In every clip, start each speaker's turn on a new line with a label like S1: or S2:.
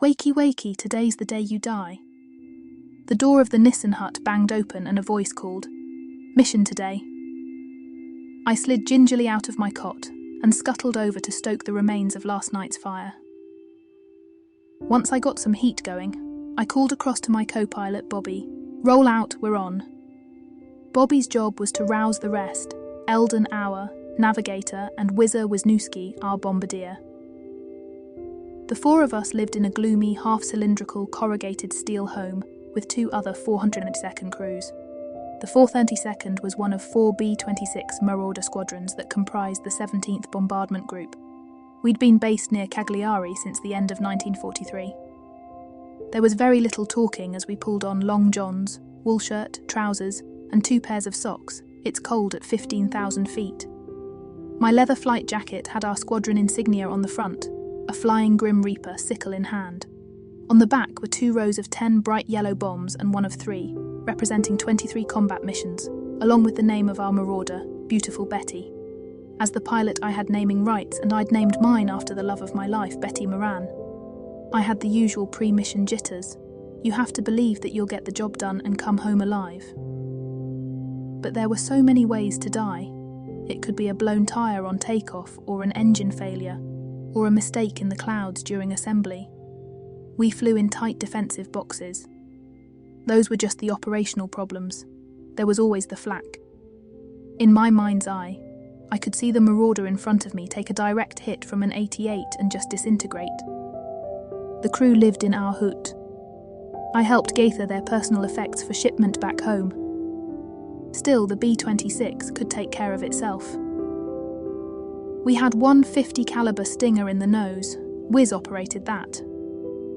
S1: "Wakey, wakey, today's the day you die." The door of the Nissen hut banged open and a voice called, "Mission today." I slid gingerly out of my cot and scuttled over to stoke the remains of last night's fire. Once I got some heat going, I called across to my co-pilot, Bobby, "Roll out, we're on." Bobby's job was to rouse the rest, Eldon our navigator and Whizzer Wisniewski our bombardier. The four of us lived in a gloomy, half-cylindrical, corrugated steel home with two other 432nd crews. The 432nd was one of four B-26 Marauder squadrons that comprised the 17th Bombardment Group. We'd been based near Cagliari since the end of 1943. There was very little talking as we pulled on long johns, wool shirt, trousers, and 2 pairs of socks. It's cold at 15,000 feet. My leather flight jacket had our squadron insignia on the front, a flying Grim Reaper sickle in hand. On the back were 2 rows of 10 bright yellow bombs and one of 3, representing 23 combat missions, along with the name of our marauder, Beautiful Betty. As the pilot, I had naming rights, and I'd named mine after the love of my life, Betty Moran. I had the usual pre-mission jitters. You have to believe that you'll get the job done and come home alive. But there were so many ways to die. It could be a blown tyre on takeoff, or an engine failure, or a mistake in the clouds during assembly. We flew in tight defensive boxes. Those were just the operational problems. There was always the flak. In my mind's eye, I could see the marauder in front of me take a direct hit from an 88 and just disintegrate. The crew lived in our hut. I helped gather their personal effects for shipment back home. Still, the B-26 could take care of itself. We had one .50 caliber Stinger in the nose. Whiz operated that.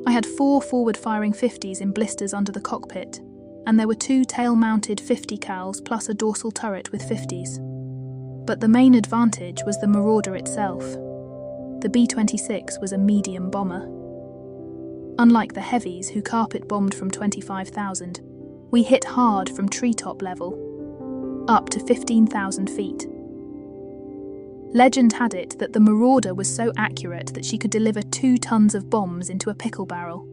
S1: I had 4 forward-firing 50s in blisters under the cockpit, and there were 2 tail-mounted 50 cals plus a dorsal turret with 50s. But the main advantage was the Marauder itself. The B-26 was a medium bomber. Unlike the heavies who carpet-bombed from 25,000, we hit hard from treetop level, up to 15,000 feet. Legend had it that the Marauder was so accurate that she could deliver 2 tons of bombs into a pickle barrel.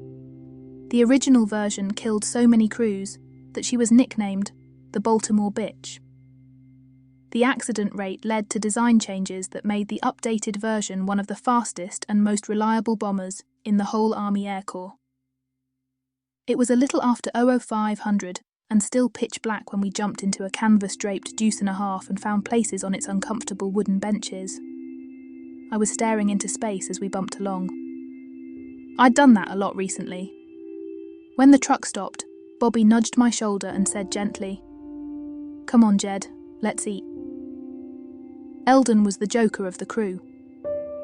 S1: The original version killed so many crews that she was nicknamed the Baltimore Bitch. The accident rate led to design changes that made the updated version one of the fastest and most reliable bombers in the whole Army Air Corps. It was a little after 00:0500 and still pitch black when we jumped into a canvas-draped deuce and a half and found places on its uncomfortable wooden benches. I was staring into space as we bumped along. I'd done that a lot recently. When the truck stopped, Bobby nudged my shoulder and said gently, "Come on, Jed, let's eat." Eldon was the joker of the crew.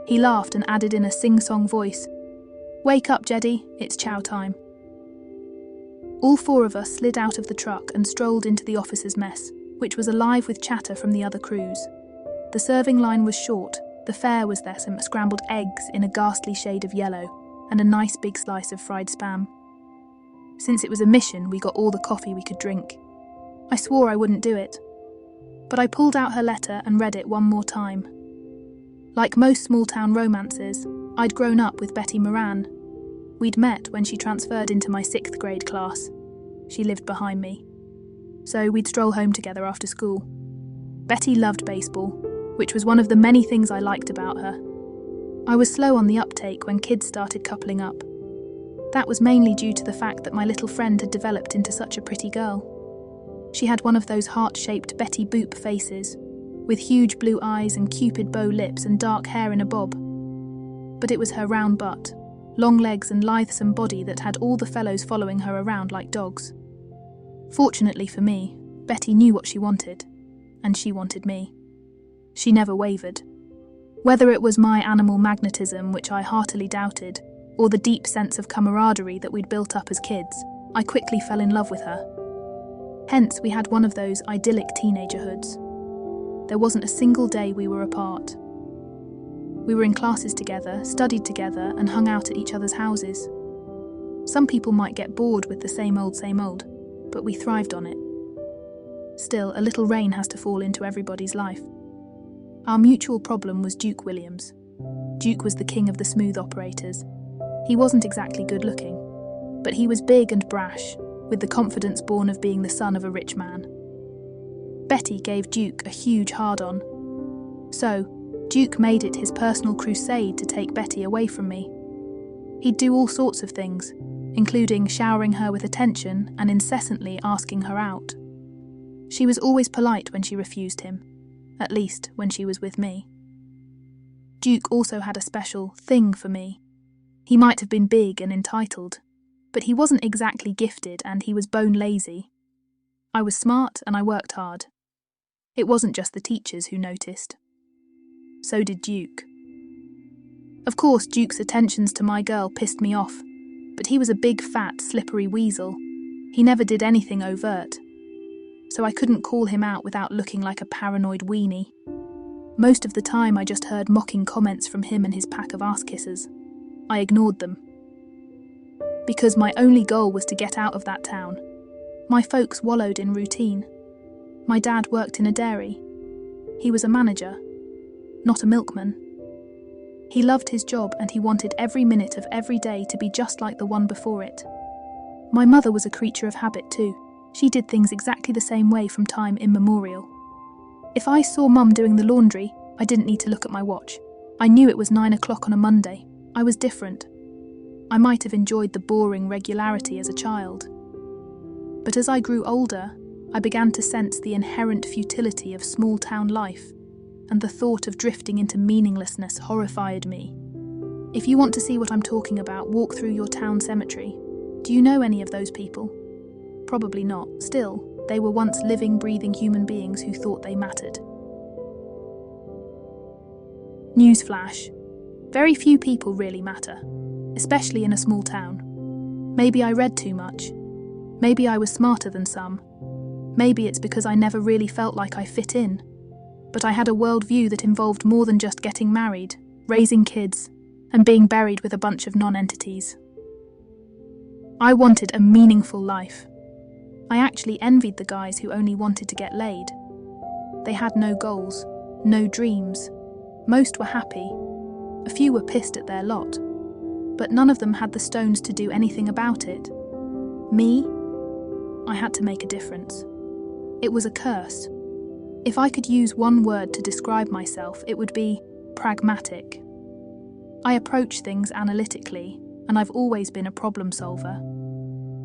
S1: He laughed and added in a sing-song voice, "Wake up, Jeddy, it's chow time." All 4 of us slid out of the truck and strolled into the officers' mess, which was alive with chatter from the other crews. The serving line was short, the fare was there some scrambled eggs in a ghastly shade of yellow, and a nice big slice of fried spam. Since it was a mission, we got all the coffee we could drink. I swore I wouldn't do it, but I pulled out her letter and read it one more time. Like most small-town romances, I'd grown up with Betty Moran. We'd met when she transferred into my 6th grade class. She lived behind me. So we'd stroll home together after school. Betty loved baseball, which was one of the many things I liked about her. I was slow on the uptake when kids started coupling up. That was mainly due to the fact that my little friend had developed into such a pretty girl. She had one of those heart-shaped Betty Boop faces, with huge blue eyes and cupid bow lips and dark hair in a bob. But it was her round butt, long legs and lithesome body that had all the fellows following her around like dogs. Fortunately for me, Betty knew what she wanted, and she wanted me. She never wavered. Whether it was my animal magnetism, which I heartily doubted, or the deep sense of camaraderie that we'd built up as kids, I quickly fell in love with her. Hence, we had one of those idyllic teenagerhoods. There wasn't a single day we were apart. We were in classes together, studied together, and hung out at each other's houses. Some people might get bored with the same old, but we thrived on it. Still, a little rain has to fall into everybody's life. Our mutual problem was Duke Williams. Duke was the king of the smooth operators. He wasn't exactly good-looking, but he was big and brash, with the confidence born of being the son of a rich man. Betty gave Duke a huge hard-on. So, Duke made it his personal crusade to take Betty away from me. He'd do all sorts of things, including showering her with attention and incessantly asking her out. She was always polite when she refused him, at least when she was with me. Duke also had a special thing for me. He might have been big and entitled, but he wasn't exactly gifted and he was bone lazy. I was smart and I worked hard. It wasn't just the teachers who noticed. So did Duke. Of course, Duke's attentions to my girl pissed me off, but he was a big, fat, slippery weasel. He never did anything overt, so I couldn't call him out without looking like a paranoid weenie. Most of the time I just heard mocking comments from him and his pack of ass-kissers. I ignored them. Because my only goal was to get out of that town. My folks wallowed in routine. My dad worked in a dairy. He was a manager, not a milkman. He loved his job and he wanted every minute of every day to be just like the one before it. My mother was a creature of habit too. She did things exactly the same way from time immemorial. If I saw Mum doing the laundry, I didn't need to look at my watch. I knew it was 9 o'clock on a Monday. I was different. I might have enjoyed the boring regularity as a child. But as I grew older, I began to sense the inherent futility of small-town life, and the thought of drifting into meaninglessness horrified me. If you want to see what I'm talking about, walk through your town cemetery. Do you know any of those people? Probably not. Still, they were once living, breathing human beings who thought they mattered. Newsflash. Very few people really matter, especially in a small town. Maybe I read too much. Maybe I was smarter than some. Maybe it's because I never really felt like I fit in. But I had a worldview that involved more than just getting married, raising kids, and being buried with a bunch of non-entities. I wanted a meaningful life. I actually envied the guys who only wanted to get laid. They had no goals, no dreams. Most were happy. A few were pissed at their lot. But none of them had the stones to do anything about it. Me? I had to make a difference. It was a curse. If I could use one word to describe myself, it would be pragmatic. I approach things analytically, and I've always been a problem solver.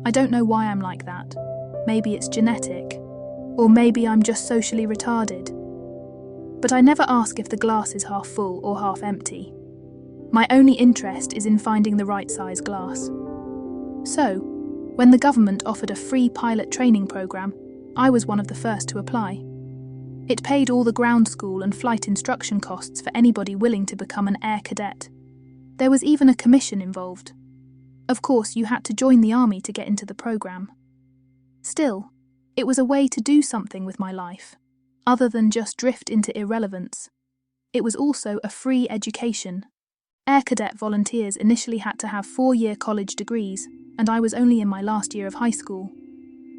S1: I don't know why I'm like that. Maybe it's genetic, or maybe I'm just socially retarded. But I never ask if the glass is half full or half empty. My only interest is in finding the right size glass. So, when the government offered a free pilot training program, I was one of the first to apply. It paid all the ground school and flight instruction costs for anybody willing to become an air cadet. There was even a commission involved. Of course, you had to join the army to get into the program. Still, it was a way to do something with my life, other than just drift into irrelevance. It was also a free education. Air cadet volunteers initially had to have 4-year college degrees, and I was only in my last year of high school.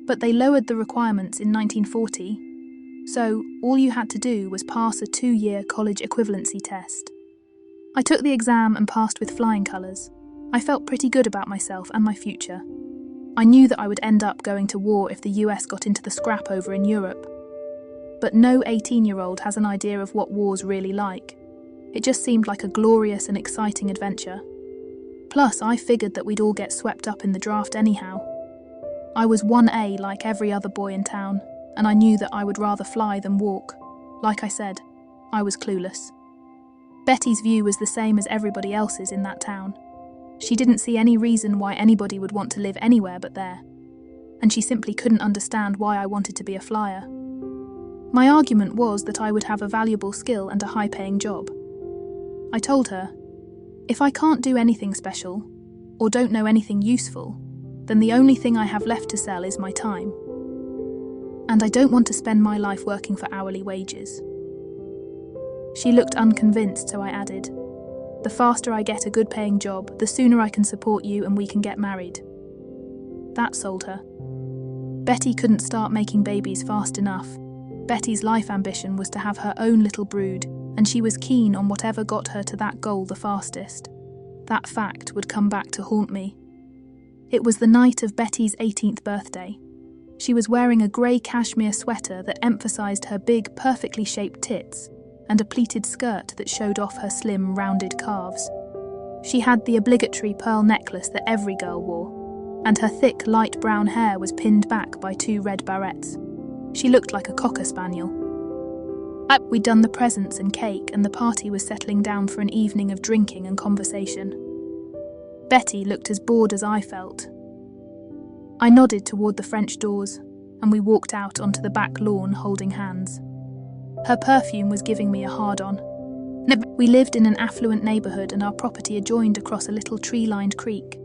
S1: But they lowered the requirements in 1940, so all you had to do was pass a 2-year college equivalency test. I took the exam and passed with flying colours. I felt pretty good about myself and my future. I knew that I would end up going to war if the US got into the scrap over in Europe. But no 18-year-old has an idea of what war's really like. It just seemed like a glorious and exciting adventure. Plus, I figured that we'd all get swept up in the draft anyhow. I was 1A like every other boy in town, and I knew that I would rather fly than walk. Like I said, I was clueless. Betty's view was the same as everybody else's in that town. She didn't see any reason why anybody would want to live anywhere but there, and she simply couldn't understand why I wanted to be a flyer. My argument was that I would have a valuable skill and a high-paying job. I told her, if I can't do anything special, or don't know anything useful, then the only thing I have left to sell is my time. And I don't want to spend my life working for hourly wages. She looked unconvinced, so I added, the faster I get a good-paying job, the sooner I can support you and we can get married. That sold her. Betty couldn't start making babies fast enough. Betty's life ambition was to have her own little brood, and she was keen on whatever got her to that goal the fastest. That fact would come back to haunt me. It was the night of Betty's 18th birthday. She was wearing a grey cashmere sweater that emphasised her big, perfectly shaped tits, and a pleated skirt that showed off her slim, rounded calves. She had the obligatory pearl necklace that every girl wore, and her thick, light brown hair was pinned back by 2 red barrettes. She looked like a cocker spaniel. We'd done the presents and cake, and the party was settling down for an evening of drinking and conversation. Betty looked as bored as I felt. I nodded toward the French doors, and we walked out onto the back lawn holding hands. Her perfume was giving me a hard-on. We lived in an affluent neighbourhood, and our property adjoined across a little tree-lined creek.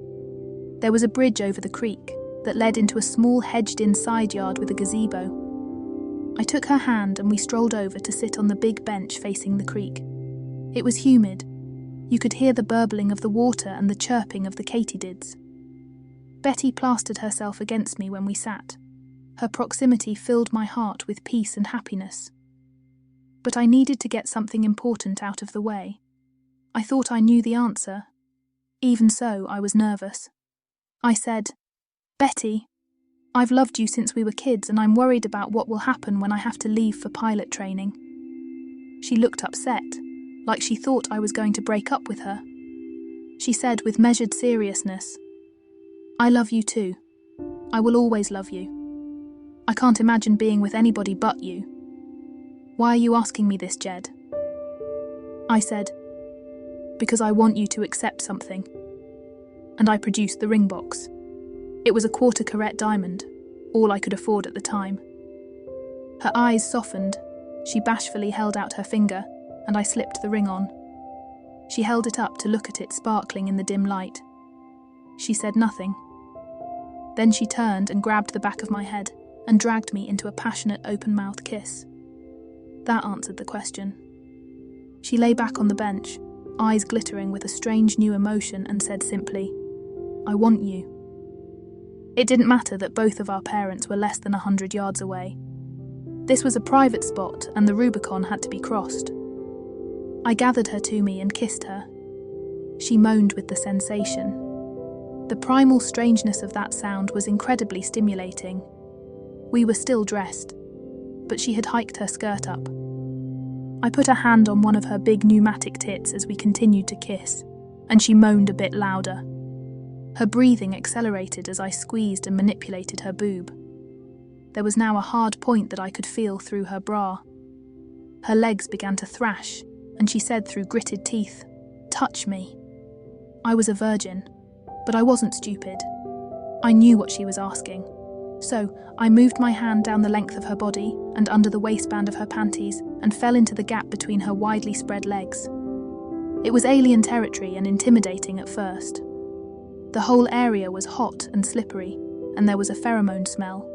S1: There was a bridge over the creek that led into a small hedged-in side yard with a gazebo. I took her hand and we strolled over to sit on the big bench facing the creek. It was humid. You could hear the burbling of the water and the chirping of the katydids. Betty plastered herself against me when we sat. Her proximity filled my heart with peace and happiness. But I needed to get something important out of the way. I thought I knew the answer. Even so, I was nervous. I said, "Betty, I've loved you since we were kids, and I'm worried about what will happen when I have to leave for pilot training." She looked upset, like she thought I was going to break up with her. She said with measured seriousness, "I love you too. I will always love you. I can't imagine being with anybody but you. Why are you asking me this, Jed?" I said, "Because I want you to accept something." And I produced the ring box. It was a 1/4 carat diamond, all I could afford at the time. Her eyes softened. She bashfully held out her finger, and I slipped the ring on. She held it up to look at it sparkling in the dim light. She said nothing. Then she turned and grabbed the back of my head and dragged me into a passionate open-mouthed kiss. That answered the question. She lay back on the bench, eyes glittering with a strange new emotion, and said simply, "I want you." It didn't matter that both of our parents were less than 100 yards away. This was a private spot, and the Rubicon had to be crossed. I gathered her to me and kissed her. She moaned with the sensation. The primal strangeness of that sound was incredibly stimulating. We were still dressed, but she had hiked her skirt up. I put a hand on one of her big pneumatic tits as we continued to kiss, and she moaned a bit louder. Her breathing accelerated as I squeezed and manipulated her boob. There was now a hard point that I could feel through her bra. Her legs began to thrash, and she said through gritted teeth, "Touch me." I was a virgin, but I wasn't stupid. I knew what she was asking. So I moved my hand down the length of her body and under the waistband of her panties and fell into the gap between her widely spread legs. It was alien territory and intimidating at first. The whole area was hot and slippery, and there was a pheromone smell.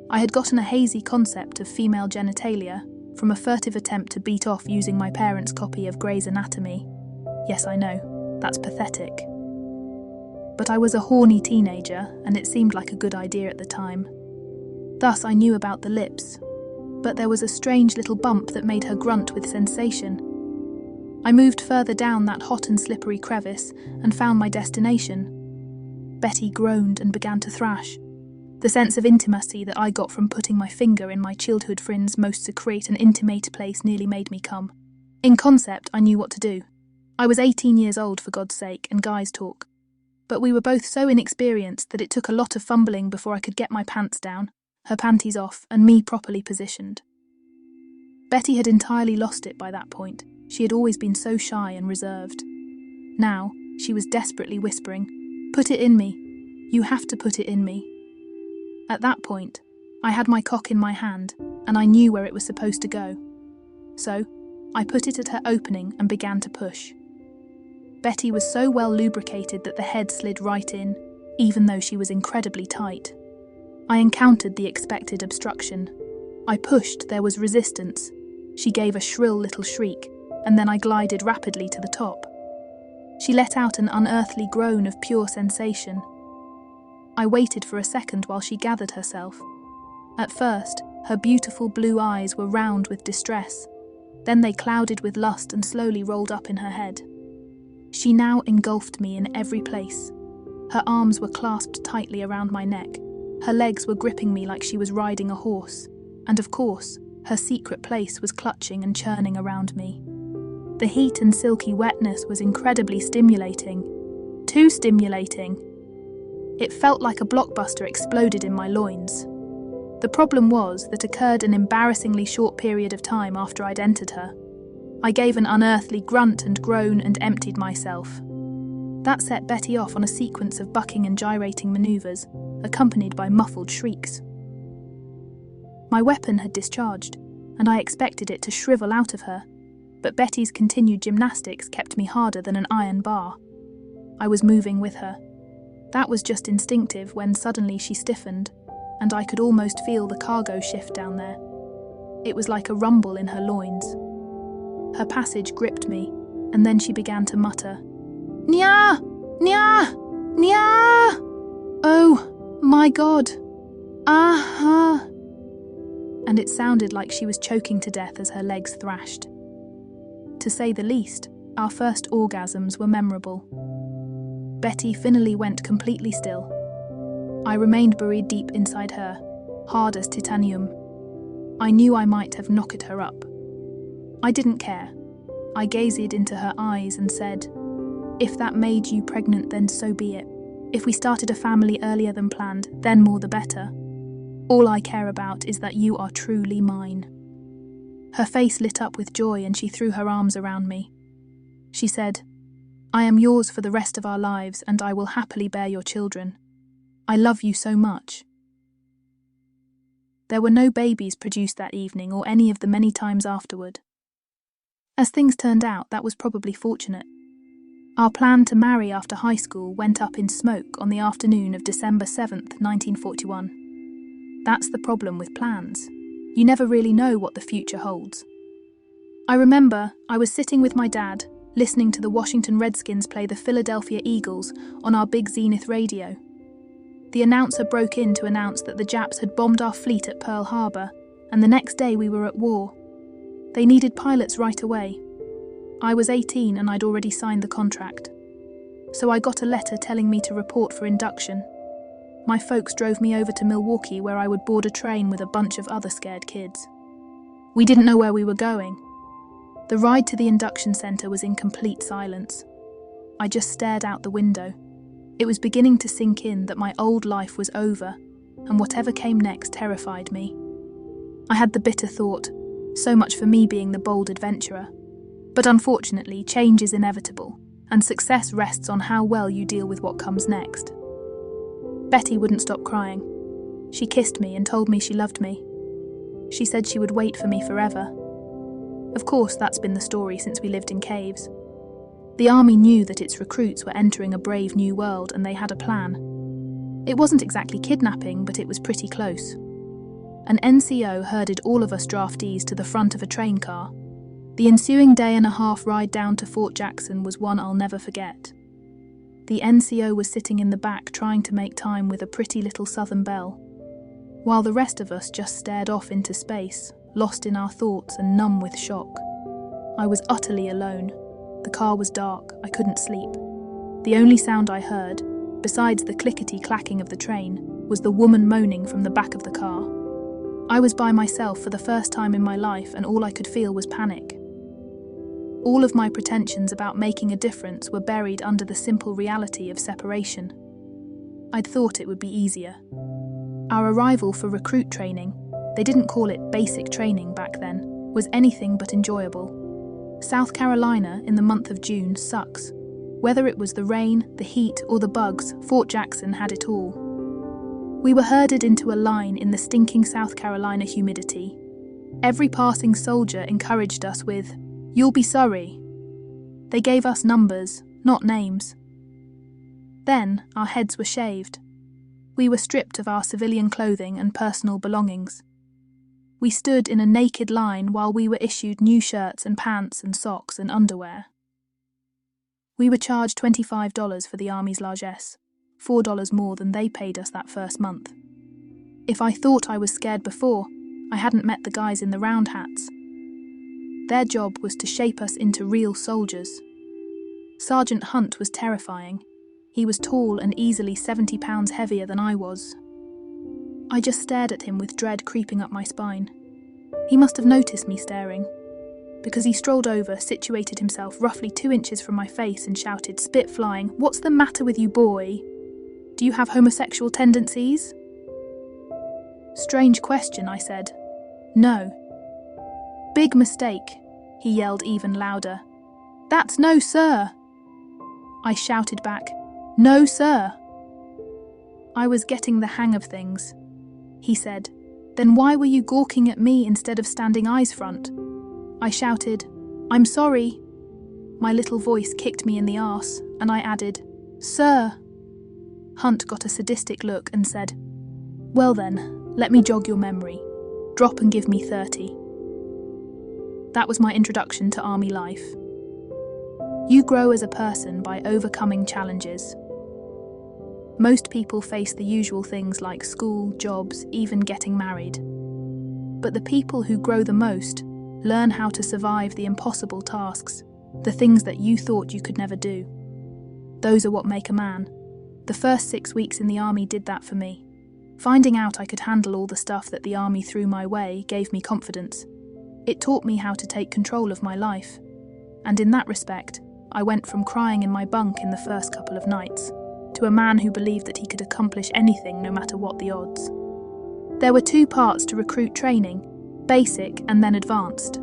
S1: I had gotten a hazy concept of female genitalia from a furtive attempt to beat off using my parents' copy of Grey's Anatomy. Yes, I know, that's pathetic. But I was a horny teenager, and it seemed like a good idea at the time. Thus I knew about the lips, but there was a strange little bump that made her grunt with sensation. I moved further down that hot and slippery crevice and found my destination. Betty groaned and began to thrash. The sense of intimacy that I got from putting my finger in my childhood friend's most secrete and intimate place nearly made me come. In concept, I knew what to do. I was 18 years old, for God's sake, and guys talk. But we were both so inexperienced that it took a lot of fumbling before I could get my pants down, her panties off, and me properly positioned. Betty had entirely lost it by that point. She had always been so shy and reserved. Now, she was desperately whispering, "Put it in me. You have to put it in me." At that point, I had my cock in my hand, and I knew where it was supposed to go. So, I put it at her opening and began to push. Betty was so well lubricated that the head slid right in, even though she was incredibly tight. I encountered the expected obstruction. I pushed, there was resistance. She gave a shrill little shriek, and then I glided rapidly to the top. She let out an unearthly groan of pure sensation. I waited for a second while she gathered herself. At first, her beautiful blue eyes were round with distress. Then they clouded with lust and slowly rolled up in her head. She now engulfed me in every place. Her arms were clasped tightly around my neck. Her legs were gripping me like she was riding a horse. And of course, her secret place was clutching and churning around me. The heat and silky wetness was incredibly stimulating. Too stimulating. It felt like a blockbuster exploded in my loins. The problem was that occurred an embarrassingly short period of time after I'd entered her. I gave an unearthly grunt and groan and emptied myself. That set Betty off on a sequence of bucking and gyrating manoeuvres, accompanied by muffled shrieks. My weapon had discharged, and I expected it to shrivel out of her, but Betty's continued gymnastics kept me harder than an iron bar. I was moving with her. That was just instinctive when suddenly she stiffened, and I could almost feel the cargo shift down there. It was like a rumble in her loins. Her passage gripped me, and then she began to mutter, "Nya! Nya! Nya! Oh, my God! Ah-ha!" And it sounded like she was choking to death as her legs thrashed. To say the least, our first orgasms were memorable. Betty finally went completely still. I remained buried deep inside her, hard as titanium. I knew I might have knocked her up. I didn't care. I gazed into her eyes and said, "If that made you pregnant, then so be it. If we started a family earlier than planned, then more the better. All I care about is that you are truly mine." Her face lit up with joy and she threw her arms around me. She said, "I am yours for the rest of our lives and I will happily bear your children. I love you so much." There were no babies produced that evening or any of the many times afterward. As things turned out, that was probably fortunate. Our plan to marry after high school went up in smoke on the afternoon of December 7th, 1941. That's the problem with plans. You never really know what the future holds. I remember I was sitting with my dad, listening to the Washington Redskins play the Philadelphia Eagles on our big Zenith radio. The announcer broke in to announce that the Japs had bombed our fleet at Pearl Harbor, and the next day we were at war. They needed pilots right away. I was 18 and I'd already signed the contract. So I got a letter telling me to report for induction. My folks drove me over to Milwaukee where I would board a train with a bunch of other scared kids. We didn't know where we were going. The ride to the induction center was in complete silence. I just stared out the window. It was beginning to sink in that my old life was over, and whatever came next terrified me. I had the bitter thought, so much for me being the bold adventurer. But unfortunately, change is inevitable, and success rests on how well you deal with what comes next. Betty wouldn't stop crying. She kissed me and told me she loved me. She said she would wait for me forever. Of course, that's been the story since we lived in caves. The army knew that its recruits were entering a brave new world and they had a plan. It wasn't exactly kidnapping, but it was pretty close. An NCO herded all of us draftees to the front of a train car. The ensuing day-and-a-half ride down to Fort Jackson was one I'll never forget. The NCO was sitting in the back trying to make time with a pretty little Southern belle, while the rest of us just stared off into space, lost in our thoughts and numb with shock. I was utterly alone. The car was dark, I couldn't sleep. The only sound I heard, besides the clickety-clacking of the train, was the woman moaning from the back of the car. I was by myself for the first time in my life and all I could feel was panic. All of my pretensions about making a difference were buried under the simple reality of separation. I'd thought it would be easier. Our arrival for recruit training, they didn't call it basic training back then, was anything but enjoyable. South Carolina in the month of June sucks. Whether it was the rain, the heat, or the bugs, Fort Jackson had it all. We were herded into a line in the stinking South Carolina humidity. Every passing soldier encouraged us with, "You'll be sorry." They gave us numbers, not names. Then our heads were shaved. We were stripped of our civilian clothing and personal belongings. We stood in a naked line while we were issued new shirts and pants and socks and underwear. We were charged $25 for the Army's largesse, $4 more than they paid us that first month. If I thought I was scared before, I hadn't met the guys in the round hats. Their job was to shape us into real soldiers. Sergeant Hunt was terrifying. He was tall and easily 70 pounds heavier than I was. I just stared at him with dread creeping up my spine. He must have noticed me staring, because he strolled over, situated himself roughly 2 inches from my face and shouted, spit flying, "What's the matter with you, boy? Do you have homosexual tendencies?" "Strange question," I said. "No." "Big mistake," he yelled even louder. "That's no, sir." I shouted back, "No, sir." I was getting the hang of things. He said, "Then why were you gawking at me instead of standing eyes front?" I shouted, "I'm sorry." My little voice kicked me in the arse, and I added, "Sir." Hunt got a sadistic look and said, "Well then, let me jog your memory. Drop and give me 30. That was my introduction to army life. You grow as a person by overcoming challenges. Most people face the usual things like school, jobs, even getting married. But the people who grow the most learn how to survive the impossible tasks, the things that you thought you could never do. Those are what make a man. The first 6 weeks in the army did that for me. Finding out I could handle all the stuff that the army threw my way gave me confidence. It taught me how to take control of my life. And in that respect, I went from crying in my bunk in the first couple of nights to a man who believed that he could accomplish anything no matter what the odds. There were 2 parts to recruit training, basic and then advanced.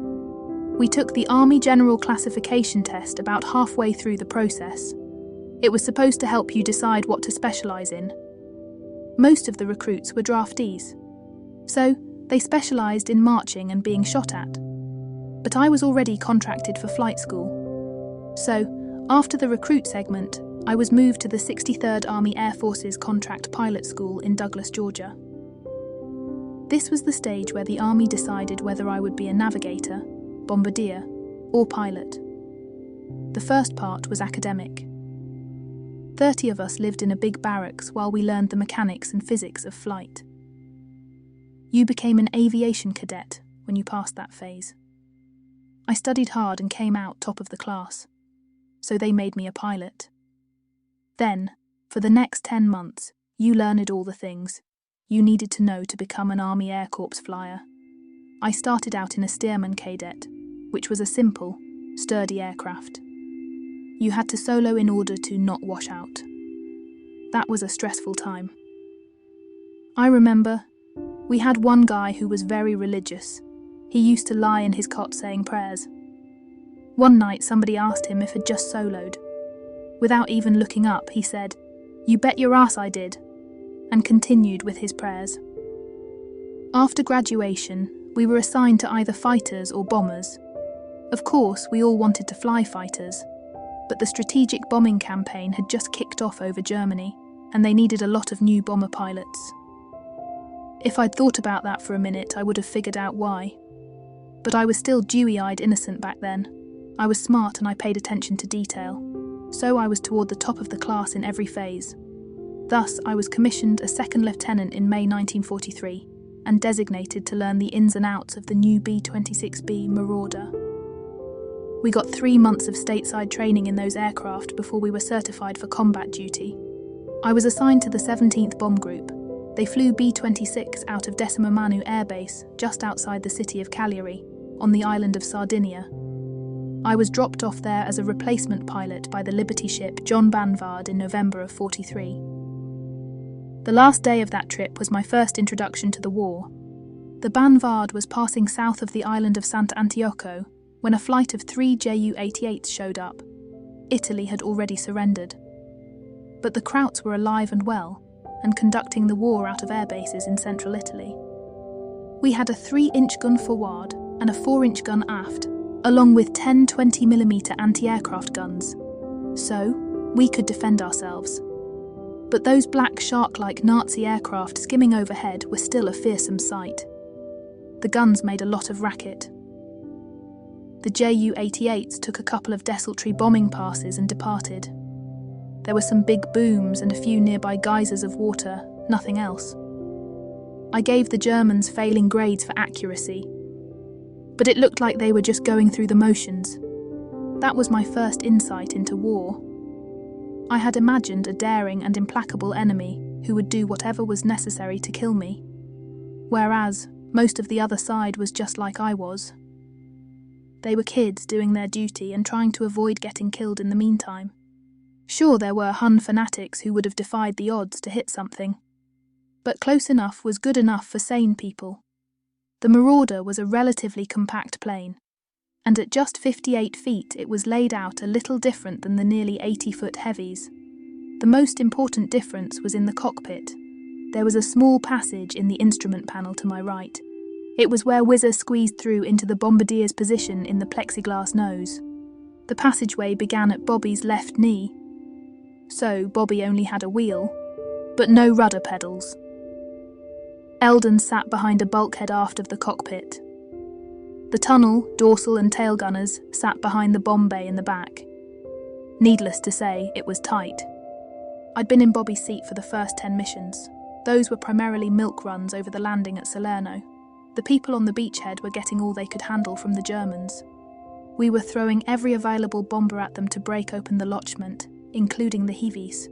S1: We took the Army General Classification test about halfway through the process. It was supposed to help you decide what to specialise in. Most of the recruits were draftees, so they specialised in marching and being shot at. But I was already contracted for flight school. So, after the recruit segment, I was moved to the 63rd Army Air Force's Contract Pilot School in Douglas, Georgia. This was the stage where the Army decided whether I would be a navigator, bombardier, or pilot. The first part was academic. 30 of us lived in a big barracks while we learned the mechanics and physics of flight. You became an aviation cadet when you passed that phase. I studied hard and came out top of the class, so they made me a pilot. Then, for the next 10 months, you learned all the things you needed to know to become an Army Air Corps flyer. I started out in a Stearman cadet, which was a simple, sturdy aircraft. You had to solo in order to not wash out. That was a stressful time. I remember, we had one guy who was very religious. He used to lie in his cot saying prayers. One night somebody asked him if he'd just soloed. Without even looking up, he said, "You bet your ass I did," and continued with his prayers. After graduation, we were assigned to either fighters or bombers. Of course, we all wanted to fly fighters, but the strategic bombing campaign had just kicked off over Germany, and they needed a lot of new bomber pilots. If I'd thought about that for a minute, I would have figured out why. But I was still dewy-eyed innocent back then. I was smart and I paid attention to detail, so I was toward the top of the class in every phase. Thus, I was commissioned a second lieutenant in May 1943 and designated to learn the ins and outs of the new B-26B Marauder. We got 3 months of stateside training in those aircraft before we were certified for combat duty. I was assigned to the 17th Bomb Group. They flew B-26 out of Decima Manu Air Base, just outside the city of Cagliari, on the island of Sardinia. I was dropped off there as a replacement pilot by the Liberty ship John Banvard in November of '43. The last day of that trip was my first introduction to the war. The Banvard was passing south of the island of Sant'Antioco when a flight of 3 Ju-88s showed up. Italy had already surrendered. But the Krauts were alive and well, and conducting the war out of airbases in central Italy. We had a 3-inch gun forward and a 4-inch gun aft, along with 10 20mm anti-aircraft guns. So, we could defend ourselves. But those black shark-like Nazi aircraft skimming overhead were still a fearsome sight. The guns made a lot of racket. The Ju-88s took a couple of desultory bombing passes and departed. There were some big booms and a few nearby geysers of water, nothing else. I gave the Germans failing grades for accuracy, but it looked like they were just going through the motions. That was my first insight into war. I had imagined a daring and implacable enemy who would do whatever was necessary to kill me, whereas most of the other side was just like I was. They were kids doing their duty and trying to avoid getting killed in the meantime. Sure, there were Hun fanatics who would have defied the odds to hit something, but close enough was good enough for sane people. The Marauder was a relatively compact plane, and at just 58 feet it was laid out a little different than the nearly 80-foot heavies. The most important difference was in the cockpit. There was a small passage in the instrument panel to my right. It was where Whizzer squeezed through into the bombardier's position in the plexiglass nose. The passageway began at Bobby's left knee, so Bobby only had a wheel, but no rudder pedals. Eldon sat behind a bulkhead aft of the cockpit. The tunnel, dorsal and tail gunners sat behind the bomb bay in the back. Needless to say, it was tight. I'd been in Bobby's seat for the first 10 missions. Those were primarily milk runs over the landing at Salerno. The people on the beachhead were getting all they could handle from the Germans. We were throwing every available bomber at them to break open the lodgement, including the heavies.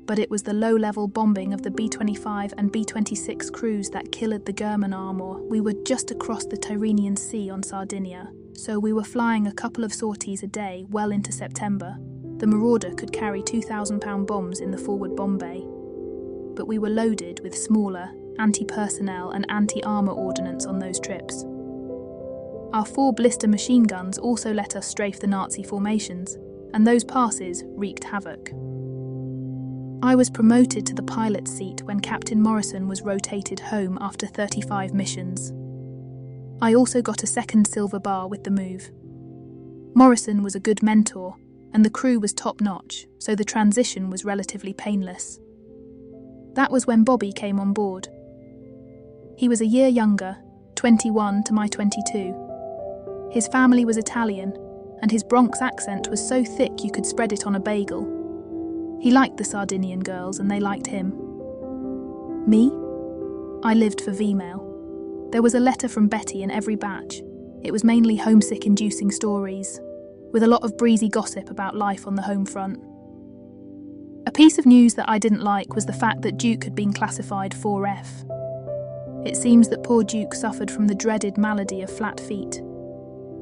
S1: But it was the low-level bombing of the B-25 and B-26 crews that killed the German armour. We were just across the Tyrrhenian Sea on Sardinia, so we were flying a couple of sorties a day well into September. The Marauder could carry 2,000-pound bombs in the forward bomb bay, but we were loaded with smaller, anti-personnel and anti-armour ordnance on those trips. Our 4 blister machine guns also let us strafe the Nazi formations, and those passes wreaked havoc. I was promoted to the pilot's seat when Captain Morrison was rotated home after 35 missions. I also got a second silver bar with the move. Morrison was a good mentor, and the crew was top-notch, so the transition was relatively painless. That was when Bobby came on board. He was a year younger, 21 to my 22. His family was Italian, and his Bronx accent was so thick you could spread it on a bagel. He liked the Sardinian girls, and they liked him. Me? I lived for V-mail. There was a letter from Betty in every batch. It was mainly homesick-inducing stories, with a lot of breezy gossip about life on the home front. A piece of news that I didn't like was the fact that Duke had been classified 4F. It seems that poor Duke suffered from the dreaded malady of flat feet.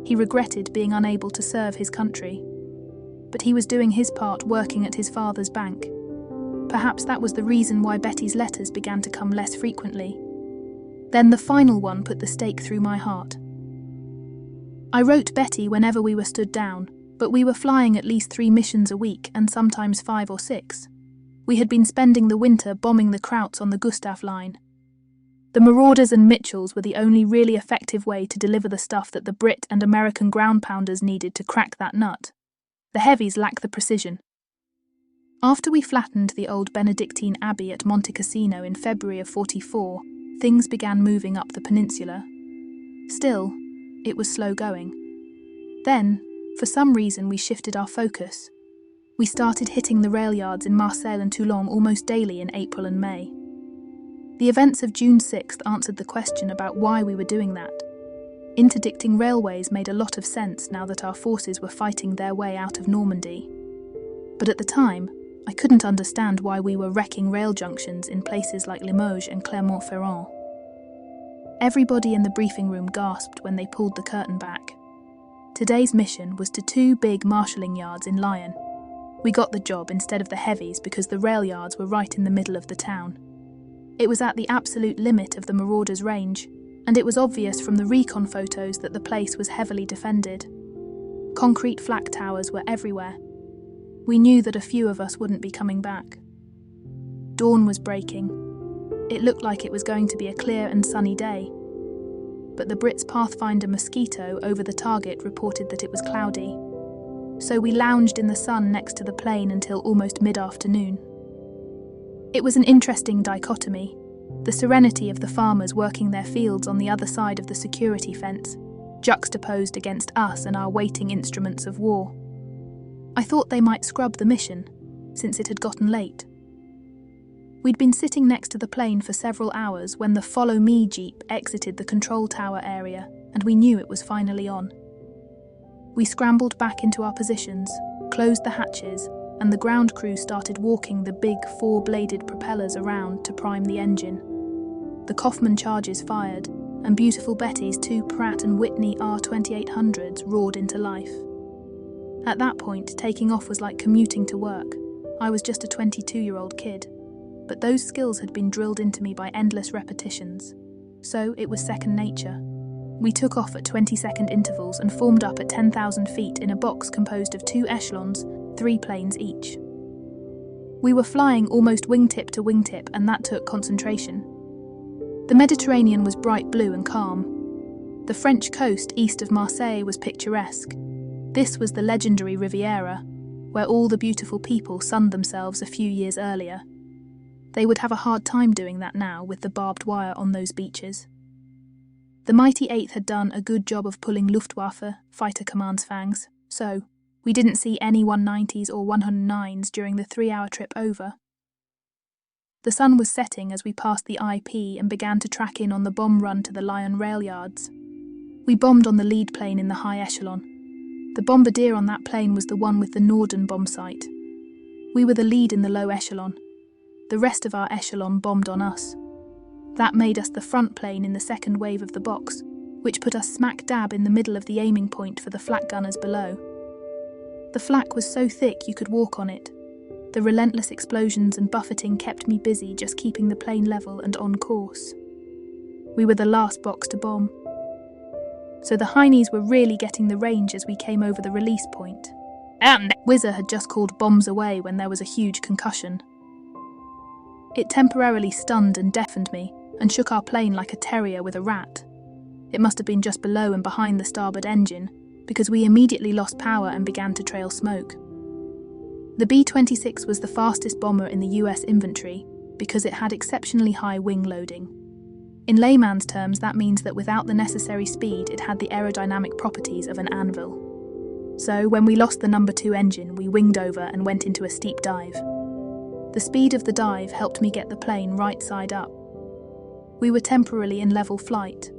S1: He regretted being unable to serve his country, but he was doing his part working at his father's bank. Perhaps that was the reason why Betty's letters began to come less frequently. Then the final one put the stake through my heart. I wrote Betty whenever we were stood down, but we were flying at least 3 missions a week and sometimes 5 or 6. We had been spending the winter bombing the Krauts on the Gustav line. The Marauders and Mitchells were the only really effective way to deliver the stuff that the Brit and American ground pounders needed to crack that nut. The heavies lacked the precision. After we flattened the old Benedictine Abbey at Monte Cassino in February of '44, things began moving up the peninsula. Still, it was slow going. Then, for some reason, we shifted our focus. We started hitting the rail yards in Marseille and Toulon almost daily in April and May. The events of June 6th answered the question about why we were doing that. Interdicting railways made a lot of sense now that our forces were fighting their way out of Normandy. But at the time, I couldn't understand why we were wrecking rail junctions in places like Limoges and Clermont-Ferrand. Everybody in the briefing room gasped when they pulled the curtain back. Today's mission was to 2 big marshalling yards in Lyon. We got the job instead of the heavies because the rail yards were right in the middle of the town. It was at the absolute limit of the Marauders' range, and it was obvious from the recon photos that the place was heavily defended. Concrete flak towers were everywhere. We knew that a few of us wouldn't be coming back. Dawn was breaking. It looked like it was going to be a clear and sunny day, but the Brits' Pathfinder Mosquito over the target reported that it was cloudy. So we lounged in the sun next to the plane until almost mid-afternoon. It was an interesting dichotomy, the serenity of the farmers working their fields on the other side of the security fence, juxtaposed against us and our waiting instruments of war. I thought they might scrub the mission, since it had gotten late. We'd been sitting next to the plane for several hours when the Follow Me Jeep exited the control tower area, and we knew it was finally on. We scrambled back into our positions, closed the hatches, and the ground crew started walking the big 4-bladed propellers around to prime the engine. The Kaufman charges fired, and beautiful Betty's 2 Pratt & Whitney R2800s roared into life. At that point, taking off was like commuting to work. I was just a 22-year-old kid, but those skills had been drilled into me by endless repetitions, so it was second nature. We took off at 20-second intervals and formed up at 10,000 feet in a box composed of 2 echelons, 3 planes each. We were flying almost wingtip to wingtip, and that took concentration. The Mediterranean was bright blue and calm. The French coast east of Marseille was picturesque. This was the legendary Riviera, where all the beautiful people sunned themselves a few years earlier. They would have a hard time doing that now with the barbed wire on those beaches. The mighty 8th had done a good job of pulling Luftwaffe fighter command's fangs, so we didn't see any 190s or 109s during the 3-hour trip over. The sun was setting as we passed the IP and began to track in on the bomb run to the Lyon rail yards. We bombed on the lead plane in the high echelon. The bombardier on that plane was the one with the Norden bomb sight. We were the lead in the low echelon. The rest of our echelon bombed on us. That made us the front plane in the second wave of the box, which put us smack dab in the middle of the aiming point for the flak gunners below. The flak was so thick you could walk on it. The relentless explosions and buffeting kept me busy just keeping the plane level and on course. We were the last box to bomb. So the Heinies were really getting the range as we came over the release point. And Whizzer had just called bombs away when there was a huge concussion. It temporarily stunned and deafened me, and shook our plane like a terrier with a rat. It must have been just below and behind the starboard engine, because we immediately lost power and began to trail smoke. The B-26 was the fastest bomber in the US inventory because it had exceptionally high wing loading. In layman's terms, that means that without the necessary speed, it had the aerodynamic properties of an anvil. So when we lost the number 2 engine, we winged over and went into a steep dive. The speed of the dive helped me get the plane right side up. We were temporarily in level flight,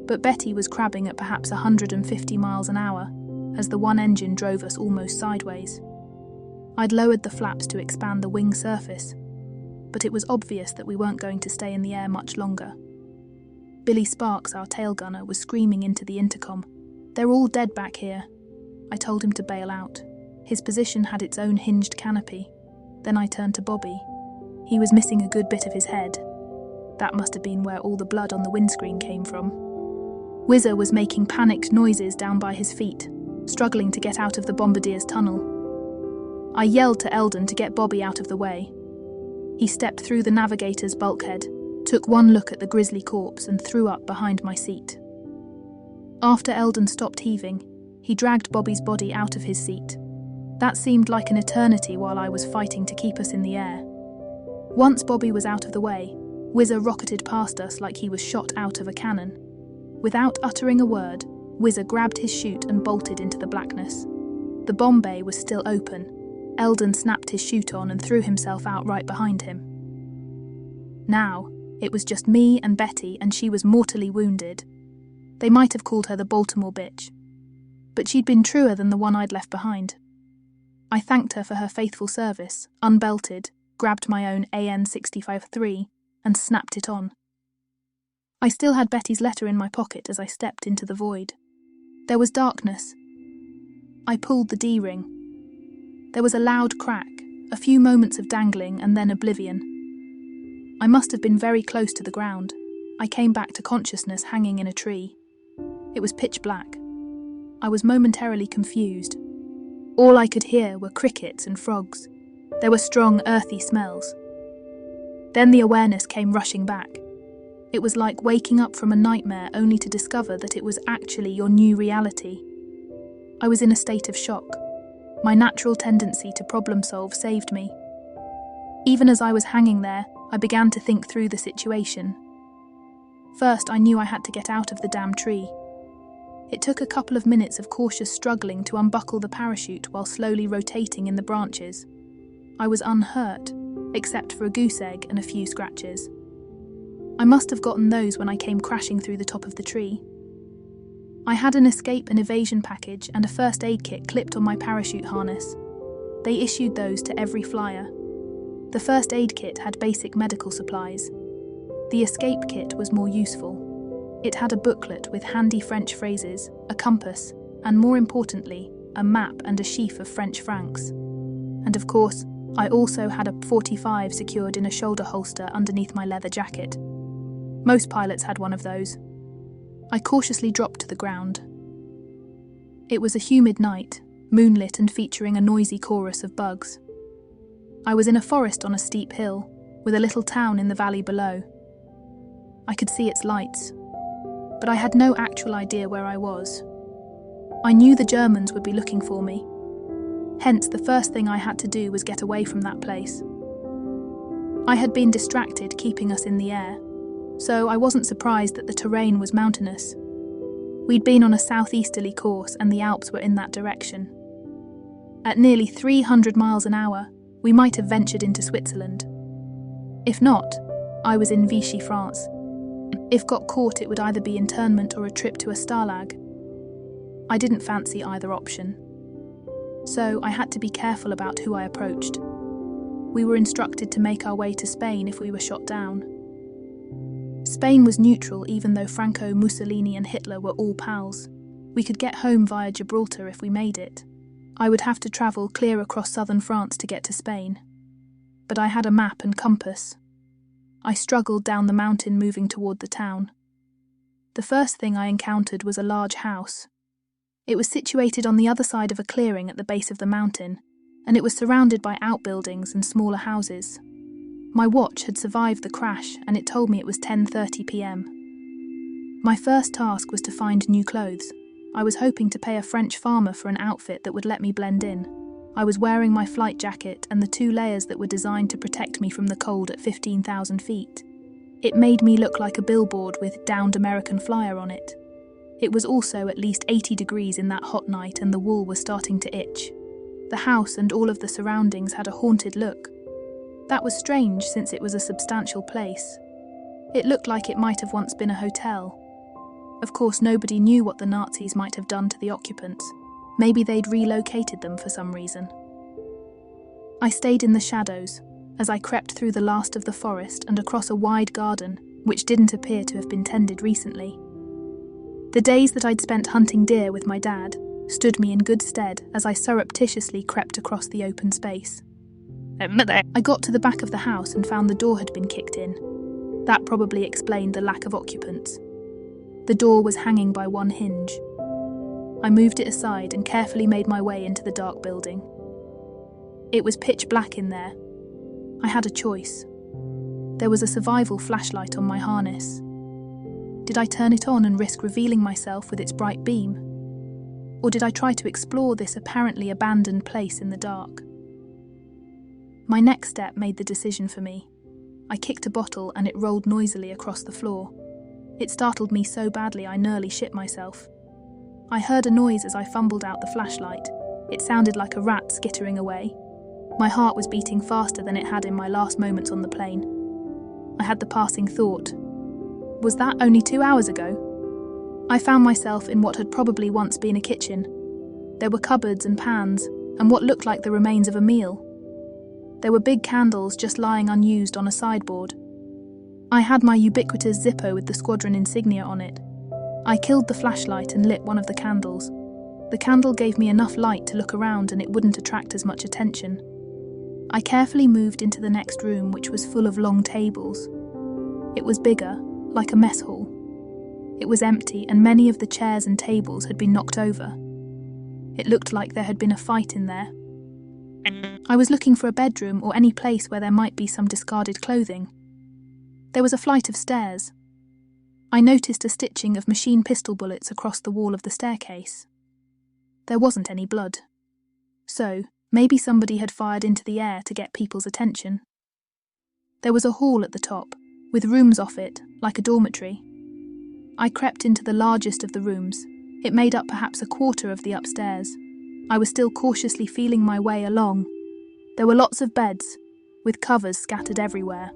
S1: but Betty was crabbing at perhaps 150 miles an hour as the one engine drove us almost sideways. I'd lowered the flaps to expand the wing surface, but it was obvious that we weren't going to stay in the air much longer. Billy Sparks, our tail gunner, was screaming into the intercom, "They're all dead back here." I told him to bail out. His position had its own hinged canopy. Then I turned to Bobby. He was missing a good bit of his head. That must have been where all the blood on the windscreen came from. Whizzer was making panicked noises down by his feet, struggling to get out of the bombardier's tunnel. I yelled to Eldon to get Bobby out of the way. He stepped through the navigator's bulkhead, took one look at the grisly corpse and threw up behind my seat. After Eldon stopped heaving, he dragged Bobby's body out of his seat. That seemed like an eternity while I was fighting to keep us in the air. Once Bobby was out of the way, Whizzer rocketed past us like he was shot out of a cannon. Without uttering a word, Whizzer grabbed his chute and bolted into the blackness. The bomb bay was still open. Eldon snapped his chute on and threw himself out right behind him. Now, it was just me and Betty, and she was mortally wounded. They might have called her the Baltimore bitch, but she'd been truer than the one I'd left behind. I thanked her for her faithful service, unbelted, grabbed my own AN-65-3 and snapped it on. I still had Betty's letter in my pocket as I stepped into the void. There was darkness. I pulled the D-ring. There was a loud crack, a few moments of dangling, and then oblivion. I must have been very close to the ground. I came back to consciousness hanging in a tree. It was pitch black. I was momentarily confused. All I could hear were crickets and frogs. There were strong, earthy smells. Then the awareness came rushing back. It was like waking up from a nightmare only to discover that it was actually your new reality. I was in a state of shock. My natural tendency to problem solve saved me. Even as I was hanging there, I began to think through the situation. First, I knew I had to get out of the damn tree. It took a couple of minutes of cautious struggling to unbuckle the parachute while slowly rotating in the branches. I was unhurt, except for a goose egg and a few scratches. I must have gotten those when I came crashing through the top of the tree. I had an escape and evasion package and a first aid kit clipped on my parachute harness. They issued those to every flyer. The first aid kit had basic medical supplies. The escape kit was more useful. It had a booklet with handy French phrases, a compass, and more importantly, a map and a sheaf of French francs. And of course, I also had a .45 secured in a shoulder holster underneath my leather jacket. Most pilots had one of those. I cautiously dropped to the ground. It was a humid night, moonlit and featuring a noisy chorus of bugs. I was in a forest on a steep hill, with a little town in the valley below. I could see its lights, but I had no actual idea where I was. I knew the Germans would be looking for me. Hence, the first thing I had to do was get away from that place. I had been distracted keeping us in the air, so I wasn't surprised that the terrain was mountainous. We'd been on a southeasterly course and the Alps were in that direction. At nearly 300 miles an hour, we might have ventured into Switzerland. If not, I was in Vichy, France. If got caught, it would either be internment or a trip to a stalag. I didn't fancy either option. So I had to be careful about who I approached. We were instructed to make our way to Spain if we were shot down. Spain was neutral even though Franco, Mussolini and Hitler were all pals. We could get home via Gibraltar if we made it. I would have to travel clear across southern France to get to Spain. But I had a map and compass. I struggled down the mountain moving toward the town. The first thing I encountered was a large house. It was situated on the other side of a clearing at the base of the mountain, and it was surrounded by outbuildings and smaller houses. My watch had survived the crash, and it told me it was 10:30 p.m. My first task was to find new clothes. I was hoping to pay a French farmer for an outfit that would let me blend in. I was wearing my flight jacket and the 2 layers that were designed to protect me from the cold at 15,000 feet. It made me look like a billboard with "Downed American Flyer" on it. It was also at least 80 degrees in that hot night and the wool was starting to itch. The house and all of the surroundings had a haunted look. That was strange since it was a substantial place. It looked like it might have once been a hotel. Of course, nobody knew what the Nazis might have done to the occupants. Maybe they'd relocated them for some reason. I stayed in the shadows as I crept through the last of the forest and across a wide garden, which didn't appear to have been tended recently. The days that I'd spent hunting deer with my dad stood me in good stead as I surreptitiously crept across the open space. I got to the back of the house and found the door had been kicked in. That probably explained the lack of occupants. The door was hanging by one hinge. I moved it aside and carefully made my way into the dark building. It was pitch black in there. I had a choice. There was a survival flashlight on my harness. Did I turn it on and risk revealing myself with its bright beam? Or did I try to explore this apparently abandoned place in the dark? My next step made the decision for me. I kicked a bottle and it rolled noisily across the floor. It startled me so badly I nearly shit myself. I heard a noise as I fumbled out the flashlight. It sounded like a rat skittering away. My heart was beating faster than it had in my last moments on the plane. I had the passing thought, was that only 2 hours ago? I found myself in what had probably once been a kitchen. There were cupboards and pans, and what looked like the remains of a meal. There were big candles just lying unused on a sideboard. I had my ubiquitous Zippo with the squadron insignia on it. I killed the flashlight and lit one of the candles. The candle gave me enough light to look around and it wouldn't attract as much attention. I carefully moved into the next room, which was full of long tables. It was bigger, like a mess hall. It was empty and many of the chairs and tables had been knocked over. It looked like there had been a fight in there. I was looking for a bedroom or any place where there might be some discarded clothing. There was a flight of stairs. I noticed a stitching of machine pistol bullets across the wall of the staircase. There wasn't any blood. So, maybe somebody had fired into the air to get people's attention. There was a hall at the top, with rooms off it, like a dormitory. I crept into the largest of the rooms. It made up perhaps a quarter of the upstairs. I was still cautiously feeling my way along. There were lots of beds, with covers scattered everywhere.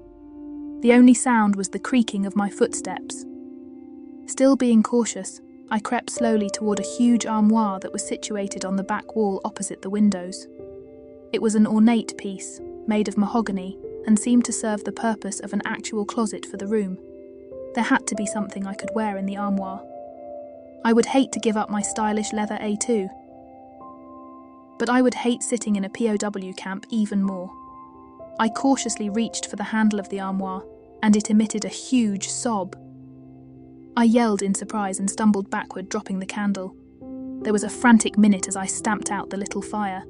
S1: The only sound was the creaking of my footsteps. Still being cautious, I crept slowly toward a huge armoire that was situated on the back wall opposite the windows. It was an ornate piece, made of mahogany, and seemed to serve the purpose of an actual closet for the room. There had to be something I could wear in the armoire. I would hate to give up my stylish leather A2. But I would hate sitting in a POW camp even more. I cautiously reached for the handle of the armoire, and it emitted a huge sob. I yelled in surprise and stumbled backward, dropping the candle. There was a frantic minute as I stamped out the little fire.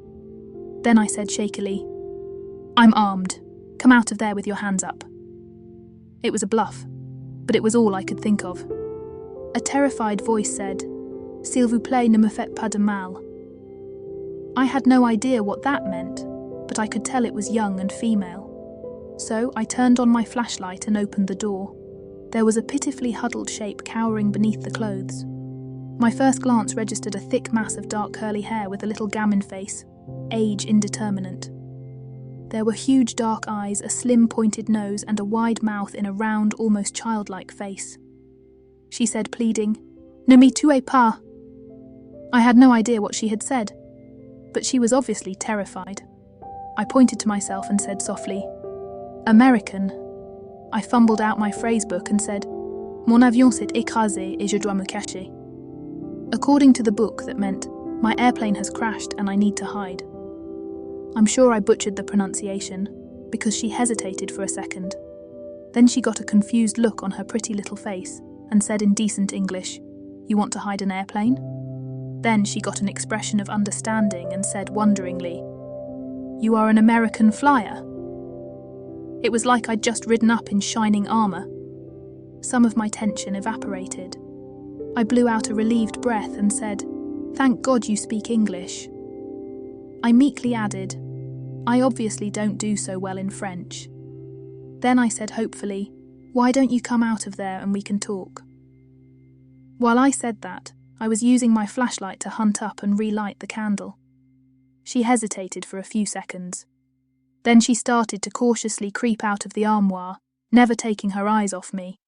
S1: Then I said shakily, "I'm armed. Come out of there with your hands up." It was a bluff, but it was all I could think of. A terrified voice said, "S'il vous plaît, ne me faites pas de mal." I had no idea what that meant, but I could tell it was young and female. So I turned on my flashlight and opened the door. There was a pitifully huddled shape cowering beneath the clothes. My first glance registered a thick mass of dark curly hair with a little gammon face, age indeterminate. There were huge dark eyes, a slim pointed nose, and a wide mouth in a round, almost childlike face. She said, pleading, "Ne me tuez pas." I had no idea what she had said, but she was obviously terrified. I pointed to myself and said softly, "American." I fumbled out my phrasebook and said, "Mon avion s'est écrasé et je dois me cacher." According to the book, that meant, "My airplane has crashed and I need to hide." I'm sure I butchered the pronunciation, because she hesitated for a second. Then she got a confused look on her pretty little face and said in decent English, "You want to hide an airplane?" Then she got an expression of understanding and said wonderingly, "You are an American flyer?" It was like I'd just ridden up in shining armour. Some of my tension evaporated. I blew out a relieved breath and said, "Thank God you speak English." I meekly added, "I obviously don't do so well in French." Then I said hopefully, "Why don't you come out of there and we can talk?" While I said that, I was using my flashlight to hunt up and relight the candle. She hesitated for a few seconds. Then she started to cautiously creep out of the armoire, never taking her eyes off me.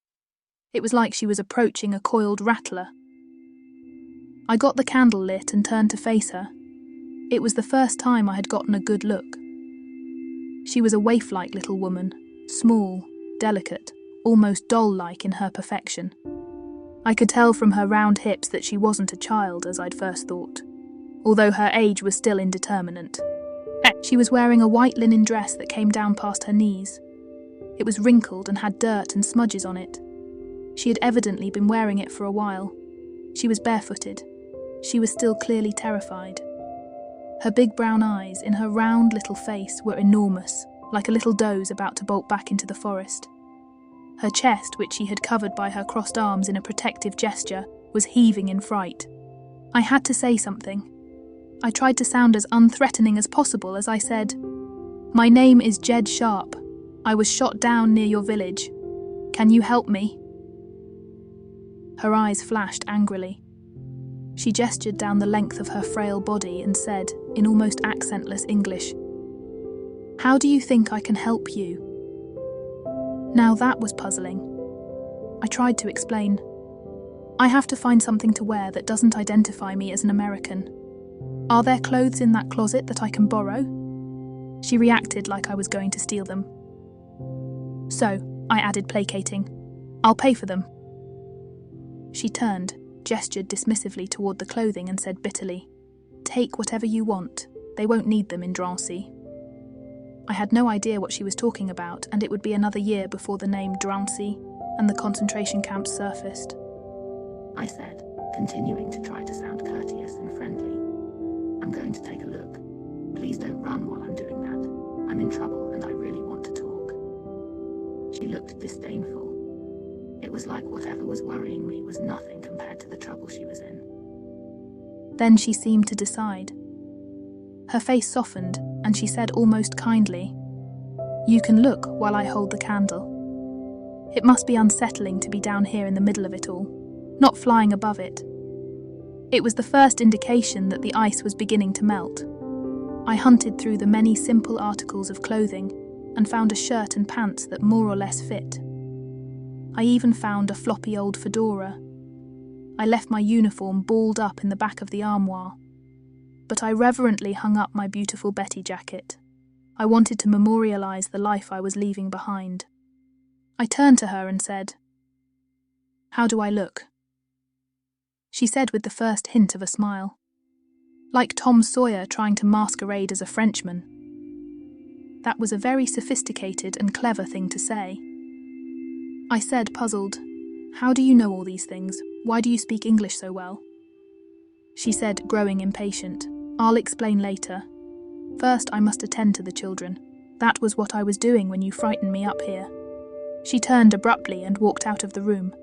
S1: It was like she was approaching a coiled rattler. I got the candle lit and turned to face her. It was the first time I had gotten a good look. She was a waif-like little woman, small, delicate, almost doll-like in her perfection. I could tell from her round hips that she wasn't a child, as I'd first thought, although her age was still indeterminate. She was wearing a white linen dress that came down past her knees. It was wrinkled and had dirt and smudges on it. She had evidently been wearing it for a while. She was barefooted. She was still clearly terrified. Her big brown eyes in her round little face were enormous, like a little doe about to bolt back into the forest. Her chest, which she had covered by her crossed arms in a protective gesture, was heaving in fright. I had to say something. I tried to sound as unthreatening as possible as I said, "My name is Jed Sharp. I was shot down near your village. Can you help me?" Her eyes flashed angrily. She gestured down the length of her frail body and said, in almost accentless English, "How do you think I can help you?" Now that was puzzling. I tried to explain. "I have to find something to wear that doesn't identify me as an American. Are there clothes in that closet that I can borrow?" She reacted like I was going to steal them. "So," I added, placating, "I'll pay for them." She turned, gestured dismissively toward the clothing and said bitterly, "Take whatever you want. They won't need them in Drancy." I had no idea what she was talking about, and it would be another year before the name Drancy and the concentration camps surfaced.
S2: I said, continuing to try to sound courteous and friendly. "I'm going to take a look. Please don't run while I'm doing that. I'm in trouble and I really want to talk." She looked disdainful. It was like whatever was worrying me was nothing compared to the trouble she was in.
S1: Then she seemed to decide. Her face softened, and she said almost kindly, "You can look while I hold the candle. It must be unsettling to be down here in the middle of it all, not flying above it." It was the first indication that the ice was beginning to melt. I hunted through the many simple articles of clothing and found a shirt and pants that more or less fit. I even found a floppy old fedora. I left my uniform balled up in the back of the armoire. But I reverently hung up my beautiful Betty jacket. I wanted to memorialise the life I was leaving behind. I turned to her and said, "How do I look?" She said with the first hint of a smile, "Like Tom Sawyer trying to masquerade as a Frenchman." That was a very sophisticated and clever thing to say. I said, puzzled, "How do you know all these things? Why do you speak English so well?" She said, growing impatient, "I'll explain later. First, I must attend to the children. That was what I was doing when you frightened me up here." She turned abruptly and walked out of the room.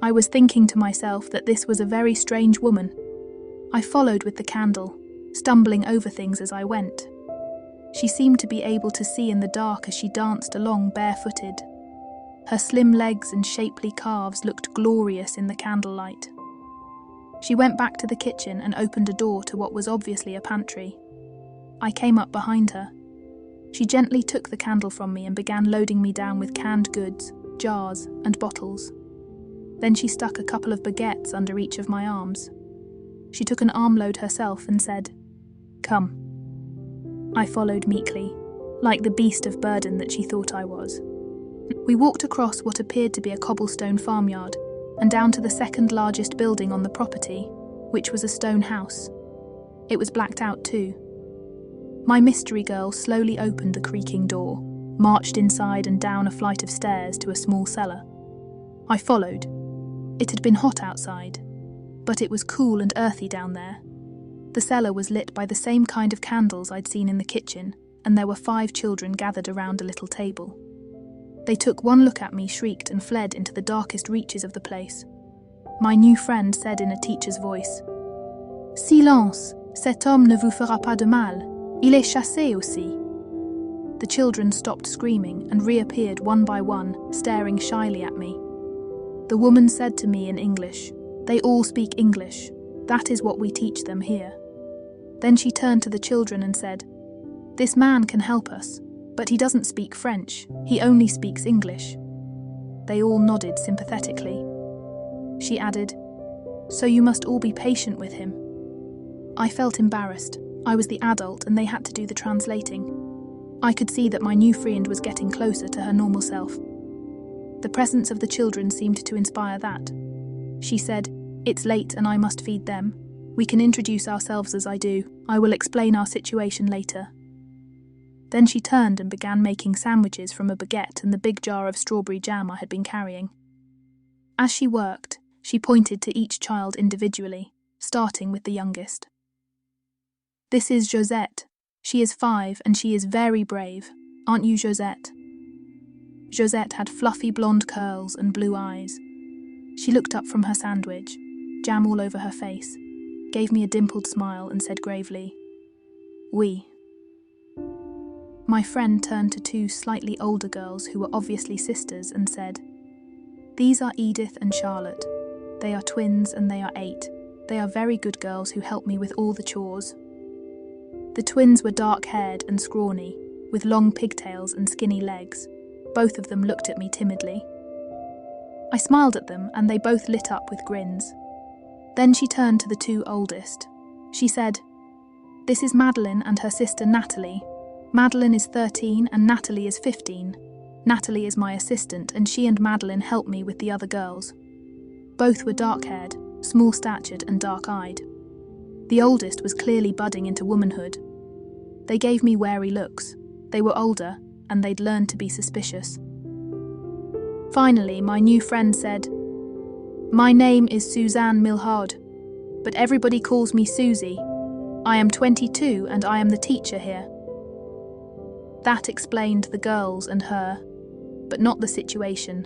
S1: I was thinking to myself that this was a very strange woman. I followed with the candle, stumbling over things as I went. She seemed to be able to see in the dark as she danced along barefooted. Her slim legs and shapely calves looked glorious in the candlelight. She went back to the kitchen and opened a door to what was obviously a pantry. I came up behind her. She gently took the candle from me and began loading me down with canned goods, jars, and bottles. Then she stuck a couple of baguettes under each of my arms. She took an armload herself and said, "Come." I followed meekly, like the beast of burden that she thought I was. We walked across what appeared to be a cobblestone farmyard and down to the second largest building on the property, which was a stone house. It was blacked out too. My mystery girl slowly opened the creaking door, marched inside and down a flight of stairs to a small cellar. I followed. It had been hot outside, but it was cool and earthy down there. The cellar was lit by the same kind of candles I'd seen in the kitchen, and there were 5 children gathered around a little table. They took one look at me, shrieked, and fled into the darkest reaches of the place. My new friend said in a teacher's voice, "Silence, cet homme ne vous fera pas de mal. Il est chassé aussi." The children stopped screaming and reappeared one by one, staring shyly at me. The woman said to me in English, "They all speak English. That is what we teach them here." Then she turned to the children and said, "This man can help us, but he doesn't speak French. He only speaks English." They all nodded sympathetically. She added, "So you must all be patient with him." I felt embarrassed. I was the adult and they had to do the translating. I could see that my new friend was getting closer to her normal self. The presence of the children seemed to inspire that. She said, "It's late and I must feed them. We can introduce ourselves as I do. I will explain our situation later." Then she turned and began making sandwiches from a baguette and the big jar of strawberry jam I had been carrying. As she worked, she pointed to each child individually, starting with the youngest. "This is Josette. She is 5 and she is very brave. Aren't you, Josette?" Josette had fluffy blonde curls and blue eyes. She looked up from her sandwich, jam all over her face, gave me a dimpled smile and said gravely, "Oui." My friend turned to 2 slightly older girls who were obviously sisters and said, "These are Edith and Charlotte. They are twins and they are 8. They are very good girls who help me with all the chores." The twins were dark-haired and scrawny, with long pigtails and skinny legs. Both of them looked at me timidly. I smiled at them and they both lit up with grins. Then she turned to the 2 oldest. She said, "This is Madeline and her sister Natalie. Madeline is 13 and Natalie is 15. Natalie is my assistant and she and Madeline help me with the other girls." Both were dark-haired, small-statured and dark-eyed. The oldest was clearly budding into womanhood. They gave me wary looks. They were older and they'd learned to be suspicious. Finally, my new friend said, "My name is Suzanne Milhard, but everybody calls me Susie. I am 22 and I am the teacher here." That explained the girls and her, but not the situation.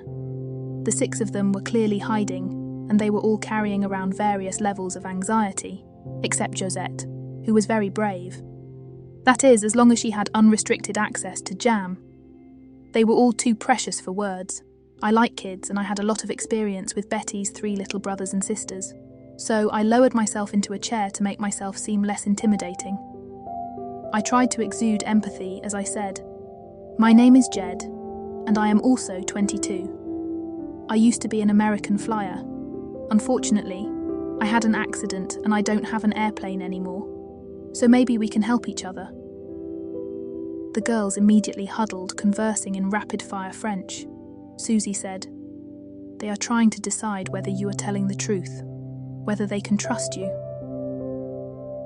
S1: The 6 of them were clearly hiding, and they were all carrying around various levels of anxiety, except Josette, who was very brave. That is, as long as she had unrestricted access to jam. They were all too precious for words. I like kids and I had a lot of experience with Betty's 3 little brothers and sisters, so I lowered myself into a chair to make myself seem less intimidating. I tried to exude empathy as I said, "My name is Jed, and I am also 22. I used to be an American flyer. Unfortunately, I had an accident and I don't have an airplane anymore, so maybe we can help each other." The girls immediately huddled, conversing in rapid-fire French. Susie said, "They are trying to decide whether you are telling the truth, whether they can trust you."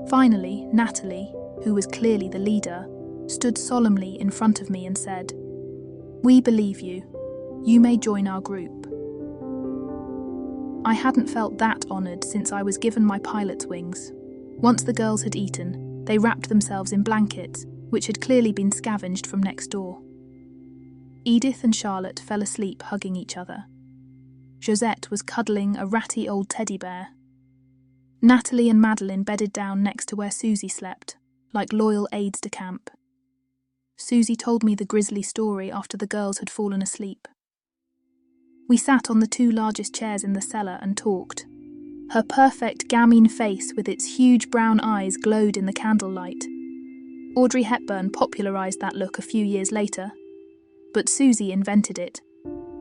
S1: Finally, Natalie, who was clearly the leader, stood solemnly in front of me and said, "We believe you. You may join our group." I hadn't felt that honoured since I was given my pilot's wings. Once the girls had eaten, they wrapped themselves in blankets, which had clearly been scavenged from next door. Edith and Charlotte fell asleep hugging each other. Josette was cuddling a ratty old teddy bear. Natalie and Madeline bedded down next to where Susie slept, like loyal aides de camp. Susie told me the grisly story after the girls had fallen asleep. We sat on the 2 largest chairs in the cellar and talked. Her perfect gamine face with its huge brown eyes glowed in the candlelight. Audrey Hepburn popularised that look a few years later, but Susie invented it.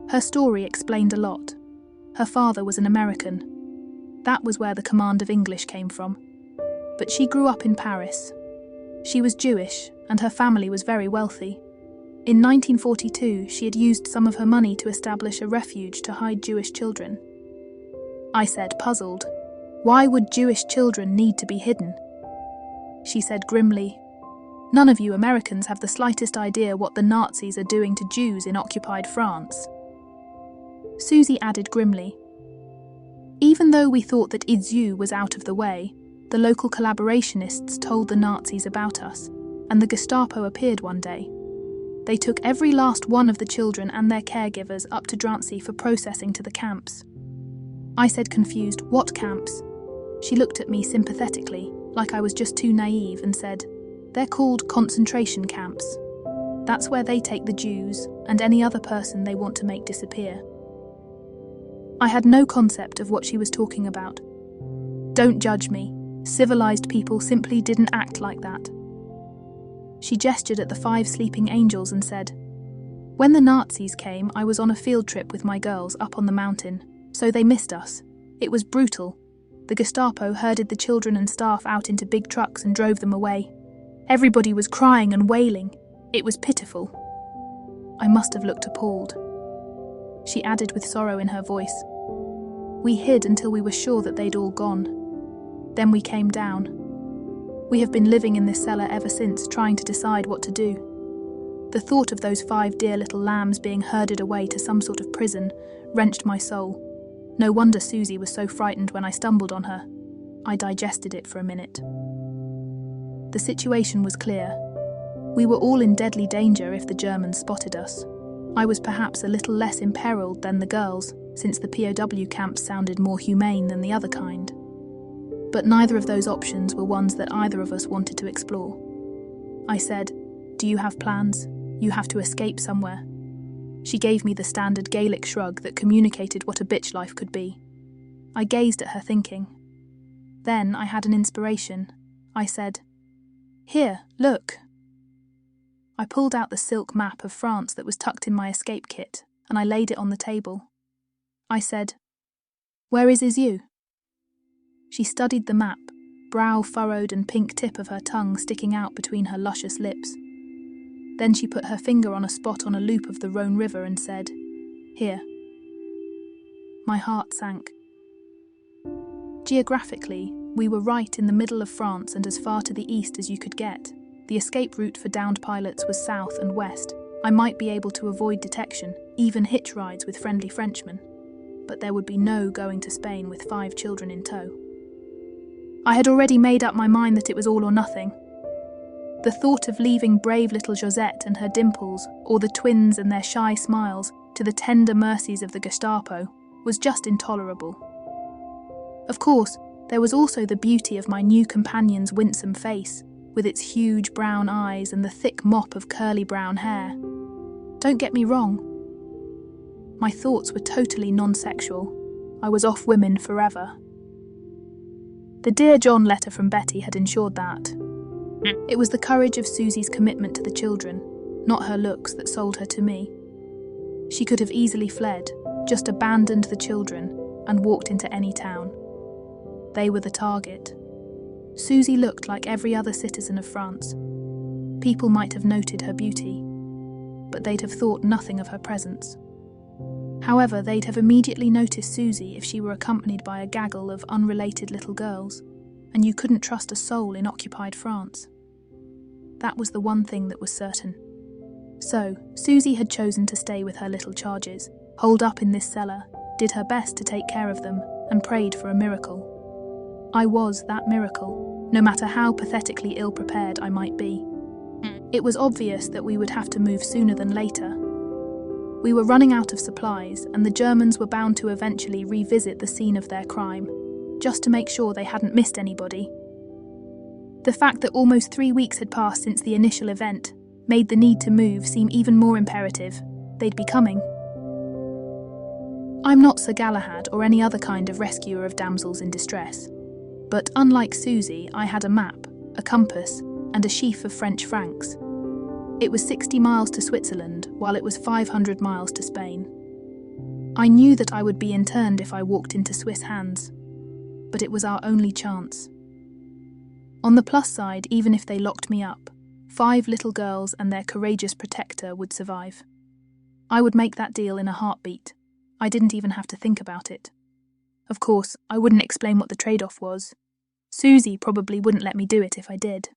S1: Her story explained a lot. Her father was an American. That was where the command of English came from. But she grew up in Paris. She was Jewish, and her family was very wealthy. In 1942, she had used some of her money to establish a refuge to hide Jewish children. I said, puzzled, "Why would Jewish children need to be hidden?" She said grimly, "None of you Americans have the slightest idea what the Nazis are doing to Jews in occupied France." Susie added grimly, "Even though we thought that Izu was out of the way, the local collaborationists told the Nazis about us, and the Gestapo appeared one day. They took every last one of the children and their caregivers up to Drancy for processing to the camps." I said confused, "What camps?" She looked at me sympathetically, like I was just too naive, and said, "They're called concentration camps. That's where they take the Jews and any other person they want to make disappear." I had no concept of what she was talking about. "Don't judge me. Civilized people simply didn't act like that." She gestured at the 5 sleeping angels and said, "When the Nazis came, I was on a field trip with my girls up on the mountain, so they missed us. It was brutal. The Gestapo herded the children and staff out into big trucks and drove them away. Everybody was crying and wailing. It was pitiful." I must have looked appalled. She added with sorrow in her voice, "We hid until we were sure that they'd all gone. Then we came down. We have been living in this cellar ever since, trying to decide what to do. The thought of those 5 dear little lambs being herded away to some sort of prison wrenched my soul. No wonder Susie was so frightened when I stumbled on her. I digested it for a minute. The situation was clear. We were all in deadly danger if the Germans spotted us. I was perhaps a little less imperiled than the girls, since the POW camps sounded more humane than the other kind. But neither of those options were ones that either of us wanted to explore. I said, "Do you have plans? You have to escape somewhere." She gave me the standard Gaelic shrug that communicated what a bitch life could be. I gazed at her thinking. Then I had an inspiration. I said, "Here, look." I pulled out the silk map of France that was tucked in my escape kit, and I laid it on the table. I said, "Where is Izu?" She studied the map, brow furrowed and pink tip of her tongue sticking out between her luscious lips. Then she put her finger on a spot on a loop of the Rhone River and said, "Here." My heart sank. Geographically, we were right in the middle of France and as far to the east as you could get. The escape route for downed pilots was south and west. I might be able to avoid detection, even hitch rides with friendly Frenchmen. But there would be no going to Spain with 5 children in tow. I had already made up my mind that it was all or nothing. The thought of leaving brave little Josette and her dimples, or the twins and their shy smiles, to the tender mercies of the Gestapo, was just intolerable. Of course, there was also the beauty of my new companion's winsome face, with its huge brown eyes and the thick mop of curly brown hair. Don't get me wrong. My thoughts were totally non-sexual. I was off women forever. The Dear John letter from Betty had ensured that. It was the courage of Susie's commitment to the children, not her looks, that sold her to me. She could have easily fled, just abandoned the children, and walked into any town. They were the target. Susie looked like every other citizen of France. People might have noted her beauty, but they'd have thought nothing of her presence. However, they'd have immediately noticed Susie if she were accompanied by a gaggle of unrelated little girls, and you couldn't trust a soul in occupied France. That was the one thing that was certain. So, Susie had chosen to stay with her little charges, holed up in this cellar, did her best to take care of them, and prayed for a miracle. I was that miracle, no matter how pathetically ill-prepared I might be. It was obvious that we would have to move sooner than later. We were running out of supplies, and the Germans were bound to eventually revisit the scene of their crime, just to make sure they hadn't missed anybody. The fact that almost 3 weeks had passed since the initial event made the need to move seem even more imperative. They'd be coming. I'm not Sir Galahad or any other kind of rescuer of damsels in distress, but unlike Susie, I had a map, a compass, and a sheaf of French francs. It was 60 miles to Switzerland, while it was 500 miles to Spain. I knew that I would be interned if I walked into Swiss hands, but it was our only chance. On the plus side, even if they locked me up, 5 little girls and their courageous protector would survive. I would make that deal in a heartbeat. I didn't even have to think about it. Of course, I wouldn't explain what the trade-off was. Susie probably wouldn't let me do it if I did.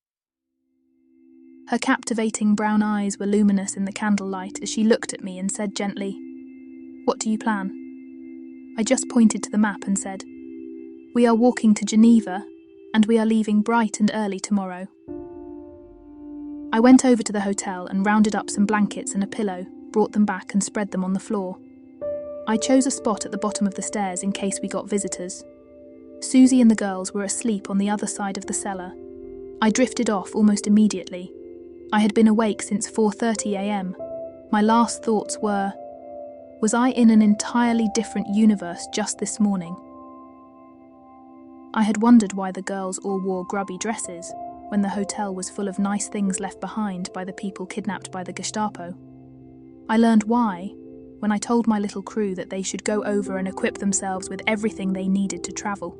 S1: Her captivating brown eyes were luminous in the candlelight as she looked at me and said gently, "What do you plan?" I just pointed to the map and said, "We are walking to Geneva, and we are leaving bright and early tomorrow." I went over to the hotel and rounded up some blankets and a pillow, brought them back and spread them on the floor. I chose a spot at the bottom of the stairs in case we got visitors. Susie and the girls were asleep on the other side of the cellar. I drifted off almost immediately. I had been awake since 4:30 a.m. My last thoughts were, was I in an entirely different universe just this morning? I had wondered why the girls all wore grubby dresses when the hotel was full of nice things left behind by the people kidnapped by the Gestapo. I learned why when I told my little crew that they should go over and equip themselves with everything they needed to travel.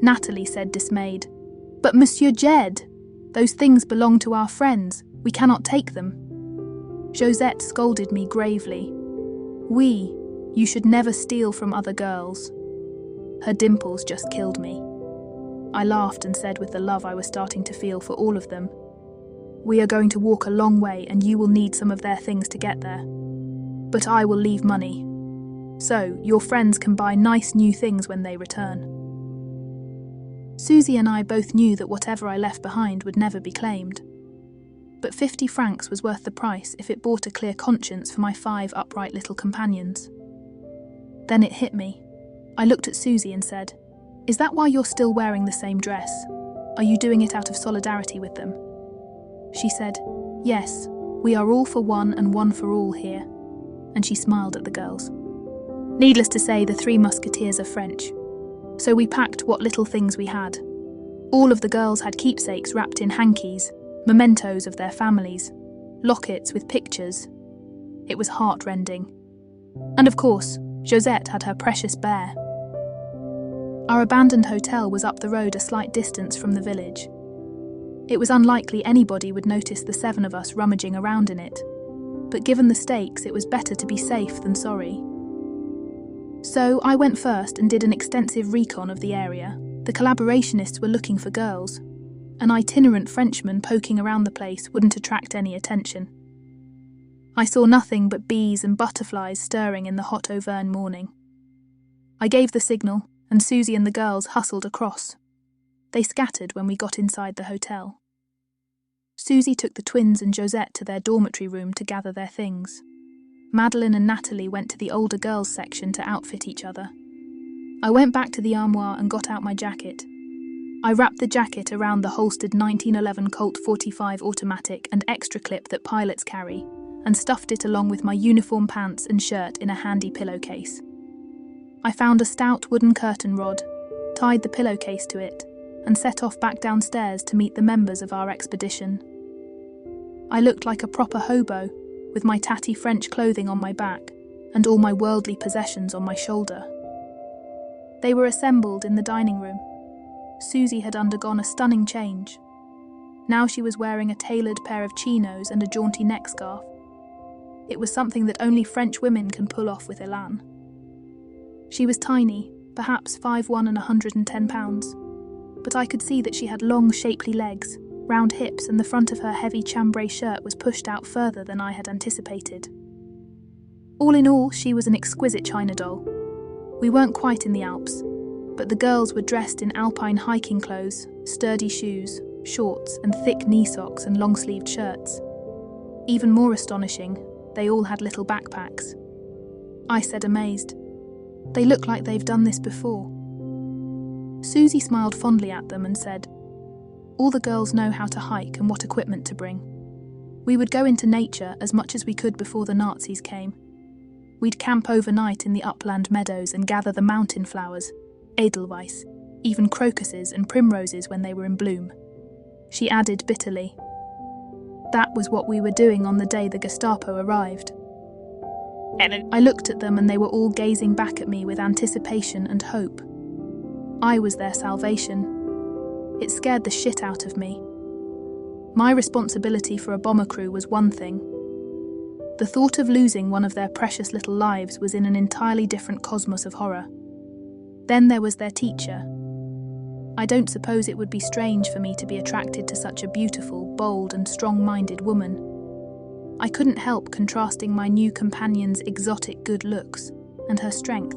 S1: Natalie said dismayed, "But Monsieur Jed, those things belong to our friends. We cannot take them." Josette scolded me gravely. "Oui, you should never steal from other girls." Her dimples just killed me. I laughed and said with the love I was starting to feel for all of them, "We are going to walk a long way and you will need some of their things to get there. But I will leave money. So, your friends can buy nice new things when they return." Susie and I both knew that whatever I left behind would never be claimed. But 50 francs was worth the price if it bought a clear conscience for my 5 upright little companions. Then it hit me. I looked at Susie and said, "Is that why you're still wearing the same dress? Are you doing it out of solidarity with them?" She said, "Yes, we are all for one and one for all here." And she smiled at the girls. Needless to say, the 3 musketeers are French. So we packed what little things we had. All of the girls had keepsakes wrapped in hankies, mementos of their families, lockets with pictures. It was heart-rending. And of course, Josette had her precious bear. Our abandoned hotel was up the road a slight distance from the village. It was unlikely anybody would notice the 7 of us rummaging around in it, but given the stakes, it was better to be safe than sorry. So I went first and did an extensive recon of the area. The collaborationists were looking for girls. An itinerant Frenchman poking around the place wouldn't attract any attention. I saw nothing but bees and butterflies stirring in the hot Auvergne morning. I gave the signal, and Susie and the girls hustled across. They scattered when we got inside the hotel. Susie took the twins and Josette to their dormitory room to gather their things. Madeleine and Natalie went to the older girls' section to outfit each other. I went back to the armoire and got out my jacket. I wrapped the jacket around the holstered 1911 Colt 45 automatic and extra clip that pilots carry, and stuffed it along with my uniform pants and shirt in a handy pillowcase. I found a stout wooden curtain rod, tied the pillowcase to it, and set off back downstairs to meet the members of our expedition. I looked like a proper hobo, with my tatty French clothing on my back and all my worldly possessions on my shoulder. They were assembled in the dining room. Susie had undergone a stunning change. Now she was wearing a tailored pair of chinos and a jaunty neck scarf. It was something that only French women can pull off with elan. She was tiny, perhaps 5'1" and 110 pounds, but I could see that she had long, shapely legs, round hips, and the front of her heavy chambray shirt was pushed out further than I had anticipated. All in all, she was an exquisite china doll. We weren't quite in the Alps, but the girls were dressed in alpine hiking clothes, sturdy shoes, shorts, and thick knee socks and long-sleeved shirts. Even more astonishing, they all had little backpacks. I said, amazed, "They look like they've done this before." Susie smiled fondly at them and said, "All the girls know how to hike and what equipment to bring. We would go into nature as much as we could before the Nazis came. We'd camp overnight in the upland meadows and gather the mountain flowers, edelweiss, even crocuses and primroses when they were in bloom." She added bitterly, "That was what we were doing on the day the Gestapo arrived." I looked at them and they were all gazing back at me with anticipation and hope. I was their salvation. It scared the shit out of me. My responsibility for a bomber crew was one thing. The thought of losing one of their precious little lives was in an entirely different cosmos of horror. Then there was their teacher. I don't suppose it would be strange for me to be attracted to such a beautiful, bold, and strong-minded woman. I couldn't help contrasting my new companion's exotic good looks and her strength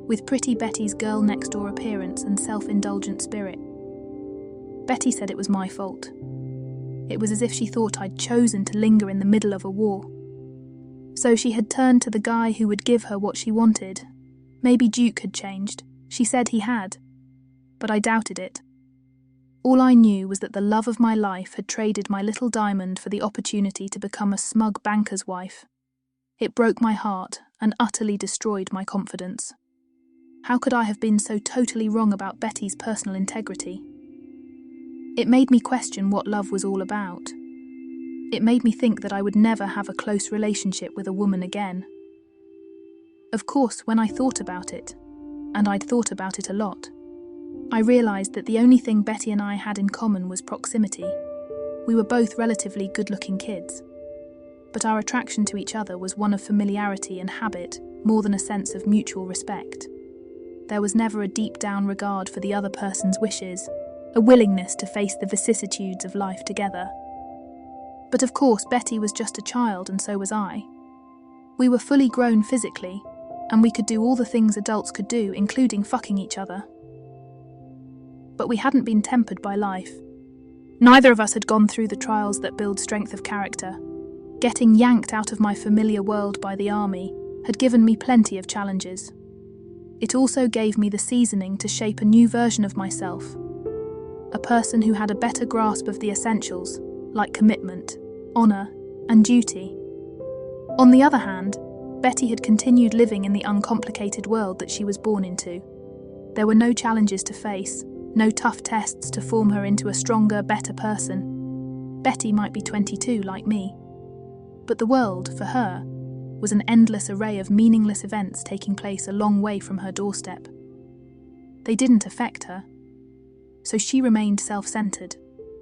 S1: with pretty Betty's girl-next-door appearance and self-indulgent spirit. Betty said it was my fault. It was as if she thought I'd chosen to linger in the middle of a war. So she had turned to the guy who would give her what she wanted. Maybe Duke had changed. She said he had. But I doubted it. All I knew was that the love of my life had traded my little diamond for the opportunity to become a smug banker's wife. It broke my heart and utterly destroyed my confidence. How could I have been so totally wrong about Betty's personal integrity? It made me question what love was all about. It made me think that I would never have a close relationship with a woman again. Of course, when I thought about it, and I'd thought about it a lot, I realised that the only thing Betty and I had in common was proximity. We were both relatively good-looking kids, but our attraction to each other was one of familiarity and habit more than a sense of mutual respect. There was never a deep-down regard for the other person's wishes, a willingness to face the vicissitudes of life together. But of course, Betty was just a child and so was I. We were fully grown physically, and we could do all the things adults could do, including fucking each other. But we hadn't been tempered by life. Neither of us had gone through the trials that build strength of character. Getting yanked out of my familiar world by the army had given me plenty of challenges. It also gave me the seasoning to shape a new version of myself, a person who had a better grasp of the essentials, like commitment, honour, and duty. On the other hand, Betty had continued living in the uncomplicated world that she was born into. There were no challenges to face, no tough tests to form her into a stronger, better person. Betty might be 22 like me, but the world, for her, was an endless array of meaningless events taking place a long way from her doorstep. They didn't affect her, so she remained self-centered,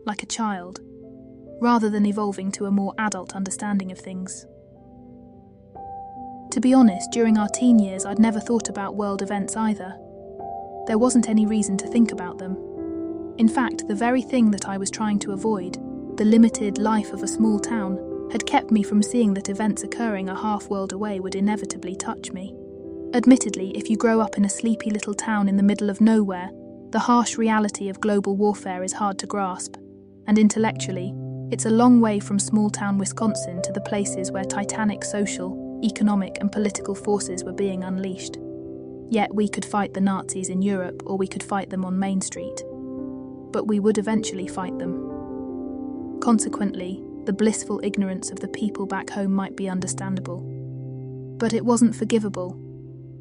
S1: like a child, rather than evolving to a more adult understanding of things. To be honest, during our teen years, I'd never thought about world events either. There wasn't any reason to think about them. In fact, the very thing that I was trying to avoid, the limited life of a small town, had kept me from seeing that events occurring a half-world away would inevitably touch me. Admittedly, if you grow up in a sleepy little town in the middle of nowhere, the harsh reality of global warfare is hard to grasp, and intellectually, it's a long way from small-town Wisconsin to the places where titanic social, economic, and political forces were being unleashed. Yet we could fight the Nazis in Europe, or we could fight them on Main Street. But we would eventually fight them. Consequently, the blissful ignorance of the people back home might be understandable. But it wasn't forgivable,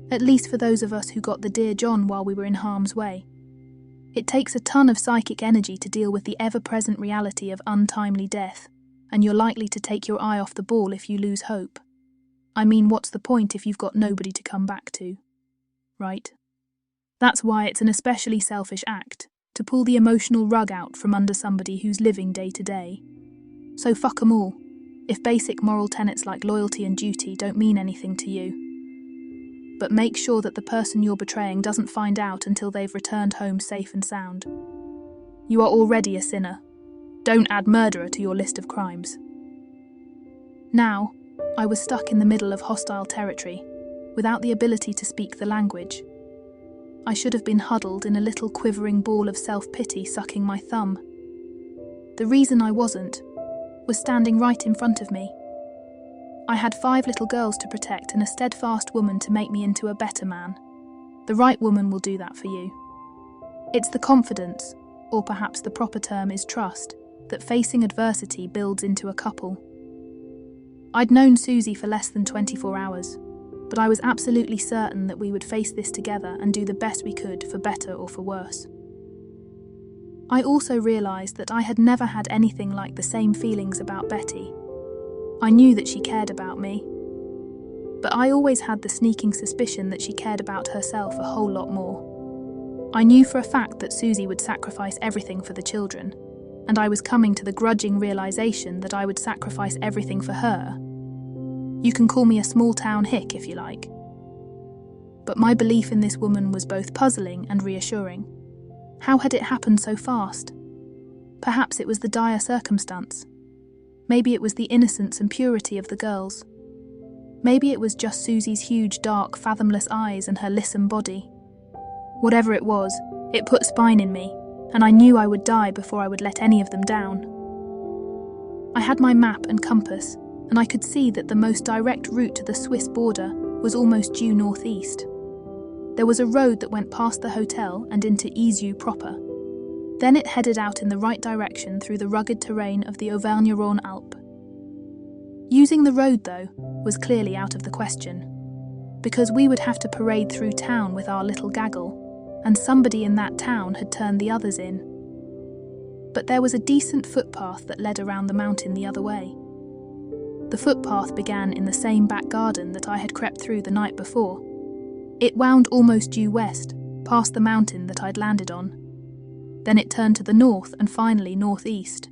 S1: at least for those of us who got the Dear John while we were in harm's way. It takes a ton of psychic energy to deal with the ever-present reality of untimely death, and you're likely to take your eye off the ball if you lose hope. I mean, what's the point if you've got nobody to come back to? Right? That's why it's an especially selfish act to pull the emotional rug out from under somebody who's living day to day. So fuck 'em all, if basic moral tenets like loyalty and duty don't mean anything to you. But make sure that the person you're betraying doesn't find out until they've returned home safe and sound. You are already a sinner. Don't add murderer to your list of crimes. Now, I was stuck in the middle of hostile territory, without the ability to speak the language. I should have been huddled in a little quivering ball of self-pity sucking my thumb. The reason I wasn't was standing right in front of me. I had 5 little girls to protect and a steadfast woman to make me into a better man. The right woman will do that for you. It's the confidence, or perhaps the proper term is trust, that facing adversity builds into a couple. I'd known Susie for less than 24 hours, but I was absolutely certain that we would face this together and do the best we could for better or for worse. I also realised that I had never had anything like the same feelings about Betty. I knew that she cared about me, but I always had the sneaking suspicion that she cared about herself a whole lot more. I knew for a fact that Susie would sacrifice everything for the children, and I was coming to the grudging realisation that I would sacrifice everything for her. You can call me a small-town hick if you like. But my belief in this woman was both puzzling and reassuring. How had it happened so fast? Perhaps it was the dire circumstance. Maybe it was the innocence and purity of the girls. Maybe it was just Susie's huge, dark, fathomless eyes and her lissom body. Whatever it was, it put spine in me, and I knew I would die before I would let any of them down. I had my map and compass, and I could see that the most direct route to the Swiss border was almost due northeast. There was a road that went past the hotel and into Izu proper. Then it headed out in the right direction through the rugged terrain of the Auvergne-Rhône Alpes. Using the road, though, was clearly out of the question, because we would have to parade through town with our little gaggle, and somebody in that town had turned the others in. But there was a decent footpath that led around the mountain the other way. The footpath began in the same back garden that I had crept through the night before. It wound almost due west, past the mountain that I'd landed on. Then it turned to the north and finally northeast.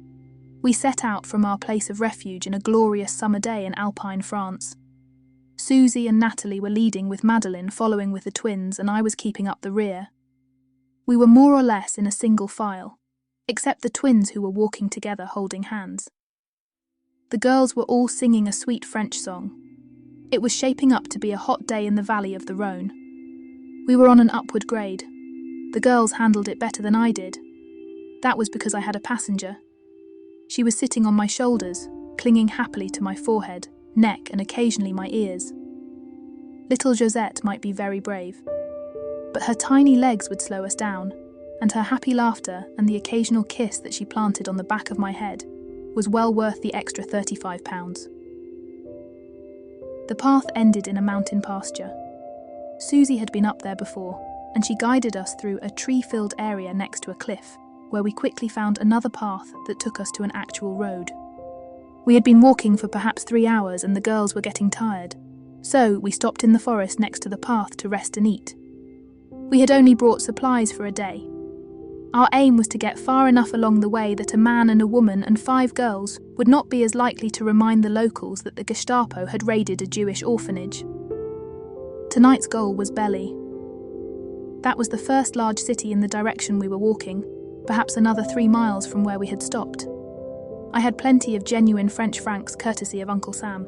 S1: We set out from our place of refuge in a glorious summer day in Alpine France. Susie and Natalie were leading with Madeline following with the twins, and I was keeping up the rear. We were more or less in a single file, except the twins who were walking together holding hands. The girls were all singing a sweet French song. It was shaping up to be a hot day in the valley of the Rhône. We were on an upward grade. The girls handled it better than I did. That was because I had a passenger. She was sitting on my shoulders, clinging happily to my forehead, neck, and occasionally my ears. Little Josette might be very brave, but her tiny legs would slow us down, and her happy laughter and the occasional kiss that she planted on the back of my head was well worth the extra £35. The path ended in a mountain pasture. Susie had been up there before, and she guided us through a tree-filled area next to a cliff, where we quickly found another path that took us to an actual road. We had been walking for perhaps 3 hours and the girls were getting tired, so we stopped in the forest next to the path to rest and eat. We had only brought supplies for a day. Our aim was to get far enough along the way that a man and a woman and 5 girls would not be as likely to remind the locals that the Gestapo had raided a Jewish orphanage. Tonight's goal was Belly. That was the first large city in the direction we were walking, perhaps another 3 miles from where we had stopped. I had plenty of genuine French francs courtesy of Uncle Sam.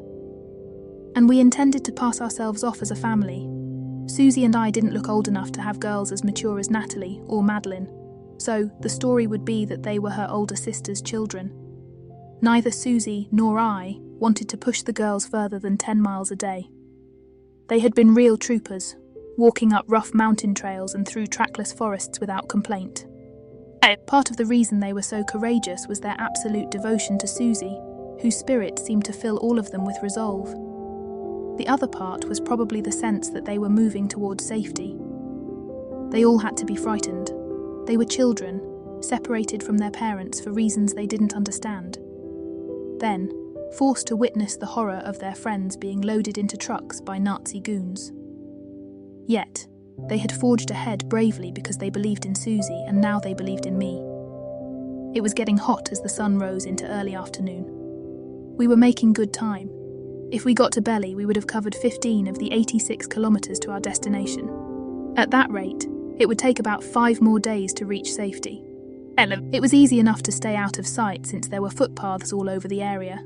S1: And we intended to pass ourselves off as a family. Susie and I didn't look old enough to have girls as mature as Natalie or Madeline, so the story would be that they were her older sister's children. Neither Susie nor I wanted to push the girls further than 10 miles a day. They had been real troopers, walking up rough mountain trails and through trackless forests without complaint. Part of the reason they were so courageous was their absolute devotion to Susie, whose spirit seemed to fill all of them with resolve. The other part was probably the sense that they were moving towards safety. They all had to be frightened. They were children, separated from their parents for reasons they didn't understand. Then, forced to witness the horror of their friends being loaded into trucks by Nazi goons. Yet, They had forged ahead bravely because they believed in Susie, and now they believed in me. It was getting hot as the sun rose into early afternoon. We were making good time. If we got to Belly, we would have covered 15 of the 86 kilometres to our destination. At that rate, it would take about 5 more days to reach safety. It was easy enough to stay out of sight since there were footpaths all over the area.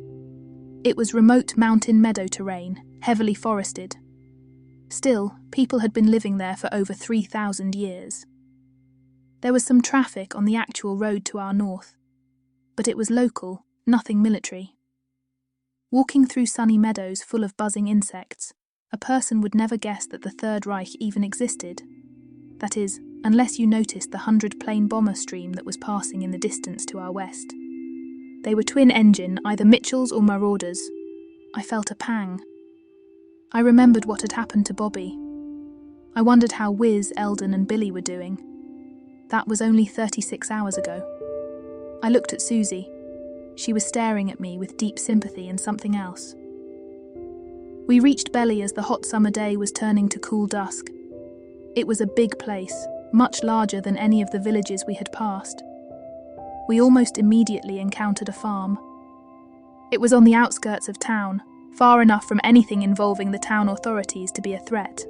S1: It was remote mountain meadow terrain, heavily forested. Still, people had been living there for over 3,000 years. There was some traffic on the actual road to our north, but it was local, nothing military. Walking through sunny meadows full of buzzing insects, a person would never guess that the Third Reich even existed. That is, unless you noticed the 100-plane bomber stream that was passing in the distance to our west. They were twin-engine, either Mitchells or Marauders. I felt a pang. I remembered what had happened to Bobby. I wondered how Wiz, Eldon and Billy were doing. That was only 36 hours ago. I looked at Susie. She was staring at me with deep sympathy and something else. We reached Belly as the hot summer day was turning to cool dusk. It was a big place, much larger than any of the villages we had passed. We almost immediately encountered a farm. It was on the outskirts of town, far enough from anything involving the town authorities to be a threat.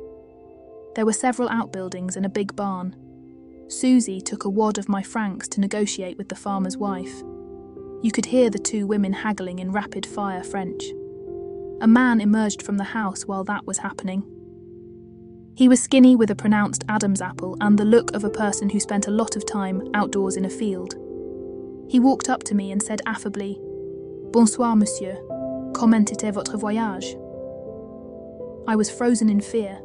S1: There were several outbuildings and a big barn. Susie took a wad of my francs to negotiate with the farmer's wife. You could hear the two women haggling in rapid-fire French. A man emerged from the house while that was happening. He was skinny with a pronounced Adam's apple and the look of a person who spent a lot of time outdoors in a field. He walked up to me and said affably, "Bonsoir, monsieur. Comment était votre voyage?" I was frozen in fear.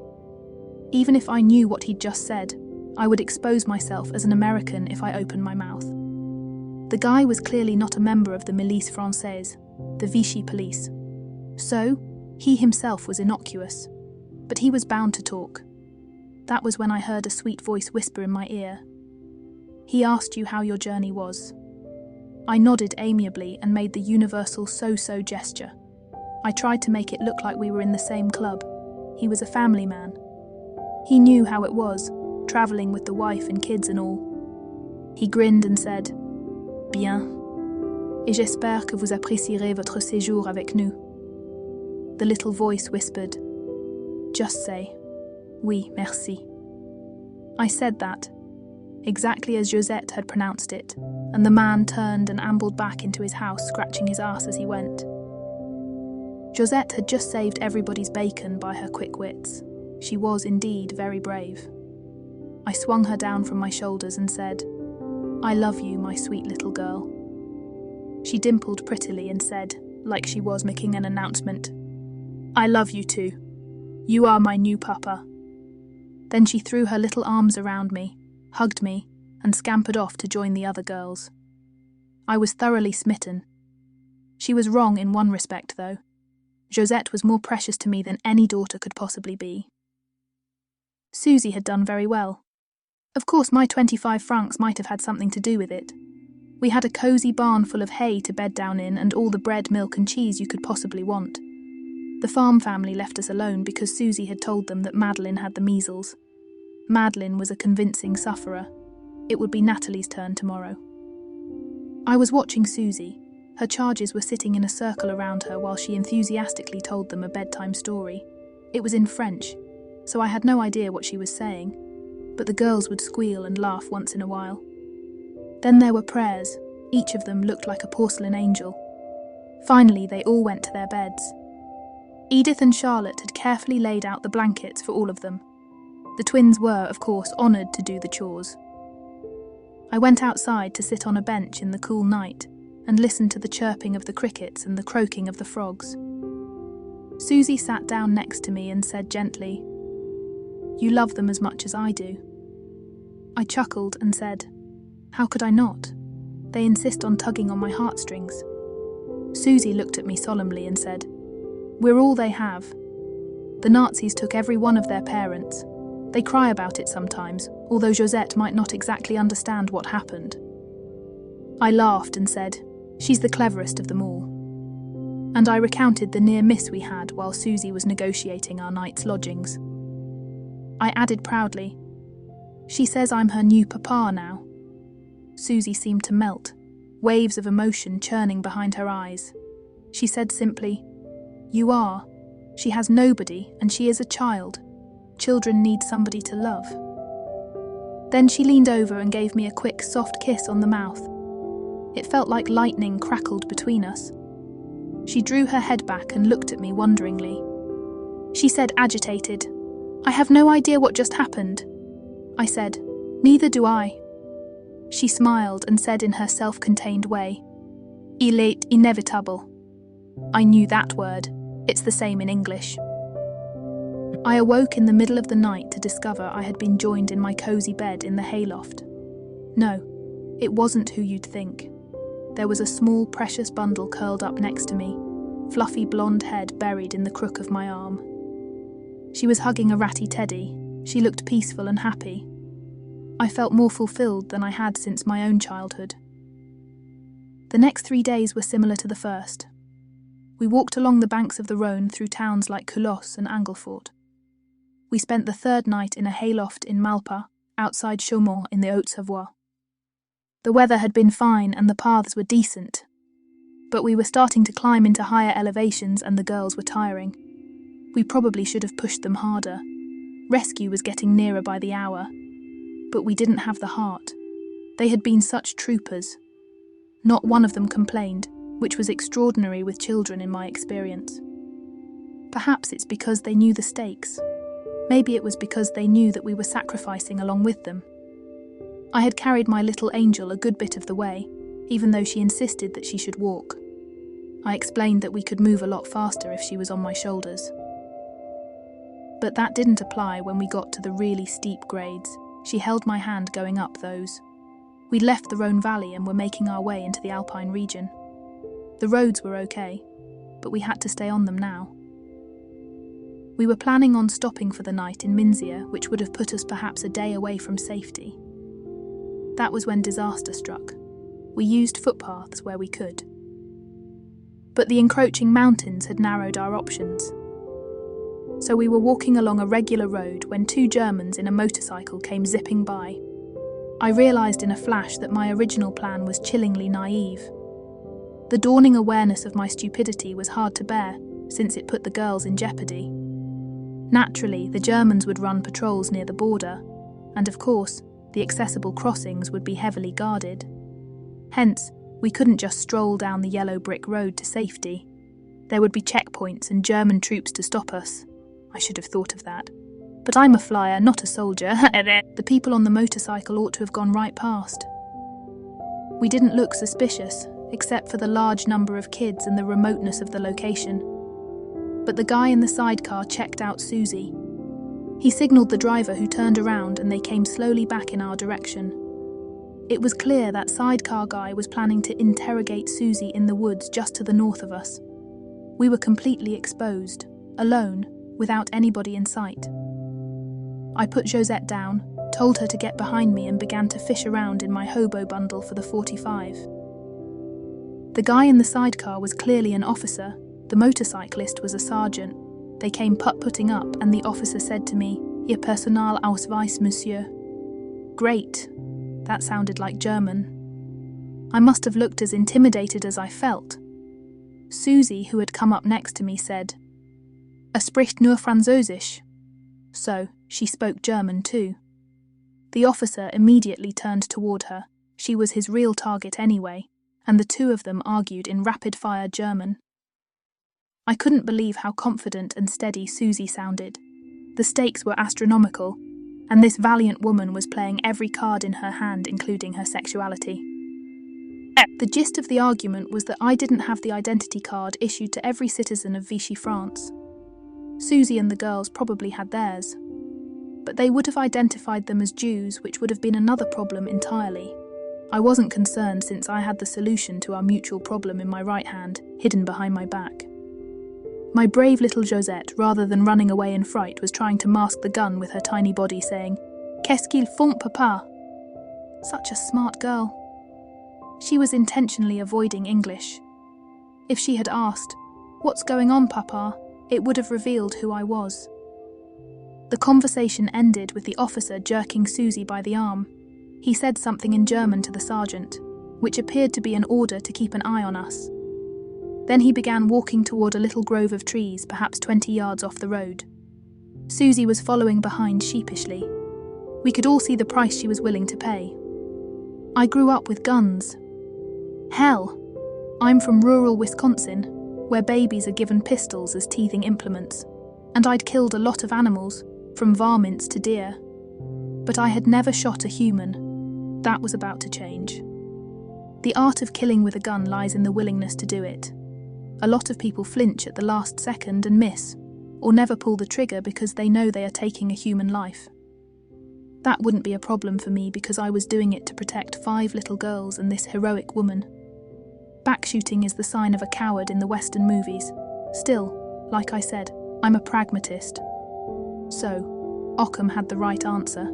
S1: Even if I knew what he'd just said, I would expose myself as an American if I opened my mouth. The guy was clearly not a member of the Milice Française, the Vichy police. So, he himself was innocuous. But he was bound to talk. That was when I heard a sweet voice whisper in my ear. "He asked you how your journey was." I nodded amiably and made the universal so-so gesture. I tried to make it look like we were in the same club. He was a family man. He knew how it was, travelling with the wife and kids and all. He grinned and said, "Bien. Et j'espère que vous apprécierez votre séjour avec nous." The little voice whispered, "Just say, oui, merci." I said that, exactly as Josette had pronounced it, and the man turned and ambled back into his house, scratching his arse as he went. Josette had just saved everybody's bacon by her quick wits. She was indeed very brave. I swung her down from my shoulders and said, "I love you, my sweet little girl." She dimpled prettily and said, like she was making an announcement, "I love you too. You are my new papa." Then she threw her little arms around me, hugged me, and scampered off to join the other girls. I was thoroughly smitten. She was wrong in one respect, though. Josette was more precious to me than any daughter could possibly be. Susie had done very well. Of course, my 25 francs might have had something to do with it. We had a cosy barn full of hay to bed down in and all the bread, milk and cheese you could possibly want. The farm family left us alone because Susie had told them that Madeleine had the measles. Madeleine was a convincing sufferer. It would be Natalie's turn tomorrow. I was watching Susie. Her charges were sitting in a circle around her while she enthusiastically told them a bedtime story. It was in French, so I had no idea what she was saying, but the girls would squeal and laugh once in a while. Then there were prayers. Each of them looked like a porcelain angel. Finally, they all went to their beds. Edith and Charlotte had carefully laid out the blankets for all of them. The twins were, of course, honoured to do the chores. I went outside to sit on a bench in the cool night and listen to the chirping of the crickets and the croaking of the frogs. Susie sat down next to me and said gently, "You love them as much as I do." I chuckled and said, "How could I not? They insist on tugging on my heartstrings." Susie looked at me solemnly and said, "We're all they have. The Nazis took every one of their parents. They cry about it sometimes, although Josette might not exactly understand what happened." I laughed and said, "She's the cleverest of them all." And I recounted the near miss we had while Susie was negotiating our night's lodgings. I added proudly, "She says I'm her new papa now." Susie seemed to melt, waves of emotion churning behind her eyes. She said simply, "You are. She has nobody, and she is a child. Children need somebody to love." Then she leaned over and gave me a quick, soft kiss on the mouth. It felt like lightning crackled between us. She drew her head back and looked at me wonderingly. She said, agitated, "I have no idea what just happened." I said, "Neither do I." She smiled and said in her self-contained way, "Il est inévitable." I knew that word. It's the same in English. I awoke in the middle of the night to discover I had been joined in my cosy bed in the hayloft. No, it wasn't who you'd think. There was a small, precious bundle curled up next to me, fluffy blonde head buried in the crook of my arm. She was hugging a ratty teddy. She looked peaceful and happy. I felt more fulfilled than I had since my own childhood. The next 3 days were similar to the first. We walked along the banks of the Rhône through towns like Culos and Anglefort. We spent the third night in a hayloft in Malpas, outside Chaumont in the Haute-Savoie. The weather had been fine and the paths were decent, but we were starting to climb into higher elevations and the girls were tiring. We probably should have pushed them harder. Rescue was getting nearer by the hour, but we didn't have the heart. They had been such troopers. Not one of them complained, which was extraordinary with children in my experience. Perhaps it's because they knew the stakes. Maybe it was because they knew that we were sacrificing along with them. I had carried my little angel a good bit of the way, even though she insisted that she should walk. I explained that we could move a lot faster if she was on my shoulders. But that didn't apply when we got to the really steep grades. She held my hand going up those. We'd left the Rhône Valley and were making our way into the Alpine region. The roads were okay, but we had to stay on them now. We were planning on stopping for the night in Minzier, which would have put us perhaps a day away from safety. That was when disaster struck. We used footpaths where we could. But the encroaching mountains had narrowed our options. So we were walking along a regular road when 2 Germans in a motorcycle came zipping by. I realised in a flash that my original plan was chillingly naive. The dawning awareness of my stupidity was hard to bear, since it put the girls in jeopardy. Naturally, the Germans would run patrols near the border, and of course, the accessible crossings would be heavily guarded. Hence, we couldn't just stroll down the yellow brick road to safety. There would be checkpoints and German troops to stop us. I should have thought of that. But I'm a flyer, not a soldier. The people on the motorcycle ought to have gone right past. We didn't look suspicious, except for the large number of kids and the remoteness of the location. But the guy in the sidecar checked out Susie. He signalled the driver, who turned around, and they came slowly back in our direction. It was clear that sidecar guy was planning to interrogate Susie in the woods just to the north of us. We were completely exposed, alone, without anybody in sight. I put Josette down, told her to get behind me, and began to fish around in my hobo bundle for the 45. The guy in the sidecar was clearly an officer. The motorcyclist was a sergeant. They came putt-putting up, and the officer said to me, "Ihr Personalausweis, monsieur." Great. That sounded like German. I must have looked as intimidated as I felt. Susie, who had come up next to me, said, "Spricht nur Französisch." So, she spoke German too. The officer immediately turned toward her. She was his real target anyway, and the two of them argued in rapid-fire German. I couldn't believe how confident and steady Susie sounded. The stakes were astronomical, and this valiant woman was playing every card in her hand, including her sexuality. The gist of the argument was that I didn't have the identity card issued to every citizen of Vichy France. Susie and the girls probably had theirs, but they would have identified them as Jews, which would have been another problem entirely. I wasn't concerned, since I had the solution to our mutual problem in my right hand, hidden behind my back. My brave little Josette, rather than running away in fright, was trying to mask the gun with her tiny body, saying, "Qu'est-ce qu'ils font, papa?" Such a smart girl. She was intentionally avoiding English. If she had asked, "What's going on, papa?" it would have revealed who I was. The conversation ended with the officer jerking Susie by the arm. He said something in German to the sergeant, which appeared to be an order to keep an eye on us. Then he began walking toward a little grove of trees, perhaps 20 yards off the road. Susie was following behind sheepishly. We could all see the price she was willing to pay. I grew up with guns. Hell, I'm from rural Wisconsin, where babies are given pistols as teething implements, and I'd killed a lot of animals, from varmints to deer. But I had never shot a human. That was about to change. The art of killing with a gun lies in the willingness to do it. A lot of people flinch at the last second and miss, or never pull the trigger because they know they are taking a human life. That wouldn't be a problem for me because I was doing it to protect 5 little girls and this heroic woman. Backshooting is the sign of a coward in the Western movies. Still, like I said, I'm a pragmatist. So, Occam had the right answer.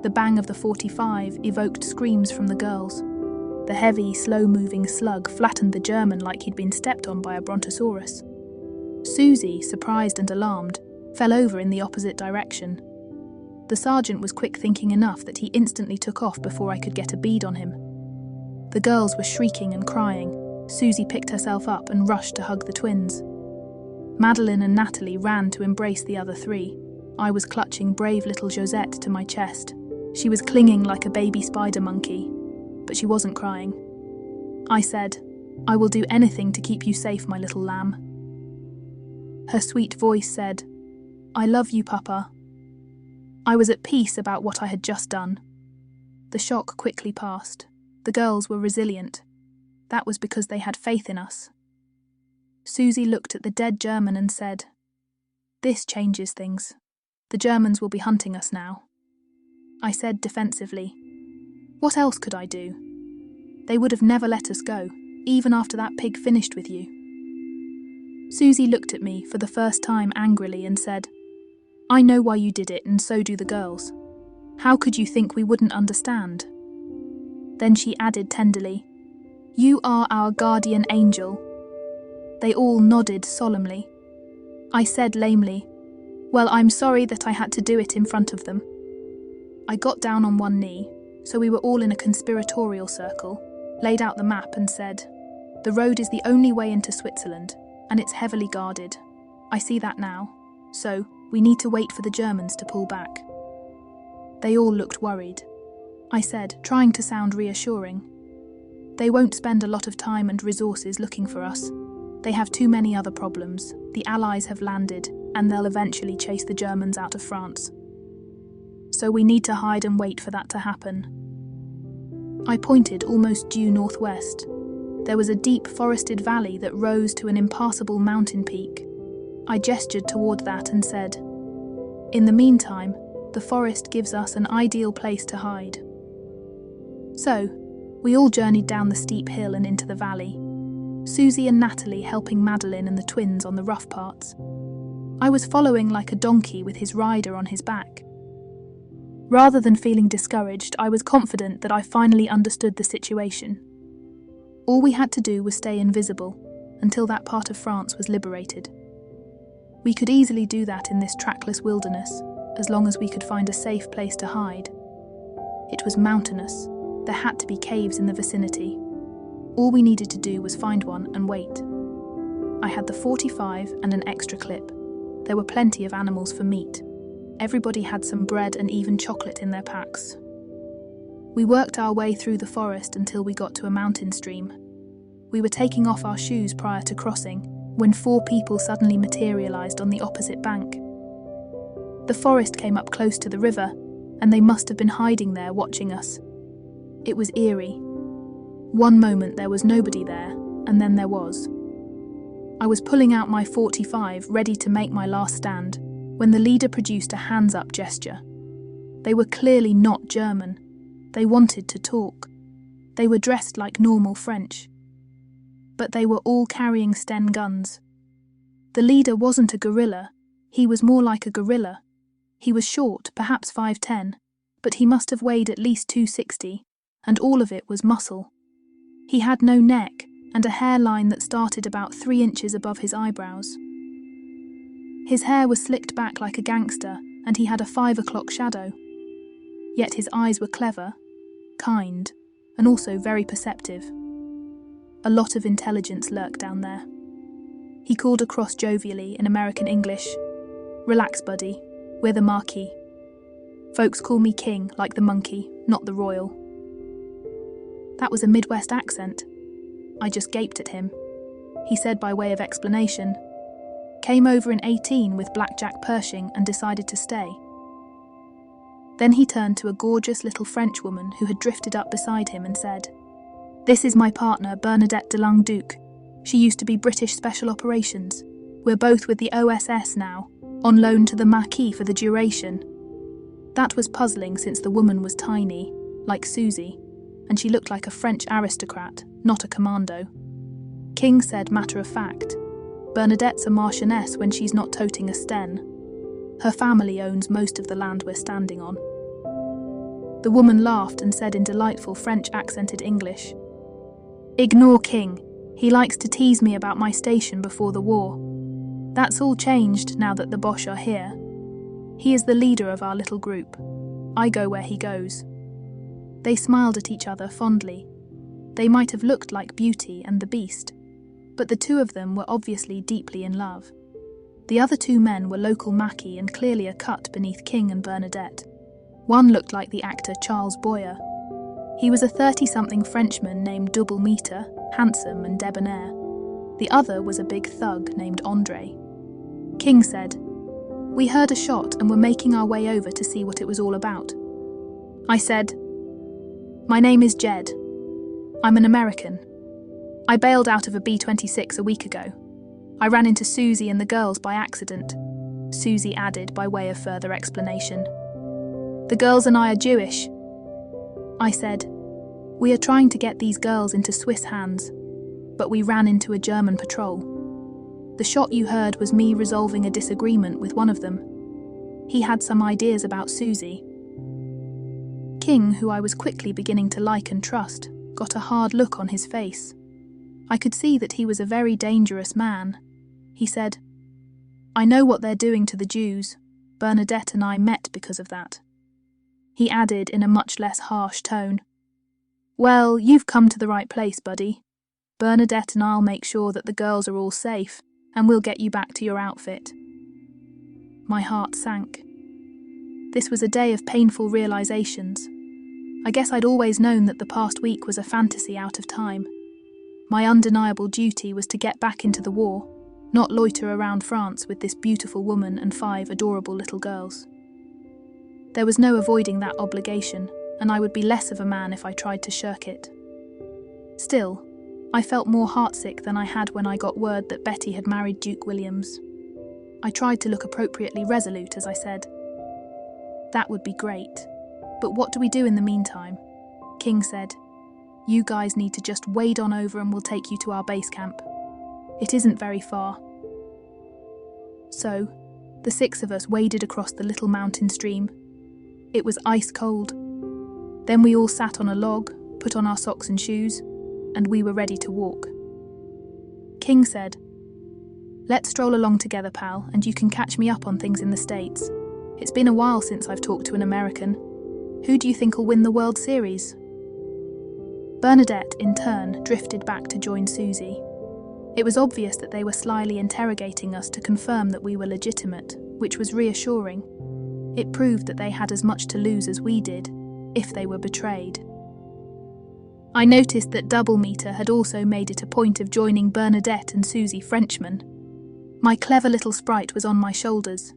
S1: The bang of the 45 evoked screams from the girls. The heavy, slow-moving slug flattened the German like he'd been stepped on by a brontosaurus. Susie, surprised and alarmed, fell over in the opposite direction. The sergeant was quick-thinking enough that he instantly took off before I could get a bead on him. The girls were shrieking and crying. Susie picked herself up and rushed to hug the twins. Madeline and Natalie ran to embrace the other 3. I was clutching brave little Josette to my chest. She was clinging like a baby spider monkey, but she wasn't crying. I said, "I will do anything to keep you safe, my little lamb." Her sweet voice said, "I love you, Papa." I was at peace about what I had just done. The shock quickly passed. The girls were resilient. That was because they had faith in us. Susie looked at the dead German and said, "This changes things. The Germans will be hunting us now." I said defensively, "What else could I do? They would have never let us go, even after that pig finished with you." Susie looked at me for the first time angrily and said, "I know why you did it, and so do the girls. How could you think we wouldn't understand?" Then she added tenderly, "You are our guardian angel." They all nodded solemnly. I said lamely, "Well, I'm sorry that I had to do it in front of them." I got down on one knee, so we were all in a conspiratorial circle, laid out the map and said, "The road is the only way into Switzerland, and it's heavily guarded. I see that now. So, we need to wait for the Germans to pull back." They all looked worried. I said, trying to sound reassuring, "They won't spend a lot of time and resources looking for us. They have too many other problems. The Allies have landed, and they'll eventually chase the Germans out of France. So we need to hide and wait for that to happen." I pointed almost due northwest. There was a deep forested valley that rose to an impassable mountain peak. I gestured toward that and said, "In the meantime, the forest gives us an ideal place to hide." So, we all journeyed down the steep hill and into the valley, Susie and Natalie helping Madeline and the twins on the rough parts. I was following like a donkey with his rider on his back. Rather than feeling discouraged, I was confident that I finally understood the situation. All we had to do was stay invisible until that part of France was liberated. We could easily do that in this trackless wilderness, as long as we could find a safe place to hide. It was mountainous. There had to be caves in the vicinity. All we needed to do was find one and wait. I had the 45 and an extra clip. There were plenty of animals for meat. Everybody had some bread and even chocolate in their packs. We worked our way through the forest until we got to a mountain stream. We were taking off our shoes prior to crossing, when 4 people suddenly materialized on the opposite bank. The forest came up close to the river, and they must have been hiding there watching us. It was eerie. One moment there was nobody there, and then there was. I was pulling out my 45, ready to make my last stand, when the leader produced a hands-up gesture. They were clearly not German. They wanted to talk. They were dressed like normal French. But they were all carrying Sten guns. The leader wasn't a guerrilla. He was more like a gorilla. He was short, perhaps 5'10", but he must have weighed at least 260, and all of it was muscle. He had no neck, and a hairline that started about 3 inches above his eyebrows. His hair was slicked back like a gangster, and he had a 5 o'clock shadow. Yet his eyes were clever, kind, and also very perceptive. A lot of intelligence lurked down there. He called across jovially in American English, "Relax, buddy, we're the Marquis. Folks call me King, like the monkey, not the royal." That was a Midwest accent. I just gaped at him. He said by way of explanation, "Came over in 18 with Blackjack Pershing and decided to stay." Then he turned to a gorgeous little French woman who had drifted up beside him and said, "This is my partner, Bernadette de Languedoc. She used to be British Special Operations. We're both with the OSS now, on loan to the Marquis for the duration." That was puzzling since the woman was tiny, like Susie, and she looked like a French aristocrat, not a commando. King said matter of fact, "Bernadette's a marchioness when she's not toting a sten. Her family owns most of the land we're standing on." The woman laughed and said in delightful French-accented English, "Ignore King. He likes to tease me about my station before the war. That's all changed now that the Bosch are here. He is the leader of our little group. I go where he goes." They smiled at each other fondly. They might have looked like Beauty and the Beast, but the two of them were obviously deeply in love. The other two men were local Mackie and clearly a cut beneath King and Bernadette. One looked like the actor Charles Boyer. He was a 30-something Frenchman named Double Meter, handsome and debonair. The other was a big thug named Andre. King said, "We heard a shot and were making our way over to see what it was all about." I said, "My name is Jed. I'm an American. I bailed out of a B-26 a week ago. I ran into Susie and the girls by accident," Susie added by way of further explanation. "The girls and I are Jewish." I said, "We are trying to get these girls into Swiss hands, but we ran into a German patrol. The shot you heard was me resolving a disagreement with one of them. He had some ideas about Susie." King, who I was quickly beginning to like and trust, got a hard look on his face. I could see that he was a very dangerous man. He said, "I know what they're doing to the Jews. Bernadette and I met because of that." He added in a much less harsh tone, "Well, you've come to the right place, buddy. Bernadette and I'll make sure that the girls are all safe, and we'll get you back to your outfit." My heart sank. This was a day of painful realizations. I guess I'd always known that the past week was a fantasy out of time. My undeniable duty was to get back into the war, not loiter around France with this beautiful woman and 5 adorable little girls. There was no avoiding that obligation, and I would be less of a man if I tried to shirk it. Still, I felt more heartsick than I had when I got word that Betty had married Duke Williams. I tried to look appropriately resolute as I said, "That would be great. But what do we do in the meantime?" King said, "You guys need to just wade on over and we'll take you to our base camp. It isn't very far." So, the 6 of us waded across the little mountain stream. It was ice cold. Then we all sat on a log, put on our socks and shoes, and we were ready to walk. King said, "Let's stroll along together, pal, and you can catch me up on things in the States. It's been a while since I've talked to an American. Who do you think will win the World Series?" Bernadette, in turn, drifted back to join Susie. It was obvious that they were slyly interrogating us to confirm that we were legitimate, which was reassuring. It proved that they had as much to lose as we did, if they were betrayed. I noticed that Double Meter had also made it a point of joining Bernadette and Susie Frenchman. My clever little sprite was on my shoulders.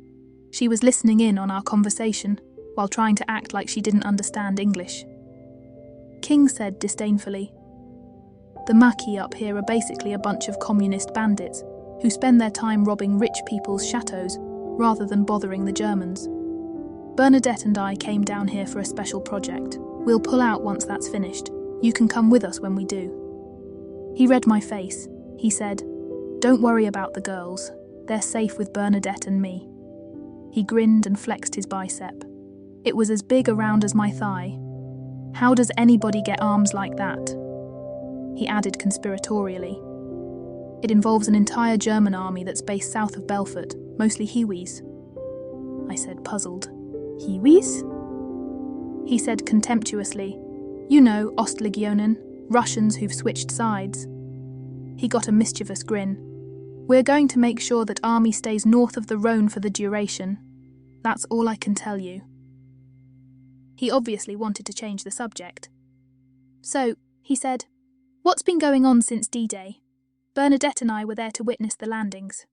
S1: She was listening in on our conversation, while trying to act like she didn't understand English. King said disdainfully, "The Maquis up here are basically a bunch of communist bandits who spend their time robbing rich people's chateaux rather than bothering the Germans. Bernadette and I came down here for a special project. We'll pull out once that's finished. You can come with us when we do." He read my face. He said, "Don't worry about the girls. They're safe with Bernadette and me." He grinned and flexed his bicep. It was as big around as my thigh. "How does anybody get arms like that?" He added conspiratorially. "It involves an entire German army that's based south of Belfort, mostly Hueys." I said, puzzled. Kiwis? He said contemptuously, you know, Ostlegionen, Russians who've switched sides. He got a mischievous grin. We're going to make sure that army stays north of the Rhone for the duration. That's all I can tell you. He obviously wanted to change the subject. So, he said, what's been going on since D-Day? Bernadette and I were there to witness the landings.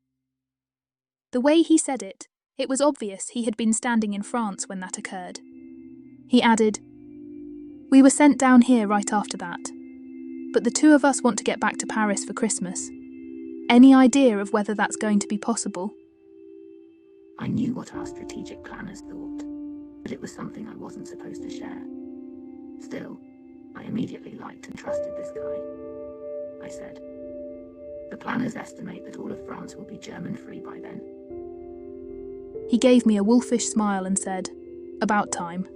S1: The way he said it, it was obvious he had been standing in France when that occurred. He added, we were sent down here right after that, but the two of us want to get back to Paris for Christmas. Any idea of whether that's going to be possible?
S2: I knew what our strategic planners thought, but it was something I wasn't supposed to share. Still, I immediately liked and trusted this guy. I said, the planners estimate that all of France will be German-free by then.
S1: He gave me a wolfish smile and said, about time.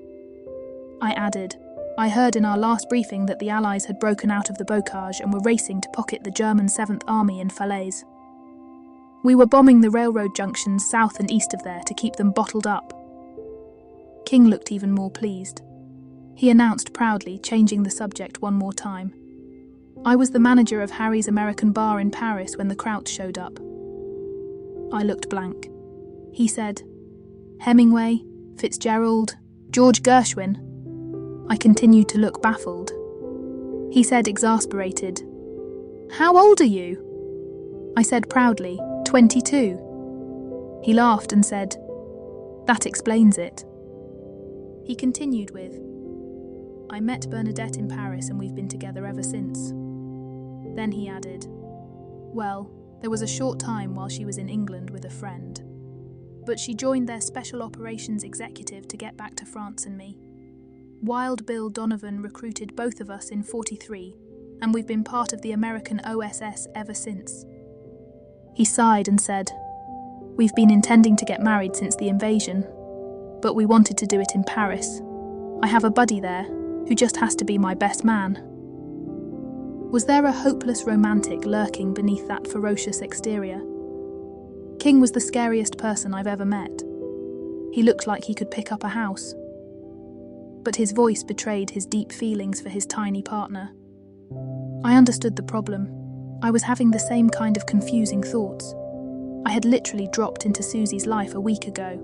S1: I added, I heard in our last briefing that the Allies had broken out of the bocage and were racing to pocket the German 7th Army in Falaise. We were bombing the railroad junctions south and east of there to keep them bottled up. King looked even more pleased. He announced proudly, changing the subject one more time. I was the manager of Harry's American bar in Paris when the Krauts showed up. I looked blank. He said, Hemingway, Fitzgerald, George Gershwin. I continued to look baffled. He said, exasperated, how old are you? I said proudly, 22. He laughed and said, that explains it. He continued with, I met Bernadette in Paris and we've been together ever since. Then he added, well, there was a short time while she was in England with a friend, but she joined their special operations executive to get back to France and me. Wild Bill Donovan recruited both of us in '43, and we've been part of the American OSS ever since. He sighed and said, we've been intending to get married since the invasion, but we wanted to do it in Paris. I have a buddy there, who just has to be my best man. Was there a hopeless romantic lurking beneath that ferocious exterior? King was the scariest person I've ever met. He looked like he could pick up a house. But his voice betrayed his deep feelings for his tiny partner. I understood the problem. I was having the same kind of confusing thoughts. I had literally dropped into Susie's life a week ago.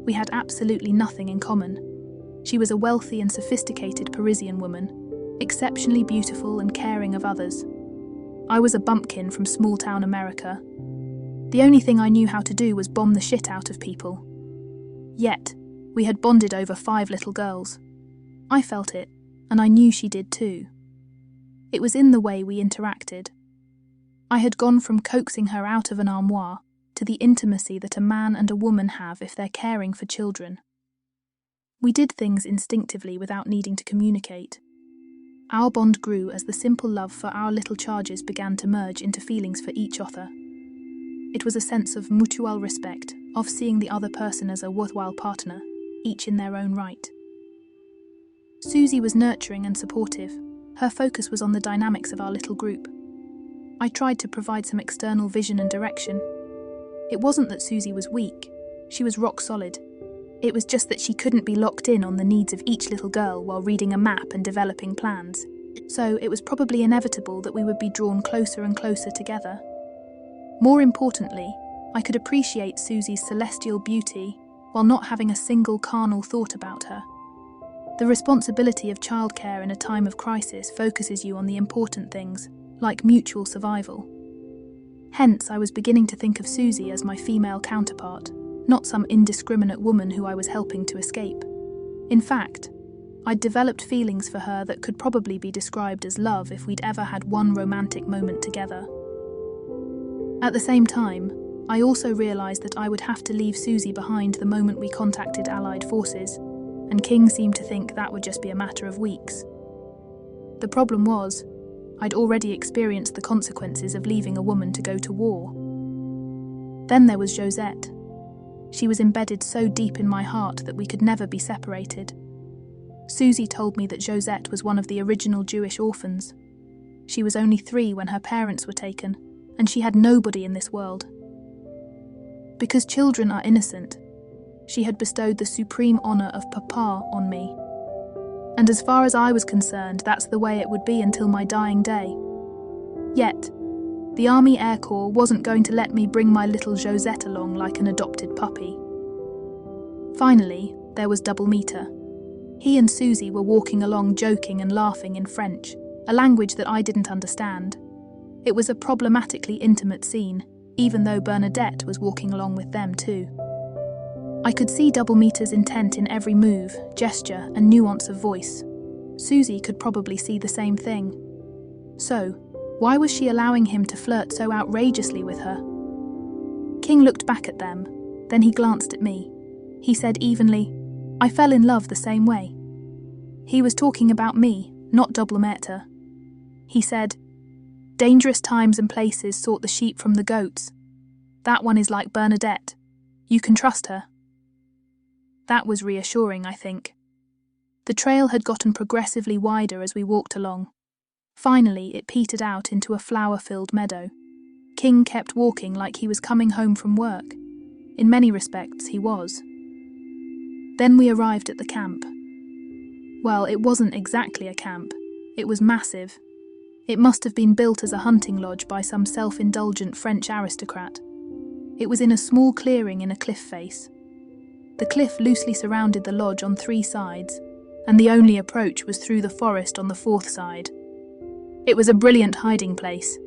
S1: We had absolutely nothing in common. She was a wealthy and sophisticated Parisian woman, exceptionally beautiful and caring of others. I was a bumpkin from small-town America. The only thing I knew how to do was bomb the shit out of people. Yet, we had bonded over 5 little girls. I felt it, and I knew she did too. It was in the way we interacted. I had gone from coaxing her out of an armoire to the intimacy that a man and a woman have if they're caring for children. We did things instinctively without needing to communicate. Our bond grew as the simple love for our little charges began to merge into feelings for each other. It was a sense of mutual respect, of seeing the other person as a worthwhile partner, each in their own right. Susie was nurturing and supportive. Her focus was on the dynamics of our little group. I tried to provide some external vision and direction. It wasn't that Susie was weak. She was rock solid. It was just that she couldn't be locked in on the needs of each little girl while reading a map and developing plans. So it was probably inevitable that we would be drawn closer and closer together. More importantly, I could appreciate Susie's celestial beauty while not having a single carnal thought about her. The responsibility of childcare in a time of crisis focuses you on the important things, like mutual survival. Hence, I was beginning to think of Susie as my female counterpart, not some indiscriminate woman who I was helping to escape. In fact, I'd developed feelings for her that could probably be described as love if we'd ever had one romantic moment together. At the same time, I also realised that I would have to leave Susie behind the moment we contacted Allied forces, and King seemed to think that would just be a matter of weeks. The problem was, I'd already experienced the consequences of leaving a woman to go to war. Then there was Josette. She was embedded so deep in my heart that we could never be separated. Susie told me that Josette was one of the original Jewish orphans. She was only 3 when her parents were taken, and she had nobody in this world. Because children are innocent, she had bestowed the supreme honour of papa on me. And as far as I was concerned, that's the way it would be until my dying day. Yet, the Army Air Corps wasn't going to let me bring my little Josette along like an adopted puppy. Finally, there was Double Meter. He and Susie were walking along joking and laughing in French, a language that I didn't understand. It was a problematically intimate scene, even though Bernadette was walking along with them too. I could see Double Meter's intent in every move, gesture, and nuance of voice. Susie could probably see the same thing. So, why was she allowing him to flirt so outrageously with her? King looked back at them, then he glanced at me. He said evenly, "I fell in love the same way." He was talking about me, not Double Meter. He said, "Dangerous times and places sort the sheep from the goats. That one is like Bernadette. You can trust her." That was reassuring, I think. The trail had gotten progressively wider as we walked along. Finally, it petered out into a flower-filled meadow. King kept walking like he was coming home from work. In many respects, he was. Then we arrived at the camp. Well, it wasn't exactly a camp. It was massive. It must have been built as a hunting lodge by some self-indulgent French aristocrat. It was in a small clearing in a cliff face. The cliff loosely surrounded the lodge on 3 sides, and the only approach was through the forest on the 4th side. It was a brilliant hiding place.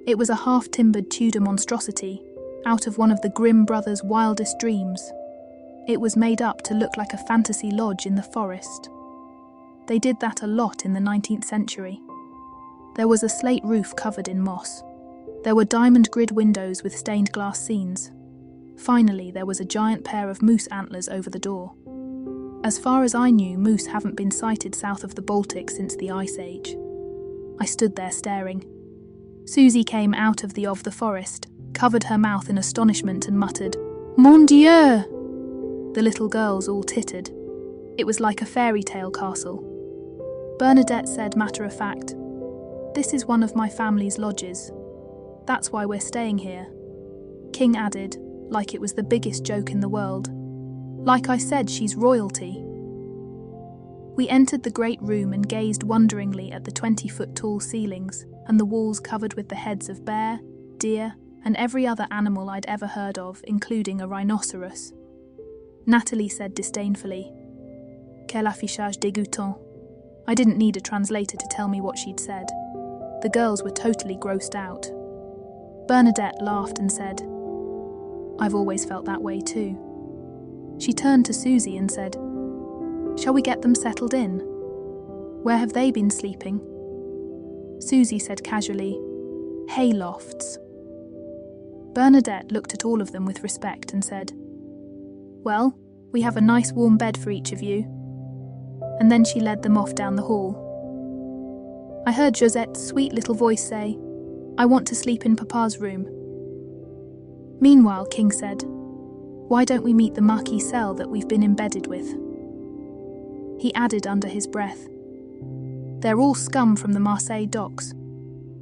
S1: It was a half-timbered Tudor monstrosity, out of one of the Grimm brothers' wildest dreams. It was made up to look like a fantasy lodge in the forest. They did that a lot in the 19th century. There was a slate roof covered in moss. There were diamond grid windows with stained glass scenes. Finally, there was a giant pair of moose antlers over the door. As far as I knew, moose haven't been sighted south of the Baltic since the Ice Age. I stood there staring. Susie came out of the forest, covered her mouth in astonishment and muttered, "Mon Dieu!" The little girls all tittered. It was like a fairy tale castle. Bernadette said matter-of-fact, "This is one of my family's lodges. That's why we're staying here." King added, like it was the biggest joke in the world, "Like I said, she's royalty." We entered the great room and gazed wonderingly at the 20-foot-tall ceilings and the walls covered with the heads of bear, deer, and every other animal I'd ever heard of, including a rhinoceros. Natalie said disdainfully, "Quel affichage dégoûtant." I didn't need a translator to tell me what she'd said. The girls were totally grossed out. Bernadette laughed and said, "I've always felt that way too." She turned to Susie and said, "Shall we get them settled in? Where have they been sleeping?" Susie said casually, "Hay lofts." Bernadette looked at all of them with respect and said, "Well, we have a nice warm bed for each of you." And then she led them off down the hall. I heard Josette's sweet little voice say, "I want to sleep in Papa's room." Meanwhile, King said, "Why don't we meet the Marquis cell that we've been embedded with?" He added under his breath, "They're all scum from the Marseille docks.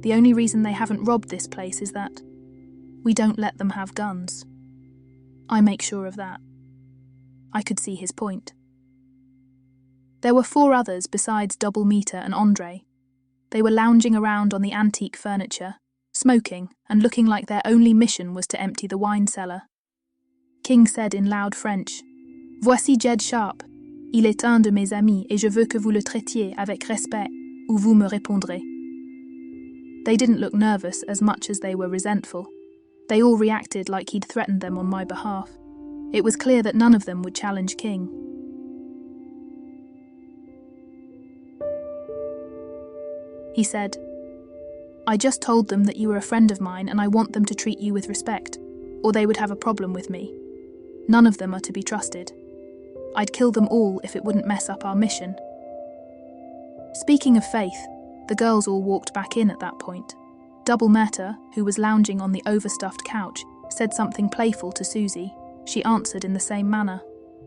S1: The only reason they haven't robbed this place is that we don't let them have guns. I make sure of that." I could see his point. There were 4 others besides Double Meter and Andre. They were lounging around on the antique furniture, smoking and looking like their only mission was to empty the wine cellar. King said in loud French, "Voici Jed Sharp. Il est un de mes amis et je veux que vous le traitiez avec respect ou vous me répondrez." They didn't look nervous as much as they were resentful. They all reacted like he'd threatened them on my behalf. It was clear that none of them would challenge King. He said, "I just told them that you were a friend of mine and I want them to treat you with respect, or they would have a problem with me. None of them are to be trusted. I'd kill them all if it wouldn't mess up our mission." Speaking of faith, the girls all walked back in at that point. Double Meter, who was lounging on the overstuffed couch, said something playful to Susie. She answered in the same manner.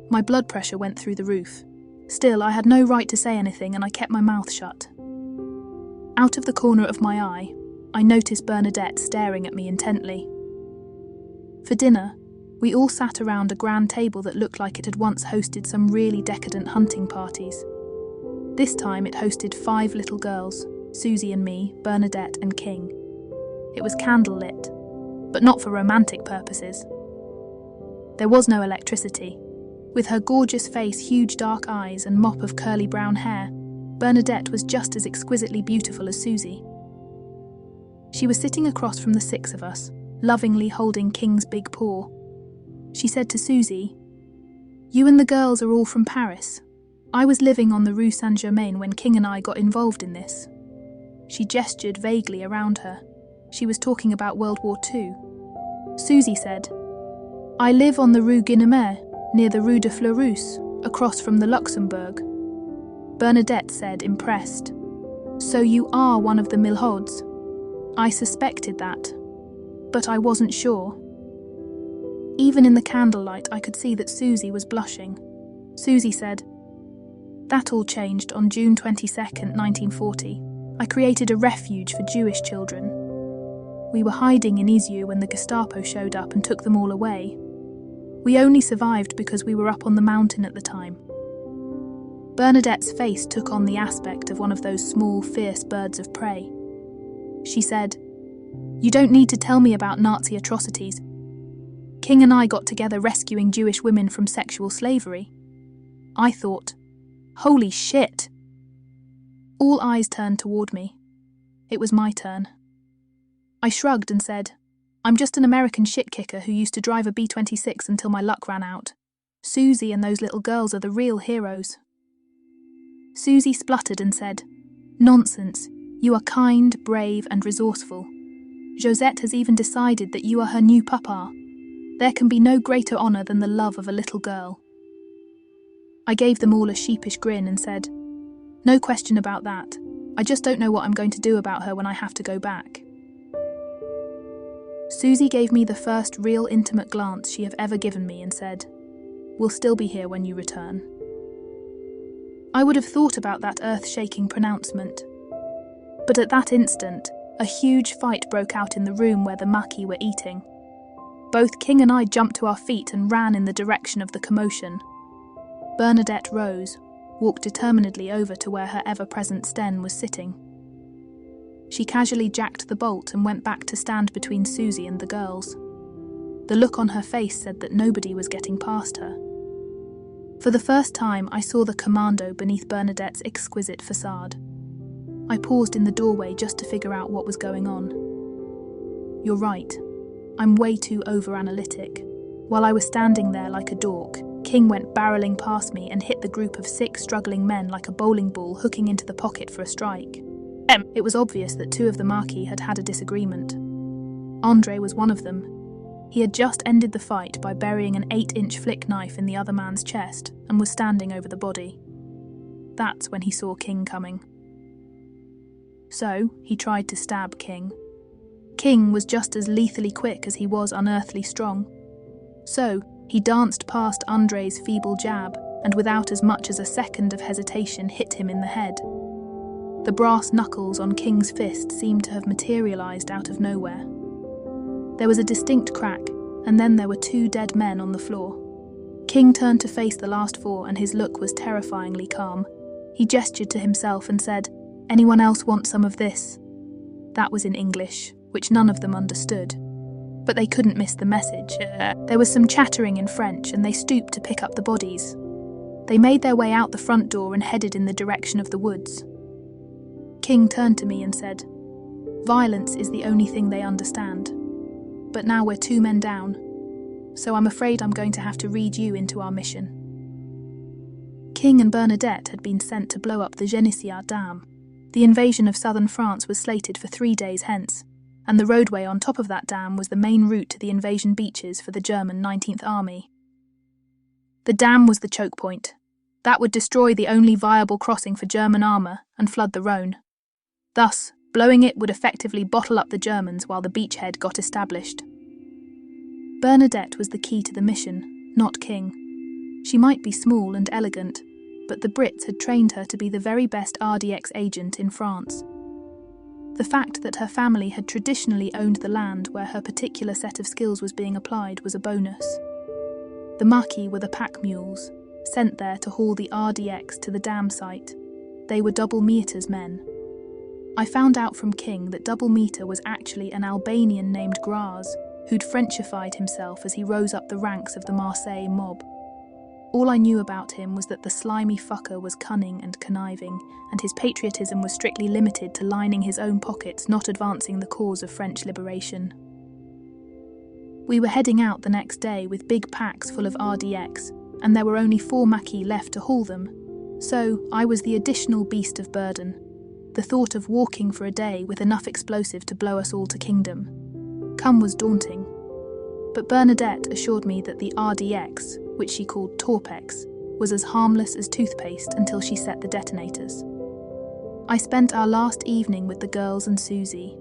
S1: My blood pressure went through the roof. Still, I had no right to say anything and I kept my mouth shut. Out of the corner of my eye, I noticed Bernadette staring at me intently. For dinner, We all sat around a grand table that looked like it had once hosted some really decadent hunting parties. This time it hosted 5 little girls, Susie and me, Bernadette and King. It was candlelit, but not for romantic purposes. There was no electricity. With her gorgeous face, huge dark eyes and mop of curly brown hair, Bernadette was just as exquisitely beautiful as Susie. She was sitting across from the 6 of us, lovingly holding King's big paw. She said to Susie, "You and the girls are all from Paris. I was living on the Rue Saint-Germain when King and I got involved in this." She gestured vaguely around her. She was talking about World War II. Susie said, "I live on the Rue Guinemer, near the Rue de Fleurus, across from the Luxembourg." Bernadette said, impressed, "So you are one of the Milhauds." I suspected that, but I wasn't sure. Even in the candlelight, I could see that Susie was blushing. Susie said, "That all changed on June 22nd, 1940. I created a refuge for Jewish children. We were hiding in Izu when the Gestapo showed up and took them all away. We only survived because we were up on the mountain at the time." Bernadette's face took on the aspect of one of those small, fierce birds of prey. She said, "You don't need to tell me about Nazi atrocities. King and I got together rescuing Jewish women from sexual slavery." I thought, holy shit. All eyes turned toward me. It was my turn. I shrugged and said, "I'm just an American shit-kicker who used to drive a B-26 until my luck ran out. Susie and those little girls are the real heroes." Susie spluttered and said, "Nonsense. You are kind, brave and resourceful. Josette has even decided that you are her new papa. There can be no greater honour than the love of a little girl." I gave them all a sheepish grin and said, "No question about that. I just don't know what I'm going to do about her when I have to go back." Susie gave me the first real intimate glance she had ever given me and said, "We'll still be here when you return." I would have thought about that earth-shaking pronouncement. But at that instant, a huge fight broke out in the room where the maki were eating. Both King and I jumped to our feet and ran in the direction of the commotion. Bernadette rose, walked determinedly over to where her ever-present Sten was sitting. She casually jacked the bolt and went back to stand between Susie and the girls. The look on her face said that nobody was getting past her. For the first time, I saw the commando beneath Bernadette's exquisite facade. I paused in the doorway just to figure out what was going on. You're right. I'm way too over-analytic. While I was standing there like a dork, King went barreling past me and hit the group of 6 struggling men like a bowling ball hooking into the pocket for a strike. It was obvious that 2 of the Marquis had had a disagreement. Andre was one of them. He had just ended the fight by burying an 8-inch flick knife in the other man's chest and was standing over the body. That's when he saw King coming. So, he tried to stab King. King was just as lethally quick as he was unearthly strong. So, he danced past Andre's feeble jab and without as much as a second of hesitation hit him in the head. The brass knuckles on King's fist seemed to have materialized out of nowhere. There was a distinct crack, and then there were 2 dead men on the floor. King turned to face the last 4 and his look was terrifyingly calm. He gestured to himself and said, "Anyone else want some of this?" That was in English, which none of them understood. But they couldn't miss the message. There was some chattering in French and they stooped to pick up the bodies. They made their way out the front door and headed in the direction of the woods. King turned to me and said, "Violence is the only thing they understand. But now we're 2 men down, so I'm afraid I'm going to have to read you into our mission." King and Bernadette had been sent to blow up the Genesea Dam. The invasion of southern France was slated for 3 days hence, and the roadway on top of that dam was the main route to the invasion beaches for the German 19th Army. The dam was the choke point. That would destroy the only viable crossing for German armour and flood the Rhône. Thus, blowing it would effectively bottle up the Germans while the beachhead got established. Bernadette was the key to the mission, not King. She might be small and elegant, but the Brits had trained her to be the very best RDX agent in France. The fact that her family had traditionally owned the land where her particular set of skills was being applied was a bonus. The Maki were the pack mules, sent there to haul the RDX to the dam site. They were double meter's men. I found out from King that double meter was actually an Albanian named Graz, who'd Frenchified himself as he rose up the ranks of the Marseille mob. All I knew about him was that the slimy fucker was cunning and conniving, and his patriotism was strictly limited to lining his own pockets, not advancing the cause of French liberation. We were heading out the next day with big packs full of RDX, and there were only 4 Maki left to haul them. So I was the additional beast of burden. The thought of walking for a day with enough explosive to blow us all to kingdom was daunting. But Bernadette assured me that the RDX, which she called Torpex, was as harmless as toothpaste until she set the detonators. I spent our last evening with the girls and Susie.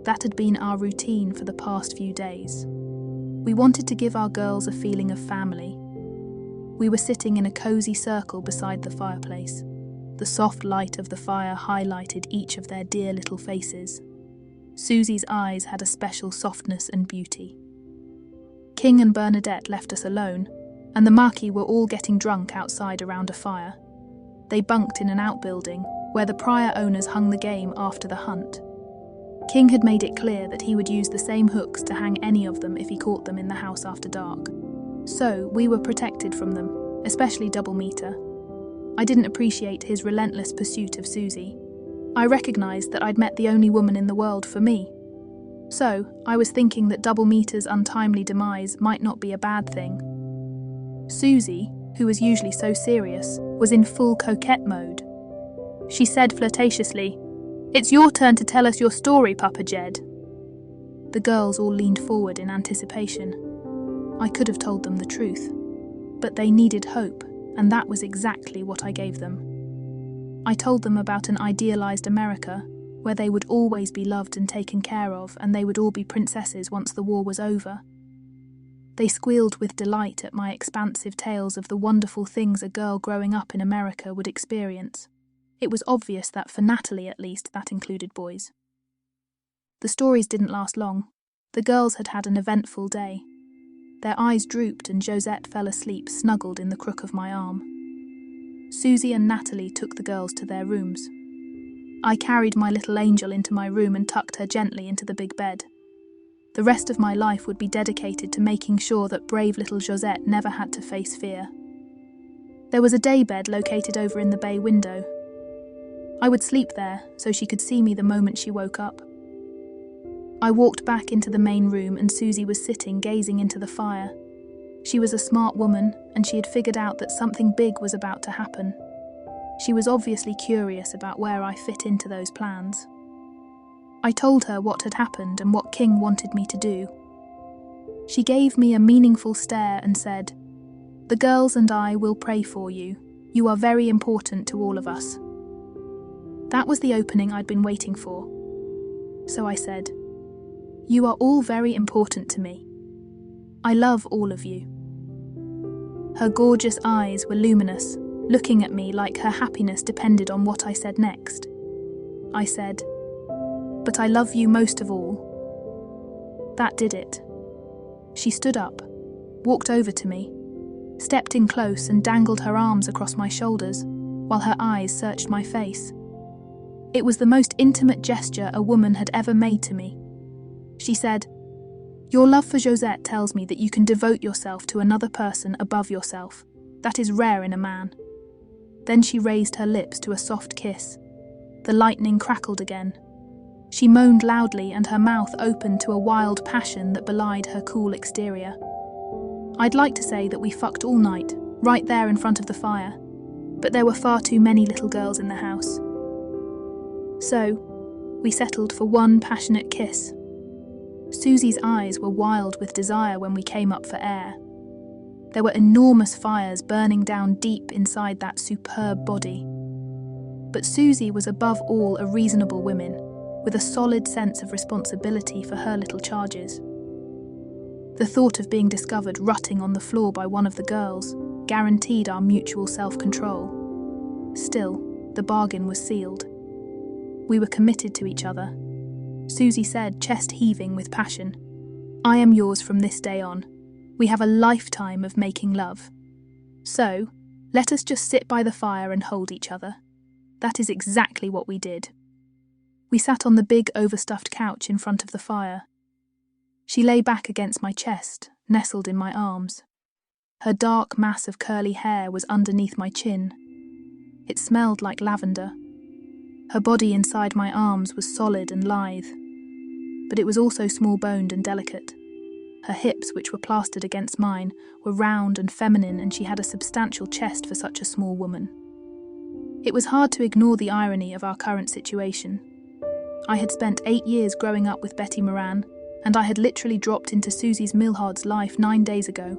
S1: That had been our routine for the past few days. We wanted to give our girls a feeling of family. We were sitting in a cozy circle beside the fireplace. The soft light of the fire highlighted each of their dear little faces. Susie's eyes had a special softness and beauty. King and Bernadette left us alone, and the Maki were all getting drunk outside around a fire. They bunked in an outbuilding where the prior owners hung the game after the hunt. King had made it clear that he would use the same hooks to hang any of them if he caught them in the house after dark. So we were protected from them, especially Double Meter. I didn't appreciate his relentless pursuit of Susie. I recognised that I'd met the only woman in the world for me. So I was thinking that Double Meter's untimely demise might not be a bad thing. Susie, who was usually so serious, was in full coquette mode. She said flirtatiously, "It's your turn to tell us your story, Papa Jed." The girls all leaned forward in anticipation. I could have told them the truth, but they needed hope, and that was exactly what I gave them. I told them about an idealised America, where they would always be loved and taken care of, and they would all be princesses once the war was over. They squealed with delight at my expansive tales of the wonderful things a girl growing up in America would experience. It was obvious that for Natalie, at least, that included boys. The stories didn't last long. The girls had had an eventful day. Their eyes drooped and Josette fell asleep snuggled in the crook of my arm. Susie and Natalie took the girls to their rooms. I carried my little angel into my room and tucked her gently into the big bed. The rest of my life would be dedicated to making sure that brave little Josette never had to face fear. There was a daybed located over in the bay window. I would sleep there so she could see me the moment she woke up. I walked back into the main room and Susie was sitting gazing into the fire. She was a smart woman and she had figured out that something big was about to happen. She was obviously curious about where I fit into those plans. I told her what had happened and what King wanted me to do. She gave me a meaningful stare and said, "The girls and I will pray for you. You are very important to all of us." That was the opening I'd been waiting for. So I said, "You are all very important to me. I love all of you." Her gorgeous eyes were luminous, looking at me like her happiness depended on what I said next. I said, "But I love you most of all." That did it. She stood up, walked over to me, stepped in close and dangled her arms across my shoulders, while her eyes searched my face. It was the most intimate gesture a woman had ever made to me. She said, "Your love for Josette tells me that you can devote yourself to another person above yourself. That is rare in a man." Then she raised her lips to a soft kiss. The lightning crackled again. She moaned loudly and her mouth opened to a wild passion that belied her cool exterior. I'd like to say that we fucked all night, right there in front of the fire, but there were far too many little girls in the house. So, we settled for one passionate kiss. Susie's eyes were wild with desire when we came up for air. There were enormous fires burning down deep inside that superb body. But Susie was above all a reasonable woman, with a solid sense of responsibility for her little charges. The thought of being discovered rutting on the floor by one of the girls guaranteed our mutual self-control. Still, the bargain was sealed. We were committed to each other, Susie said, chest heaving with passion. "I am yours from this day on. We have a lifetime of making love. So, let us just sit by the fire and hold each other." That is exactly what we did. We sat on the big overstuffed couch in front of the fire. She lay back against my chest, nestled in my arms. Her dark mass of curly hair was underneath my chin. It smelled like lavender. Her body inside my arms was solid and lithe, but it was also small-boned and delicate. Her hips, which were plastered against mine, were round and feminine, and she had a substantial chest for such a small woman. It was hard to ignore the irony of our current situation. I had spent 8 years growing up with Betty Moran, and I had literally dropped into Susie's Milhard's life 9 days ago.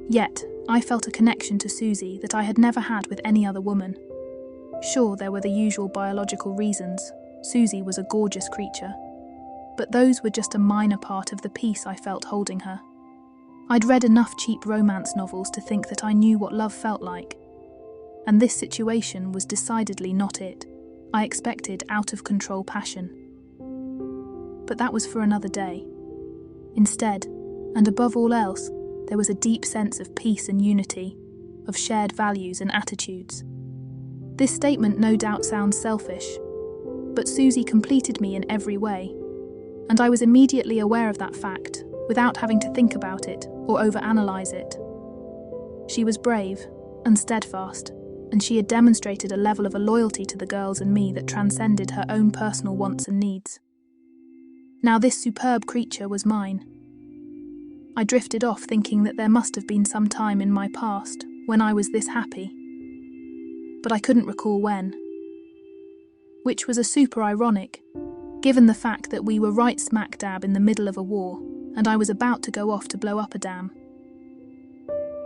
S1: Yet, I felt a connection to Susie that I had never had with any other woman. Sure, there were the usual biological reasons. Susie was a gorgeous creature. But those were just a minor part of the peace I felt holding her. I'd read enough cheap romance novels to think that I knew what love felt like. And this situation was decidedly not it. I expected out-of-control passion. But that was for another day. Instead, and above all else, there was a deep sense of peace and unity, of shared values and attitudes. This statement no doubt sounds selfish, but Susie completed me in every way, and I was immediately aware of that fact, without having to think about it or overanalyze it. She was brave and steadfast, and she had demonstrated a level of a loyalty to the girls and me that transcended her own personal wants and needs. Now this superb creature was mine. I drifted off thinking that there must have been some time in my past when I was this happy, but I couldn't recall when. Which was a super ironic, given the fact that we were right smack dab in the middle of a war, and I was about to go off to blow up a dam.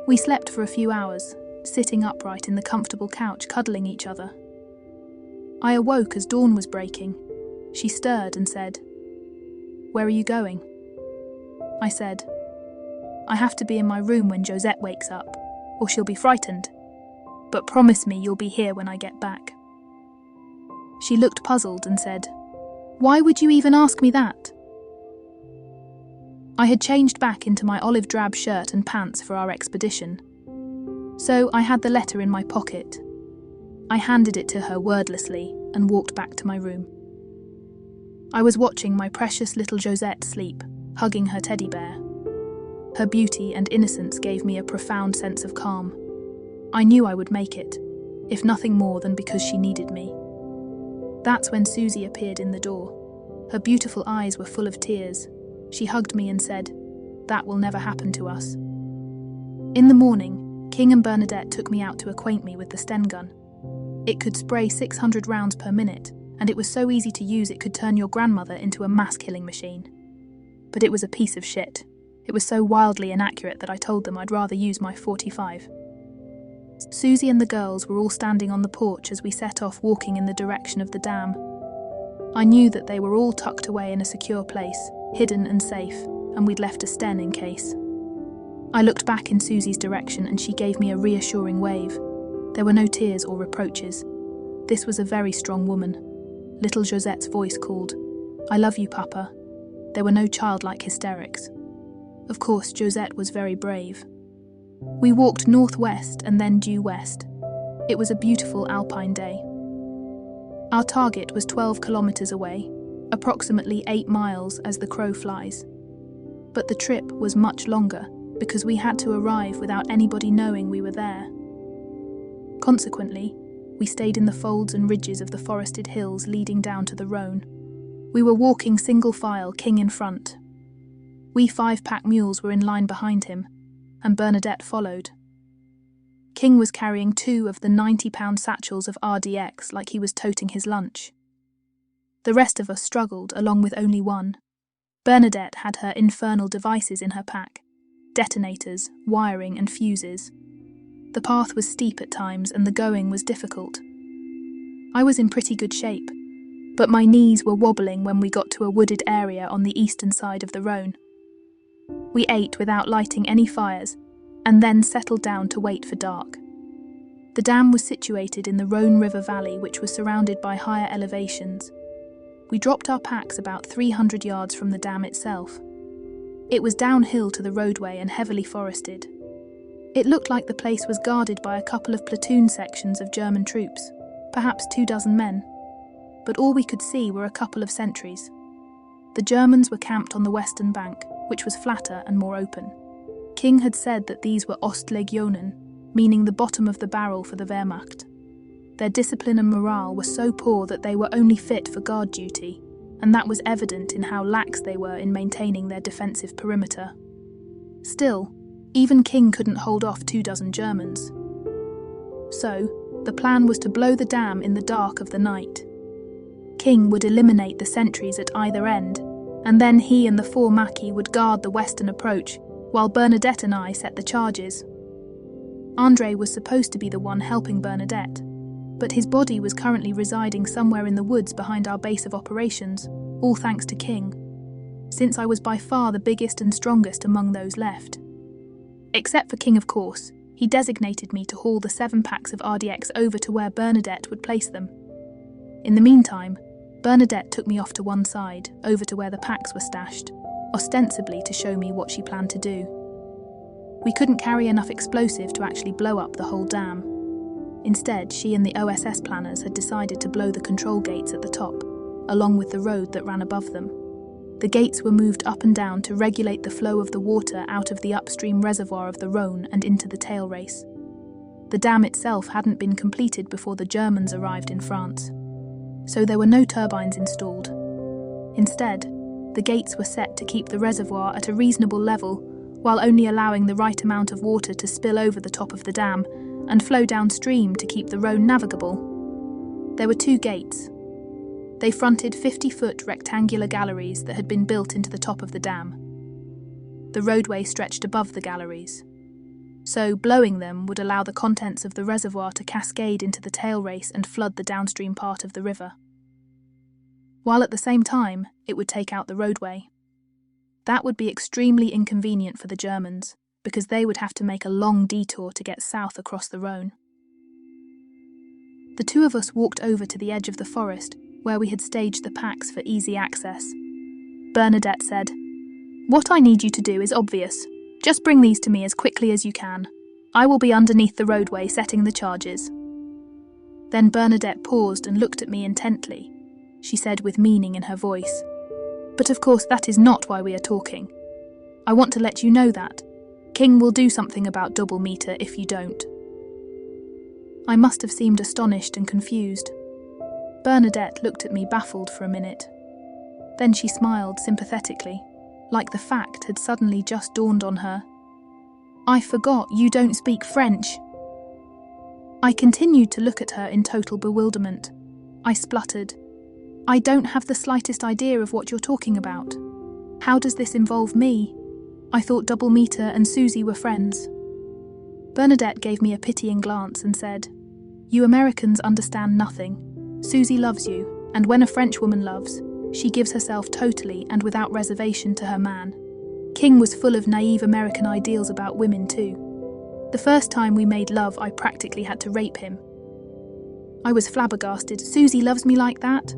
S1: We slept for a few hours, sitting upright in the comfortable couch, cuddling each other. I awoke as dawn was breaking. She stirred and said, "Where are you going?" I said, "I have to be in my room when Josette wakes up, or she'll be frightened. But promise me you'll be here when I get back." She looked puzzled and said, "Why would you even ask me that?" I had changed back into my olive drab shirt and pants for our expedition, so I had the letter in my pocket. I handed it to her wordlessly and walked back to my room. I was watching my precious little Josette sleep, hugging her teddy bear. Her beauty and innocence gave me a profound sense of calm. I knew I would make it, if nothing more than because she needed me. That's when Susie appeared in the door. Her beautiful eyes were full of tears. She hugged me and said, "That will never happen to us." In the morning, King and Bernadette took me out to acquaint me with the Sten gun. It could spray 600 rounds per minute, and it was so easy to use it could turn your grandmother into a mass-killing machine. But it was a piece of shit. It was so wildly inaccurate that I told them I'd rather use my .45. Susie and the girls were all standing on the porch as we set off walking in the direction of the dam. I knew that they were all tucked away in a secure place, hidden and safe, and we'd left a Sten in case. I looked back in Susie's direction and she gave me a reassuring wave. There were no tears or reproaches. This was a very strong woman. Little Josette's voice called, "I love you, Papa." There were no childlike hysterics. Of course, Josette was very brave. We walked northwest and then due west. It was a beautiful alpine day. Our target was 12 kilometers away, approximately 8 miles as the crow flies. But the trip was much longer because we had to arrive without anybody knowing we were there. Consequently, we stayed in the folds and ridges of the forested hills leading down to the Rhone. We were walking single file, King in front. We 5-pack mules were in line behind him, and Bernadette followed. King was carrying 2 of the 90-pound satchels of RDX like he was toting his lunch. The rest of us struggled, along with only one. Bernadette had her infernal devices in her pack: detonators, wiring and fuses. The path was steep at times and the going was difficult. I was in pretty good shape, but my knees were wobbling when we got to a wooded area on the eastern side of the Rhone. We ate without lighting any fires, and then settled down to wait for dark. The dam was situated in the Rhone River Valley, which was surrounded by higher elevations. We dropped our packs about 300 yards from the dam itself. It was downhill to the roadway and heavily forested. It looked like the place was guarded by a couple of platoon sections of German troops, perhaps 24 men, but all we could see were a couple of sentries. The Germans were camped on the western bank, which was flatter and more open. King had said that these were Ostlegionen, meaning the bottom of the barrel for the Wehrmacht. Their discipline and morale were so poor that they were only fit for guard duty, and that was evident in how lax they were in maintaining their defensive perimeter. Still, even King couldn't hold off 24 Germans. So, the plan was to blow the dam in the dark of the night. King would eliminate the sentries at either end, and then he and the 4 Maquis would guard the western approach, while Bernadette and I set the charges. André was supposed to be the one helping Bernadette, but his body was currently residing somewhere in the woods behind our base of operations, all thanks to King, since I was by far the biggest and strongest among those left. Except for King, of course, he designated me to haul the 7 packs of RDX over to where Bernadette would place them. In the meantime, Bernadette took me off to one side, over to where the packs were stashed, ostensibly to show me what she planned to do. We couldn't carry enough explosive to actually blow up the whole dam. Instead, she and the OSS planners had decided to blow the control gates at the top, along with the road that ran above them. The gates were moved up and down to regulate the flow of the water out of the upstream reservoir of the Rhône and into the tail race. The dam itself hadn't been completed before the Germans arrived in France, so there were no turbines installed. Instead, the gates were set to keep the reservoir at a reasonable level, while only allowing the right amount of water to spill over the top of the dam and flow downstream to keep the Rhône navigable. There were 2 gates. They fronted 50-foot rectangular galleries that had been built into the top of the dam. The roadway stretched above the galleries, so blowing them would allow the contents of the reservoir to cascade into the tail race and flood the downstream part of the river, while at the same time it would take out the roadway. That would be extremely inconvenient for the Germans, because they would have to make a long detour to get south across the Rhône. The 2 of us walked over to the edge of the forest, where we had staged the packs for easy access. Bernadette said, "What I need you to do is obvious. Just bring these to me as quickly as you can. I will be underneath the roadway setting the charges." Then Bernadette paused and looked at me intently. She said with meaning in her voice, "But of course that is not why we are talking. I want to let you know that. King will do something about double meter if you don't." I must have seemed astonished and confused. Bernadette looked at me baffled for a minute. Then she smiled sympathetically, like the fact had suddenly just dawned on her. "I forgot you don't speak French." I continued to look at her in total bewilderment. I spluttered, "I don't have the slightest idea of what you're talking about. How does this involve me? I thought Double Meter and Susie were friends." Bernadette gave me a pitying glance and said, "You Americans understand nothing. Susie loves you, and when a French woman loves, she gives herself totally and without reservation to her man. King was full of naive American ideals about women too. The first time we made love, I practically had to rape him." I was flabbergasted. "Susie loves me like that?"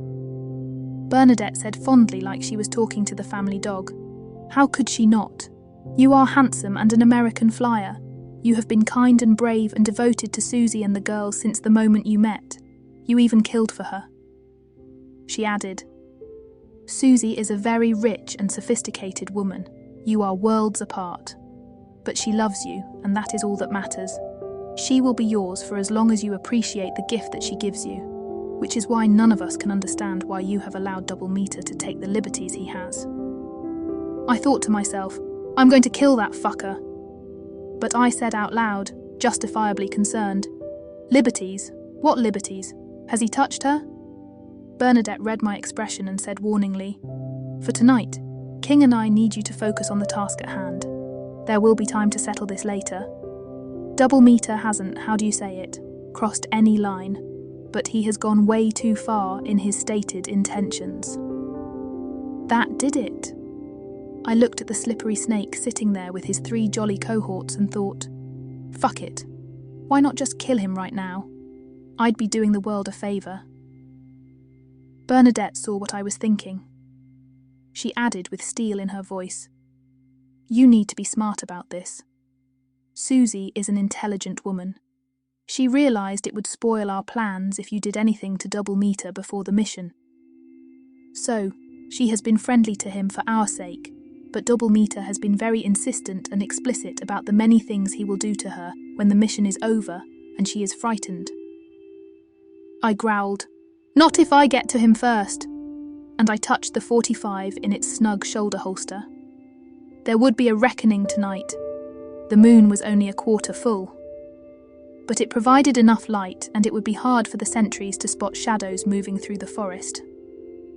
S1: Bernadette said fondly, like she was talking to the family dog, "How could she not? You are handsome and an American flyer. You have been kind and brave and devoted to Susie and the girls since the moment you met. You even killed for her." She added, "Susie is a very rich and sophisticated woman. You are worlds apart. But she loves you, and that is all that matters. She will be yours for as long as you appreciate the gift that she gives you, which is why none of us can understand why you have allowed Double Meter to take the liberties he has." I thought to myself, "I'm going to kill that fucker." But I said out loud, justifiably concerned, "Liberties? What liberties? Has he touched her?" Bernadette read my expression and said warningly, "For tonight, King and I need you to focus on the task at hand. There will be time to settle this later. Double Meter hasn't, how do you say it, crossed any line, but he has gone way too far in his stated intentions." That did it. I looked at the slippery snake sitting there with his 3 jolly cohorts and thought, fuck it. Why not just kill him right now? I'd be doing the world a favour. Bernadette saw what I was thinking. She added with steel in her voice, "You need to be smart about this. Susie is an intelligent woman. She realized it would spoil our plans if you did anything to double meet her before the mission. So, she has been friendly to him for our sake, but Double Meter has been very insistent and explicit about the many things he will do to her when the mission is over and she is frightened." I growled, "Not if I get to him first," and I touched the 45 in its snug shoulder holster. There would be a reckoning tonight. The moon was only a quarter full. But it provided enough light, and it would be hard for the sentries to spot shadows moving through the forest.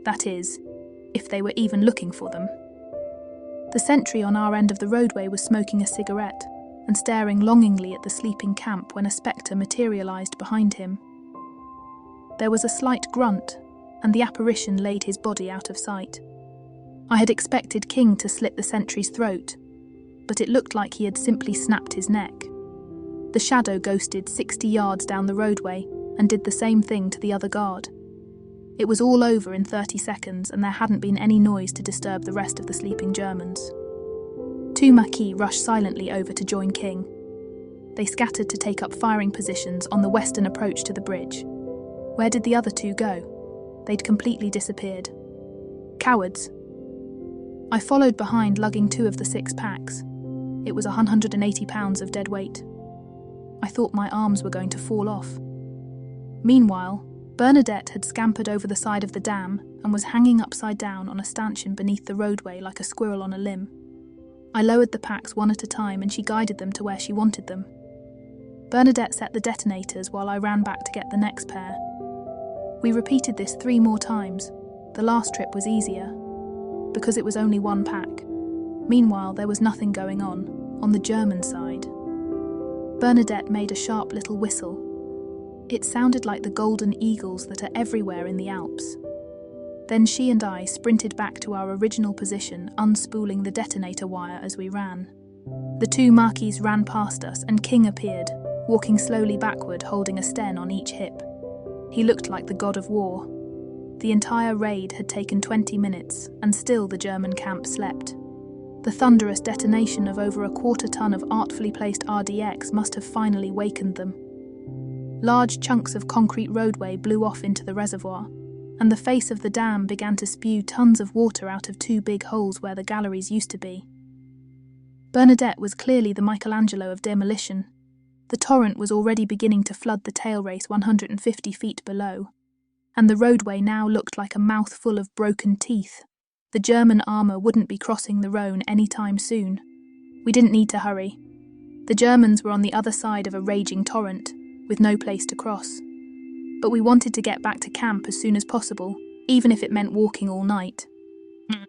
S1: That is, if they were even looking for them. The sentry on our end of the roadway was smoking a cigarette and staring longingly at the sleeping camp when a spectre materialized behind him. There was a slight grunt, and the apparition laid his body out of sight. I had expected King to slit the sentry's throat, but it looked like he had simply snapped his neck. The shadow ghosted 60 yards down the roadway and did the same thing to the other guard. It was all over in 30 seconds, and there hadn't been any noise to disturb the rest of the sleeping Germans. 2 Maquis rushed silently over to join King. They scattered to take up firing positions on the western approach to the bridge. Where did the other 2 go? They'd completely disappeared. Cowards. I followed behind, lugging 2 of the 6 packs. It was 180 pounds of dead weight. I thought my arms were going to fall off. Meanwhile, Bernadette had scampered over the side of the dam and was hanging upside down on a stanchion beneath the roadway like a squirrel on a limb. I lowered the packs one at a time and she guided them to where she wanted them. Bernadette set the detonators while I ran back to get the next pair. We repeated this 3 more times. The last trip was easier, because it was only 1 pack. Meanwhile, there was nothing going on the German side. Bernadette made a sharp little whistle. It sounded like the golden eagles that are everywhere in the Alps. Then she and I sprinted back to our original position, unspooling the detonator wire as we ran. The 2 Maquis ran past us and King appeared, walking slowly backward, holding a sten on each hip. He looked like the god of war. The entire raid had taken 20 minutes, and still the German camp slept. The thunderous detonation of over a quarter-ton of artfully placed RDX must have finally wakened them. Large chunks of concrete roadway blew off into the reservoir, and the face of the dam began to spew tons of water out of 2 big holes where the galleries used to be. Bernadette was clearly the Michelangelo of demolition. The torrent was already beginning to flood the tail race 150 feet below, and the roadway now looked like a mouthful of broken teeth. The German armour wouldn't be crossing the Rhone any time soon. We didn't need to hurry. The Germans were on the other side of a raging torrent, with no place to cross. But we wanted to get back to camp as soon as possible, even if it meant walking all night.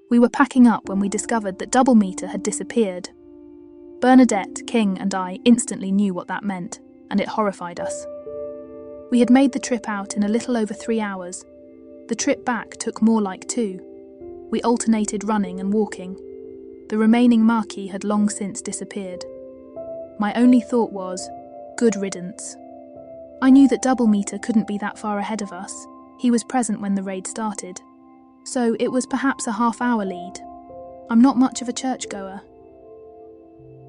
S1: We were packing up when we discovered that Double Meter had disappeared. Bernadette, King, and I instantly knew what that meant, and it horrified us. We had made the trip out in a little over 3 hours. The trip back took more like 2. We alternated running and walking. The remaining Maquis had long since disappeared. My only thought was, good riddance. I knew that Double Meter couldn't be that far ahead of us. He was present when the raid started. So it was perhaps a half-hour lead. I'm not much of a churchgoer.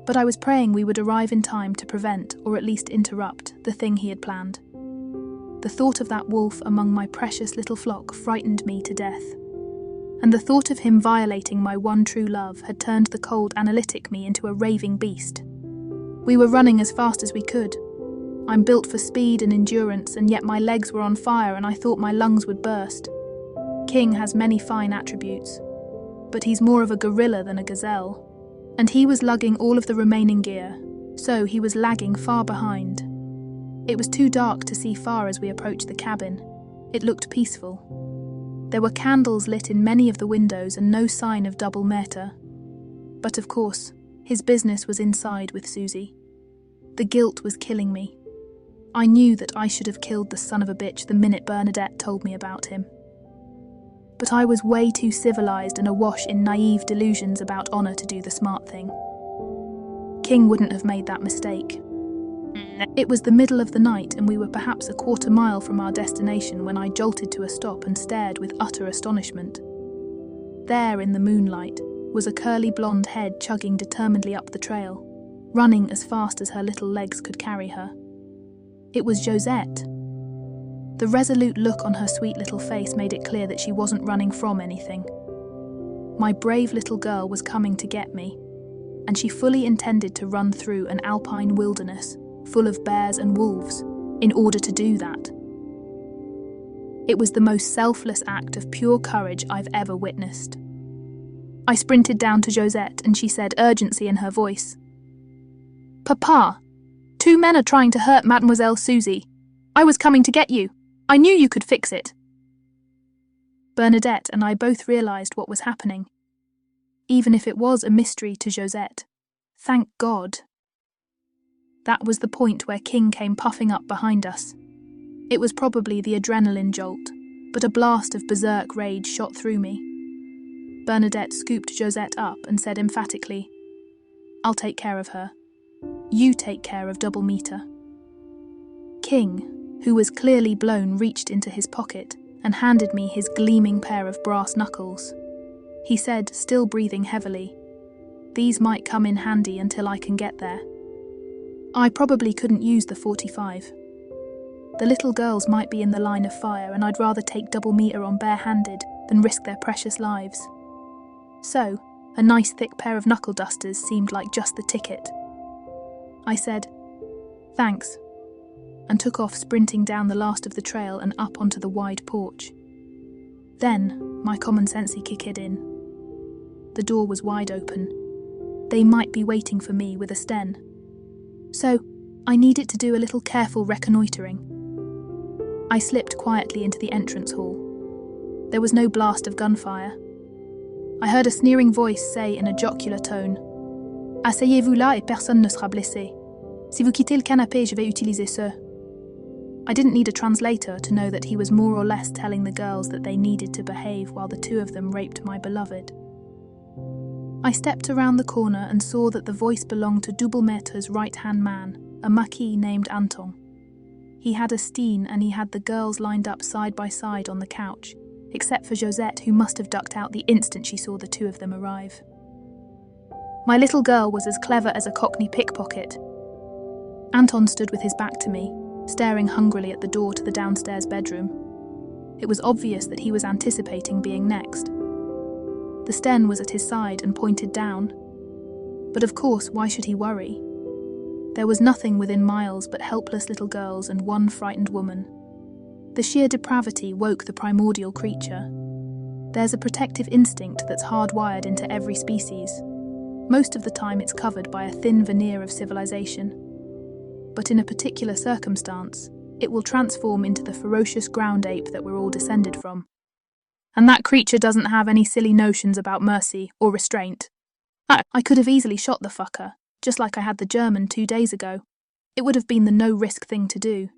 S1: But I was praying we would arrive in time to prevent, or at least interrupt, the thing he had planned. The thought of that wolf among my precious little flock frightened me to death. And the thought of him violating my one true love had turned the cold analytic me into a raving beast. We were running as fast as we could. I'm built for speed and endurance, and yet my legs were on fire and I thought my lungs would burst. King has many fine attributes, but he's more of a gorilla than a gazelle. And he was lugging all of the remaining gear, so he was lagging far behind. It was too dark to see far as we approached the cabin. It looked peaceful. There were candles lit in many of the windows and no sign of Double Meter. But of course, his business was inside with Susie. The guilt was killing me. I knew that I should have killed the son of a bitch the minute Bernadette told me about him. But I was way too civilized and awash in naive delusions about honor to do the smart thing. King wouldn't have made that mistake. It was the middle of the night and we were perhaps a quarter mile from our destination when I jolted to a stop and stared with utter astonishment. There, in the moonlight, was a curly blonde head chugging determinedly up the trail, running as fast as her little legs could carry her. It was Josette. The resolute look on her sweet little face made it clear that she wasn't running from anything. My brave little girl was coming to get me, and she fully intended to run through an alpine wilderness full of bears and wolves in order to do that. It was the most selfless act of pure courage I've ever witnessed. I sprinted down to Josette and she said, urgency in her voice, "Papa, 2 men are trying to hurt Mademoiselle Susie. I was coming to get you. I knew you could fix it." Bernadette and I both realised what was happening. Even if it was a mystery to Josette, thank God. That was the point where King came puffing up behind us. It was probably the adrenaline jolt, but a blast of berserk rage shot through me. Bernadette scooped Josette up and said emphatically, "I'll take care of her. You take care of Double Meter." King, who was clearly blown, reached into his pocket and handed me his gleaming pair of brass knuckles. He said, still breathing heavily, "These might come in handy until I can get there." I probably couldn't use the 45. The little girls might be in the line of fire and I'd rather take Double Meter on bare-handed than risk their precious lives. So, a nice thick pair of knuckle dusters seemed like just the ticket. I said, "Thanks," and took off sprinting down the last of the trail and up onto the wide porch. Then, my common sensey kicked in. The door was wide open. They might be waiting for me with a sten. So, I needed to do a little careful reconnoitering. I slipped quietly into the entrance hall. There was no blast of gunfire. I heard a sneering voice say in a jocular tone, "Asseyez-vous là et personne ne sera blessé. Si vous quittez le canapé, je vais utiliser ce." I didn't need a translator to know that he was more or less telling the girls that they needed to behave while the 2 of them raped my beloved. I stepped around the corner and saw that the voice belonged to Double Metre's right-hand man, a Maquis named Anton. He had a steen and he had the girls lined up side by side on the couch, except for Josette, who must have ducked out the instant she saw the 2 of them arrive. My little girl was as clever as a Cockney pickpocket. Anton stood with his back to me, staring hungrily at the door to the downstairs bedroom. It was obvious that he was anticipating being next. The sten was at his side and pointed down. But of course, why should he worry? There was nothing within miles but helpless little girls and one frightened woman. The sheer depravity woke the primordial creature. There's a protective instinct that's hardwired into every species. Most of the time it's covered by a thin veneer of civilization. But in a particular circumstance, it will transform into the ferocious ground ape that we're all descended from. And that creature doesn't have any silly notions about mercy or restraint. I could have easily shot the fucker, just like I had the German 2 days ago. It would have been the no-risk thing to do.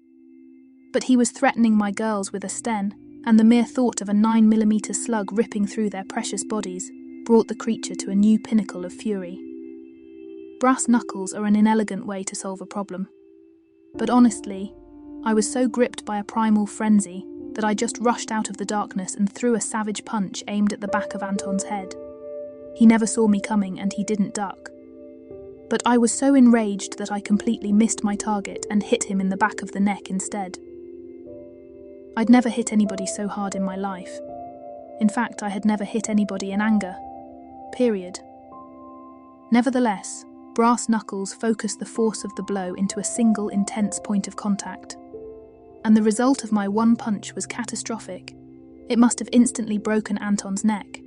S1: But he was threatening my girls with a sten, and the mere thought of a 9mm slug ripping through their precious bodies brought the creature to a new pinnacle of fury. Brass knuckles are an inelegant way to solve a problem. But honestly, I was so gripped by a primal frenzy that I just rushed out of the darkness and threw a savage punch aimed at the back of Anton's head. He never saw me coming and he didn't duck. But I was so enraged that I completely missed my target and hit him in the back of the neck instead. I'd never hit anybody so hard in my life. In fact, I had never hit anybody in anger. Period. Nevertheless, brass knuckles focused the force of the blow into a single intense point of contact. And the result of my one punch was catastrophic. It must have instantly broken Anton's neck,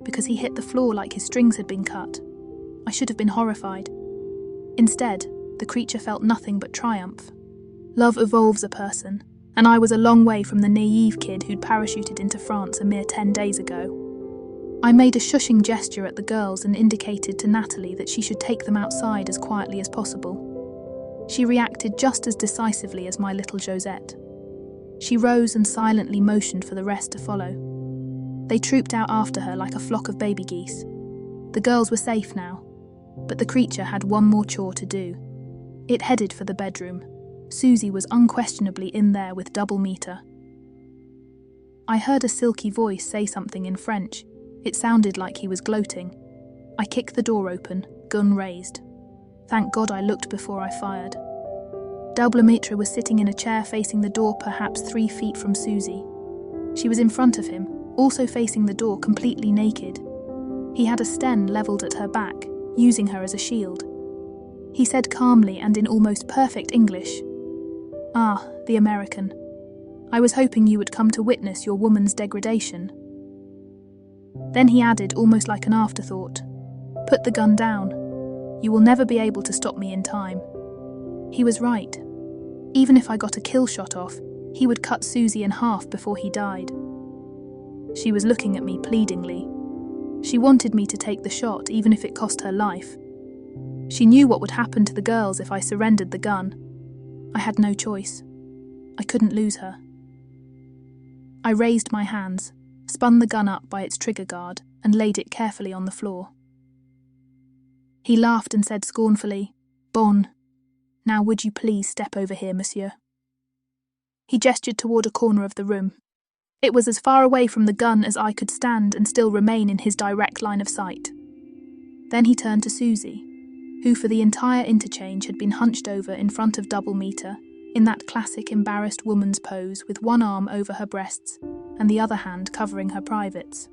S1: because he hit the floor like his strings had been cut. I should have been horrified. Instead, the creature felt nothing but triumph. Love evolves a person, and I was a long way from the naive kid who'd parachuted into France a mere 10 days ago. I made a shushing gesture at the girls and indicated to Natalie that she should take them outside as quietly as possible. She reacted just as decisively as my little Josette. She rose and silently motioned for the rest to follow. They trooped out after her like a flock of baby geese. The girls were safe now, but the creature had one more chore to do. It headed for the bedroom. Susie was unquestionably in there with double meter. I heard a silky voice say something in French. It sounded like he was gloating. I kicked the door open, gun raised. Thank God I looked before I fired. Double meter was sitting in a chair facing the door, perhaps 3 feet from Susie. She was in front of him, also facing the door, completely naked. He had a sten levelled at her back, using her as a shield. He said calmly and in almost perfect English, "Ah, the American. I was hoping you would come to witness your woman's degradation." Then he added, almost like an afterthought, "Put the gun down. You will never be able to stop me in time." He was right. Even if I got a kill shot off, he would cut Susie in half before he died. She was looking at me pleadingly. She wanted me to take the shot, even if it cost her life. She knew what would happen to the girls if I surrendered the gun. I had no choice. I couldn't lose her. I raised my hands, spun the gun up by its trigger guard, and laid it carefully on the floor. He laughed and said scornfully, "Bon. Now would you please step over here, monsieur?" He gestured toward a corner of the room. It was as far away from the gun as I could stand and still remain in his direct line of sight. Then he turned to Susie, who for the entire interchange had been hunched over in front of double meter, in that classic embarrassed woman's pose with one arm over her breasts and the other hand covering her privates.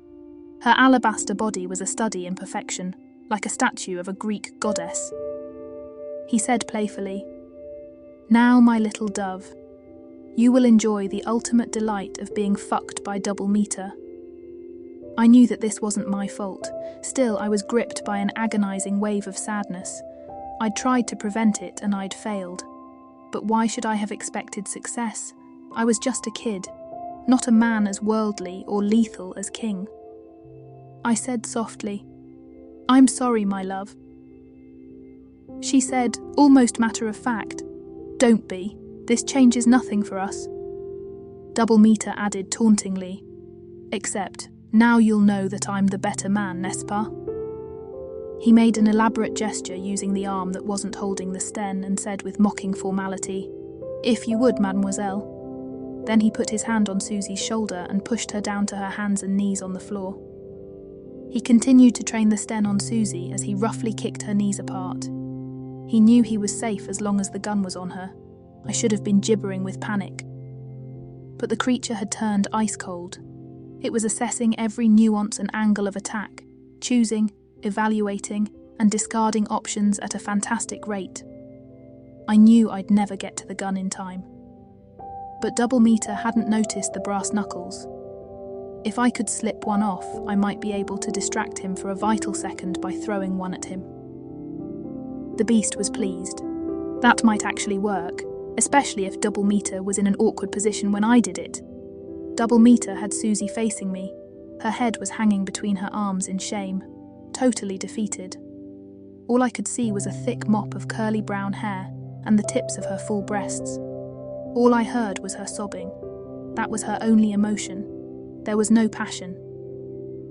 S1: Her alabaster body was a study in perfection, like a statue of a Greek goddess. He said playfully, "Now, my little dove, you will enjoy the ultimate delight of being fucked by double meter." I knew that this wasn't my fault. Still, I was gripped by an agonizing wave of sadness. I'd tried to prevent it and I'd failed. But why should I have expected success? I was just a kid, not a man as worldly or lethal as King. I said softly, "I'm sorry, my love." She said, almost matter of fact, "Don't be. This changes nothing for us." Double meter added tauntingly, "Except, now you'll know that I'm the better man, n'est-ce pas?" He made an elaborate gesture using the arm that wasn't holding the sten and said with mocking formality, "If you would, mademoiselle." Then he put his hand on Susie's shoulder and pushed her down to her hands and knees on the floor. He continued to train the sten on Susie as he roughly kicked her knees apart. He knew he was safe as long as the gun was on her. I should have been gibbering with panic. But the creature had turned ice cold. It was assessing every nuance and angle of attack, choosing, evaluating, and discarding options at a fantastic rate. I knew I'd never get to the gun in time. But double meter hadn't noticed the brass knuckles. If I could slip one off, I might be able to distract him for a vital second by throwing one at him. The beast was pleased. That might actually work, especially if double meter was in an awkward position when I did it. Double meter had Susie facing me. Her head was hanging between her arms in shame, totally defeated. All I could see was a thick mop of curly brown hair and the tips of her full breasts. All I heard was her sobbing. That was her only emotion. There was no passion.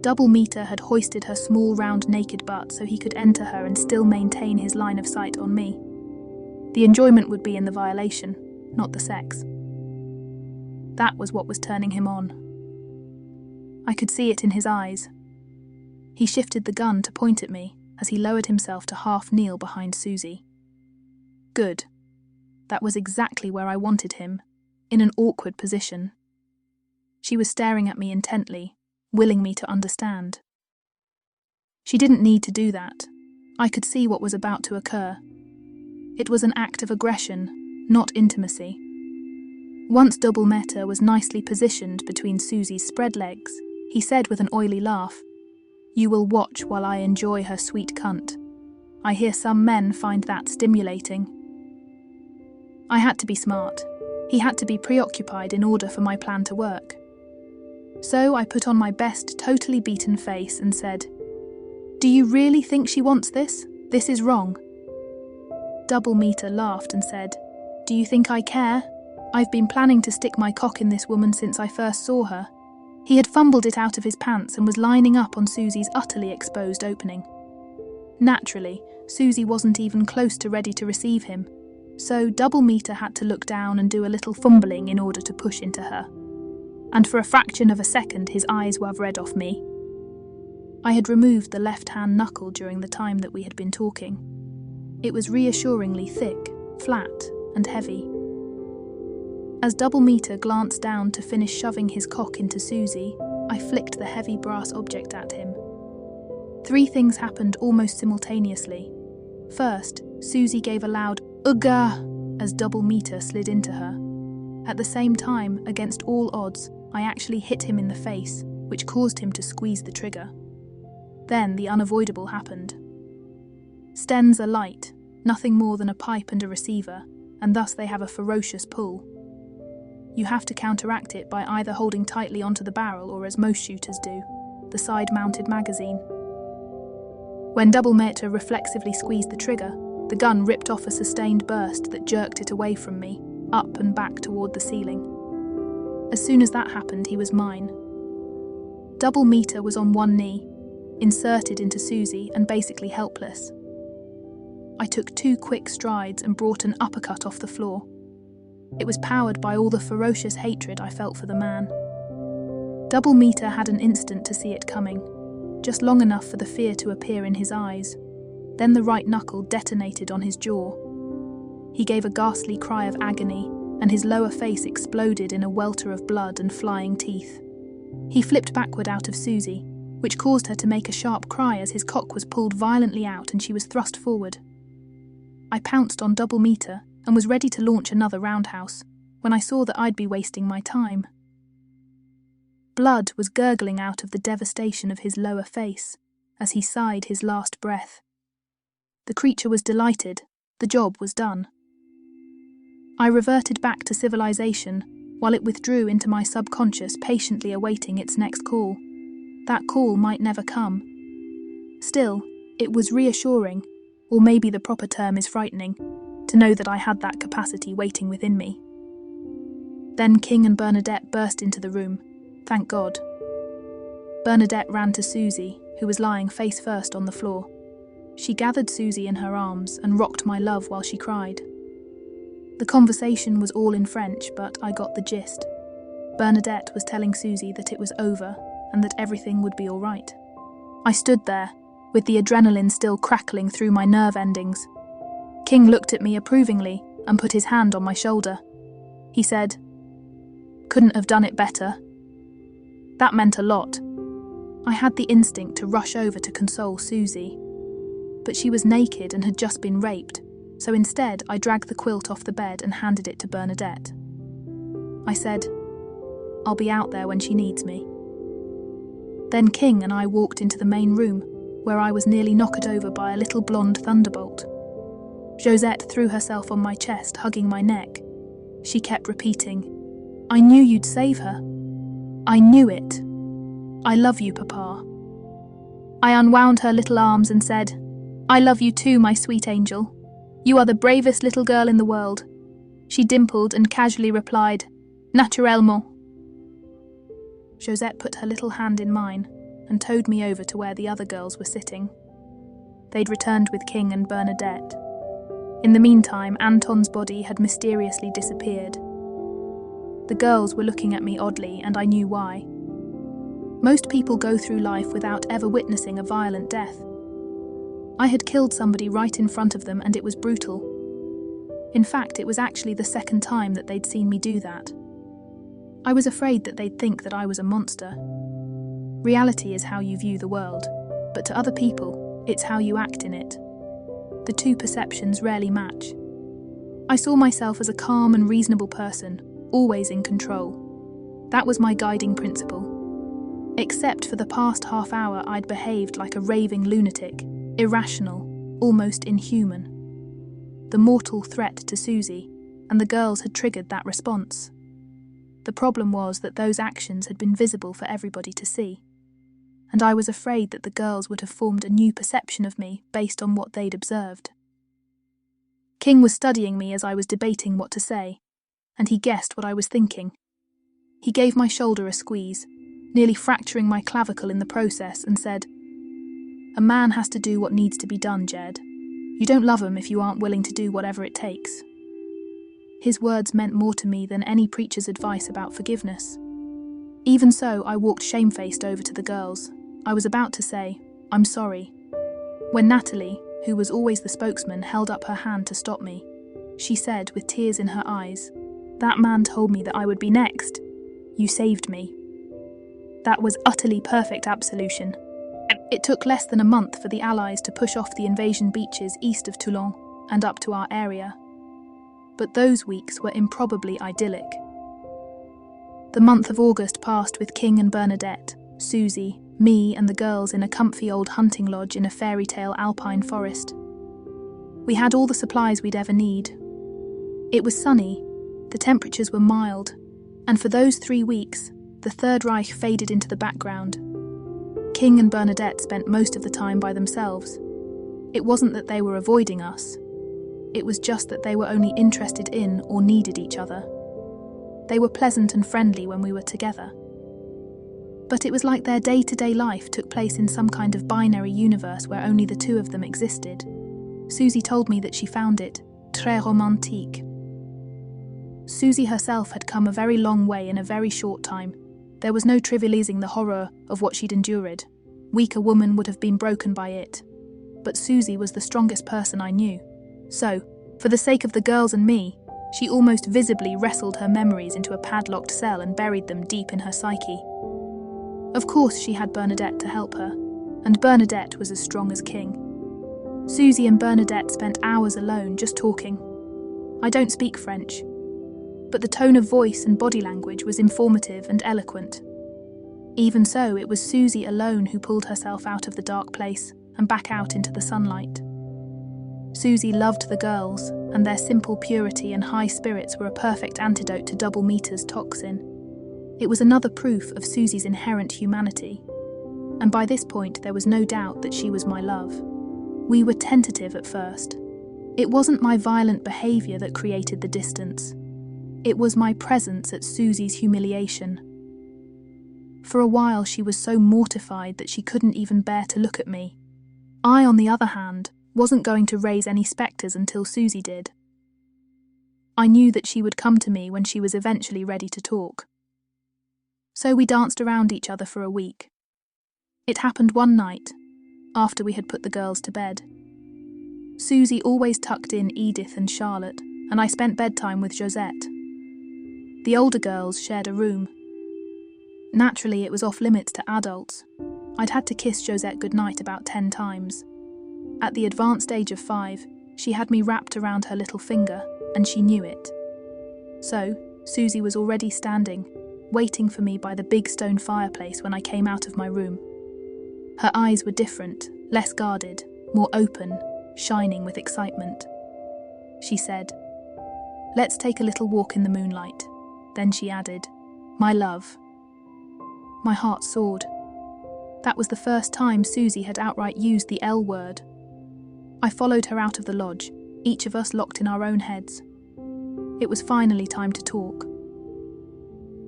S1: Double meter had hoisted her small round naked butt so he could enter her and still maintain his line of sight on me. The enjoyment would be in the violation, not the sex. That was what was turning him on. I could see it in his eyes. He shifted the gun to point at me as he lowered himself to half kneel behind Susie. Good. That was exactly where I wanted him, in an awkward position. She was staring at me intently, willing me to understand. She didn't need to do that. I could see what was about to occur. It was an act of aggression, not intimacy. Once double meter was nicely positioned between Susie's spread legs, he said with an oily laugh, "You will watch while I enjoy her sweet cunt. I hear some men find that stimulating." I had to be smart. He had to be preoccupied in order for my plan to work. So I put on my best, totally beaten face and said, "Do you really think she wants this? This is wrong." Double meter laughed and said, "Do you think I care? I've been planning to stick my cock in this woman since I first saw her." He had fumbled it out of his pants and was lining up on Susie's utterly exposed opening. Naturally, Susie wasn't even close to ready to receive him. So double meter had to look down and do a little fumbling in order to push into her. And for a fraction of a second his eyes were red off me. I had removed the left-hand knuckle during the time that we had been talking. It was reassuringly thick, flat, and heavy. As double meter glanced down to finish shoving his cock into Susie, I flicked the heavy brass object at him. 3 things happened almost simultaneously. First, Susie gave a loud "Ugga" as double meter slid into her. At the same time, against all odds, I actually hit him in the face, which caused him to squeeze the trigger. Then the unavoidable happened. Stens are light, nothing more than a pipe and a receiver, and thus they have a ferocious pull. You have to counteract it by either holding tightly onto the barrel or, as most shooters do, the side-mounted magazine. When double meter reflexively squeezed the trigger, the gun ripped off a sustained burst that jerked it away from me, up and back toward the ceiling. As soon as that happened, he was mine. Double meter was on one knee, inserted into Susie and basically helpless. I took 2 quick strides and brought an uppercut off the floor. It was powered by all the ferocious hatred I felt for the man. Double meter had an instant to see it coming, just long enough for the fear to appear in his eyes. Then the right knuckle detonated on his jaw. He gave a ghastly cry of agony, and his lower face exploded in a welter of blood and flying teeth. He flipped backward out of Susie, which caused her to make a sharp cry as his cock was pulled violently out and she was thrust forward. I pounced on double meter and was ready to launch another roundhouse, when I saw that I'd be wasting my time. Blood was gurgling out of the devastation of his lower face as he sighed his last breath. The creature was delighted. The job was done. I reverted back to civilization while it withdrew into my subconscious, patiently awaiting its next call. That call might never come. Still, it was reassuring, or maybe the proper term is frightening, to know that I had that capacity waiting within me. Then King and Bernadette burst into the room. Thank God. Bernadette ran to Susie, who was lying face first on the floor. She gathered Susie in her arms and rocked my love while she cried. The conversation was all in French, but I got the gist. Bernadette was telling Susie that it was over and that everything would be all right. I stood there, with the adrenaline still crackling through my nerve endings. King looked at me approvingly and put his hand on my shoulder. He said, "Couldn't have done it better." That meant a lot. I had the instinct to rush over to console Susie. But she was naked and had just been raped, so instead I dragged the quilt off the bed and handed it to Bernadette. I said, "I'll be out there when she needs me." Then King and I walked into the main room, where I was nearly knocked over by a little blonde thunderbolt. Josette threw herself on my chest, hugging my neck. She kept repeating, "I knew you'd save her. I knew it. I love you, Papa." I unwound her little arms and said, "I love you too, my sweet angel. You are the bravest little girl in the world." She dimpled and casually replied, "Naturellement." Josette put her little hand in mine and towed me over to where the other girls were sitting. They'd returned with King and Bernadette. In the meantime, Anton's body had mysteriously disappeared. The girls were looking at me oddly, and I knew why. Most people go through life without ever witnessing a violent death. I had killed somebody right in front of them, and it was brutal. In fact, it was actually the second time that they'd seen me do that. I was afraid that they'd think that I was a monster. Reality is how you view the world, but to other people, it's how you act in it. The two perceptions rarely match. I saw myself as a calm and reasonable person, always in control. That was my guiding principle. Except for the past half hour, I'd behaved like a raving lunatic, irrational, almost inhuman. The mortal threat to Susie, and the girls had triggered that response. The problem was that those actions had been visible for everybody to see, and I was afraid that the girls would have formed a new perception of me based on what they'd observed. King was studying me as I was debating what to say, and he guessed what I was thinking. He gave my shoulder a squeeze, nearly fracturing my clavicle in the process, and said, "A man has to do what needs to be done, Jed. You don't love him if you aren't willing to do whatever it takes." His words meant more to me than any preacher's advice about forgiveness. Even so, I walked shamefaced over to the girls. I was about to say, "I'm sorry," when Natalie, who was always the spokesman, held up her hand to stop me. She said, with tears in her eyes, "That man told me that I would be next. You saved me." That was utterly perfect absolution. It took less than a month for the Allies to push off the invasion beaches east of Toulon and up to our area. But those weeks were improbably idyllic. The month of August passed with King and Bernadette, Susie, me and the girls in a comfy old hunting lodge in a fairy tale alpine forest. We had all the supplies we'd ever need. It was sunny, the temperatures were mild, and for those 3 weeks, the Third Reich faded into the background. King and Bernadette spent most of the time by themselves. It wasn't that they were avoiding us. It was just that they were only interested in or needed each other. They were pleasant and friendly when we were together. But it was like their day-to-day life took place in some kind of binary universe where only the two of them existed. Susie told me that she found it très romantique. Susie herself had come a very long way in a very short time. There was no trivializing the horror of what she'd endured. Weaker woman would have been broken by it. But Susie was the strongest person I knew. So, for the sake of the girls and me, she almost visibly wrestled her memories into a padlocked cell and buried them deep in her psyche. Of course she had Bernadette to help her, and Bernadette was as strong as King. Susie and Bernadette spent hours alone just talking. I don't speak French, but the tone of voice and body language was informative and eloquent. Even so, it was Susie alone who pulled herself out of the dark place and back out into the sunlight. Susie loved the girls, and their simple purity and high spirits were a perfect antidote to double meter's toxin. It was another proof of Susie's inherent humanity, and by this point there was no doubt that she was my love. We were tentative at first. It wasn't my violent behaviour that created the distance. It was my presence at Susie's humiliation. For a while she was so mortified that she couldn't even bear to look at me. I, on the other hand, wasn't going to raise any spectres until Susie did. I knew that she would come to me when she was eventually ready to talk. So we danced around each other for a week. It happened one night, after we had put the girls to bed. Susie always tucked in Edith and Charlotte, and I spent bedtime with Josette. The older girls shared a room. Naturally, it was off limits to adults. I'd had to kiss Josette goodnight about 10 times. At the advanced age of 5, she had me wrapped around her little finger, and she knew it. So, Susie was already standing, waiting for me by the big stone fireplace when I came out of my room. Her eyes were different, less guarded, more open, shining with excitement. She said, "Let's take a little walk in the moonlight." Then she added, "My love." My heart soared. That was the first time Susie had outright used the L word. I followed her out of the lodge, each of us locked in our own heads. It was finally time to talk.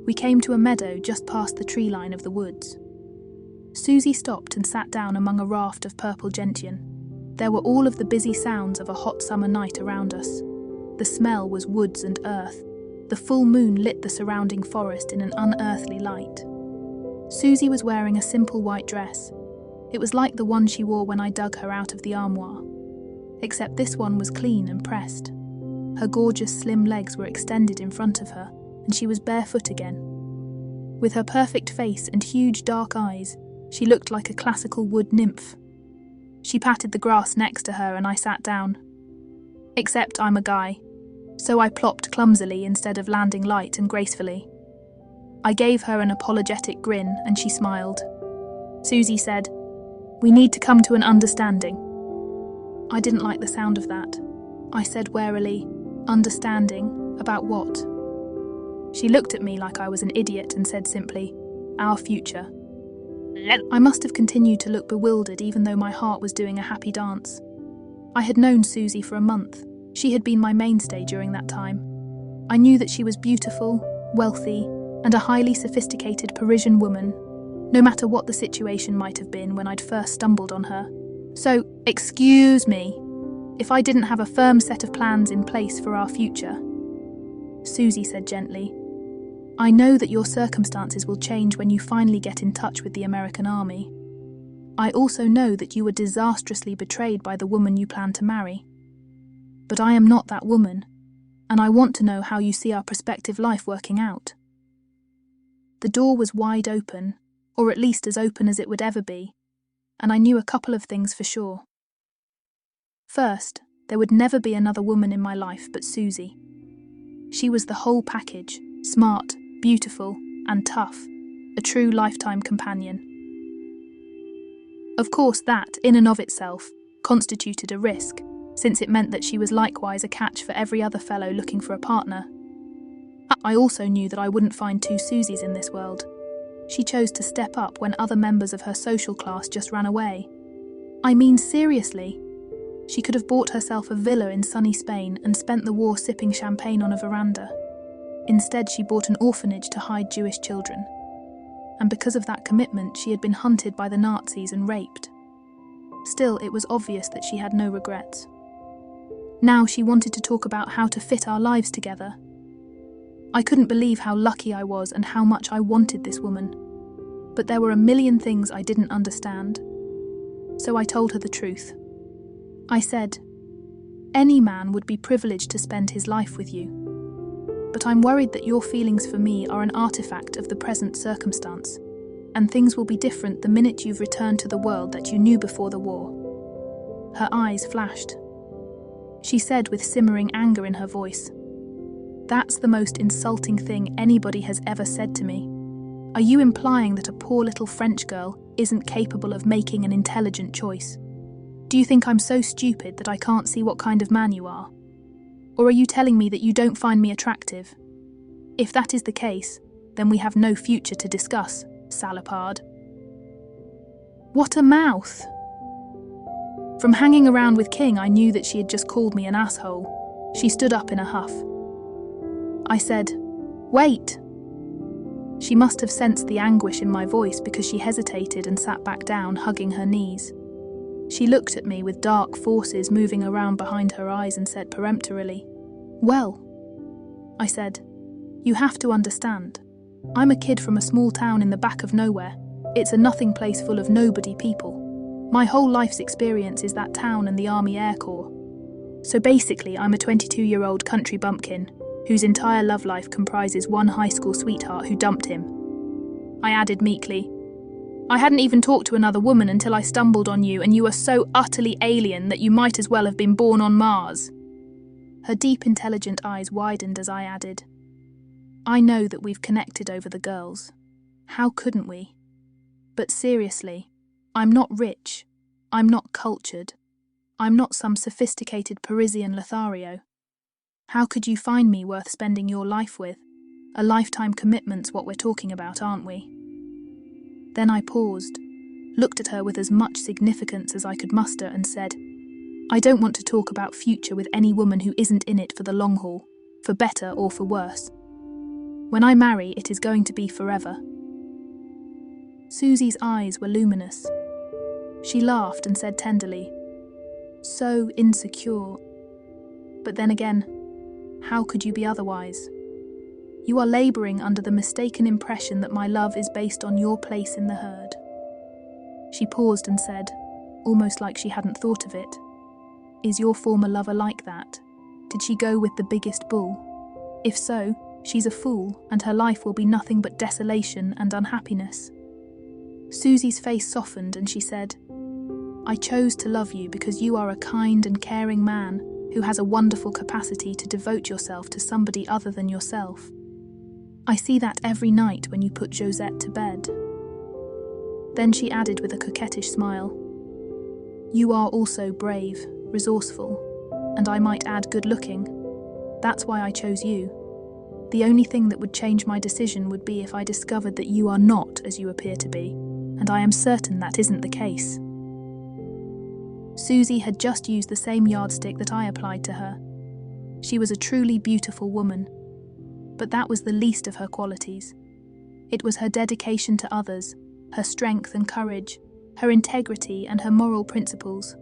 S1: We came to a meadow just past the tree line of the woods. Susie stopped and sat down among a raft of purple gentian. There were all of the busy sounds of a hot summer night around us. The smell was woods and earth. The full moon lit the surrounding forest in an unearthly light. Susie was wearing a simple white dress. It was like the one she wore when I dug her out of the armoire, except this one was clean and pressed. Her gorgeous slim legs were extended in front of her, and she was barefoot again. With her perfect face and huge dark eyes, she looked like a classical wood nymph. She patted the grass next to her and I sat down. Except I'm a guy, so I plopped clumsily instead of landing light and gracefully. I gave her an apologetic grin and she smiled. Susie said, "We need to come to an understanding." I didn't like the sound of that. I said warily, "Understanding? About what?" She looked at me like I was an idiot and said simply, "Our future." I must have continued to look bewildered even though my heart was doing a happy dance. I had known Susie for a month. She had been my mainstay during that time. I knew that she was beautiful, wealthy, and a highly sophisticated Parisian woman, no matter what the situation might have been when I'd first stumbled on her. So, excuse me, if I didn't have a firm set of plans in place for our future. Susie said gently. I know that your circumstances will change when you finally get in touch with the American army. I also know that you were disastrously betrayed by the woman you plan to marry. But I am not that woman, and I want to know how you see our prospective life working out. The door was wide open, or at least as open as it would ever be, and I knew a couple of things for sure. First, there would never be another woman in my life but Susie. She was the whole package, smart, beautiful, and tough, a true lifetime companion. Of course, that, in and of itself, constituted a risk, since it meant that she was likewise a catch for every other fellow looking for a partner. I also knew that I wouldn't find two Susies in this world. She chose to step up when other members of her social class just ran away. I mean, seriously. She could have bought herself a villa in sunny Spain and spent the war sipping champagne on a veranda. Instead, she bought an orphanage to hide Jewish children. And because of that commitment, she had been hunted by the Nazis and raped. Still, it was obvious that she had no regrets. Now she wanted to talk about how to fit our lives together. I couldn't believe how lucky I was and how much I wanted this woman. But there were a million things I didn't understand. So I told her the truth. I said, any man would be privileged to spend his life with you. But I'm worried that your feelings for me are an artifact of the present circumstance, and things will be different the minute you've returned to the world that you knew before the war. Her eyes flashed. She said with simmering anger in her voice, that's the most insulting thing anybody has ever said to me. Are you implying that a poor little French girl isn't capable of making an intelligent choice? Do you think I'm so stupid that I can't see what kind of man you are? Or are you telling me that you don't find me attractive? If that is the case, then we have no future to discuss, salopard. What a mouth! From hanging around with King, I knew that she had just called me an asshole. She stood up in a huff. I said, wait! She must have sensed the anguish in my voice because she hesitated and sat back down, hugging her knees. She looked at me with dark forces moving around behind her eyes and said peremptorily, well, I said, you have to understand. I'm a kid from a small town in the back of nowhere. It's a nothing place full of nobody people. My whole life's experience is that town and the Army Air Corps. So basically, I'm a 22-year-old country bumpkin whose entire love life comprises one high school sweetheart who dumped him. I added meekly, I hadn't even talked to another woman until I stumbled on you, and you are so utterly alien that you might as well have been born on Mars. Her deep, intelligent eyes widened as I added, I know that we've connected over the girls. How couldn't we? But seriously, I'm not rich. I'm not cultured. I'm not some sophisticated Parisian Lothario. How could you find me worth spending your life with? A lifetime commitment's what we're talking about, aren't we? Then I paused, looked at her with as much significance as I could muster and said, I don't want to talk about future with any woman who isn't in it for the long haul, for better or for worse. When I marry, it is going to be forever. Susie's eyes were luminous. She laughed and said tenderly, so insecure. But then again, how could you be otherwise? You are labouring under the mistaken impression that my love is based on your place in the herd. She paused and said, almost like she hadn't thought of it, is your former lover like that? Did she go with the biggest bull? If so, she's a fool, and her life will be nothing but desolation and unhappiness. Susie's face softened and she said, I chose to love you because you are a kind and caring man who has a wonderful capacity to devote yourself to somebody other than yourself. I see that every night when you put Josette to bed. Then she added with a coquettish smile, you are also brave, resourceful, and I might add good-looking. That's why I chose you. The only thing that would change my decision would be if I discovered that you are not as you appear to be, and I am certain that isn't the case. Susie had just used the same yardstick that I applied to her. She was a truly beautiful woman, but that was the least of her qualities. It was her dedication to others, her strength and courage, her integrity and her moral principles,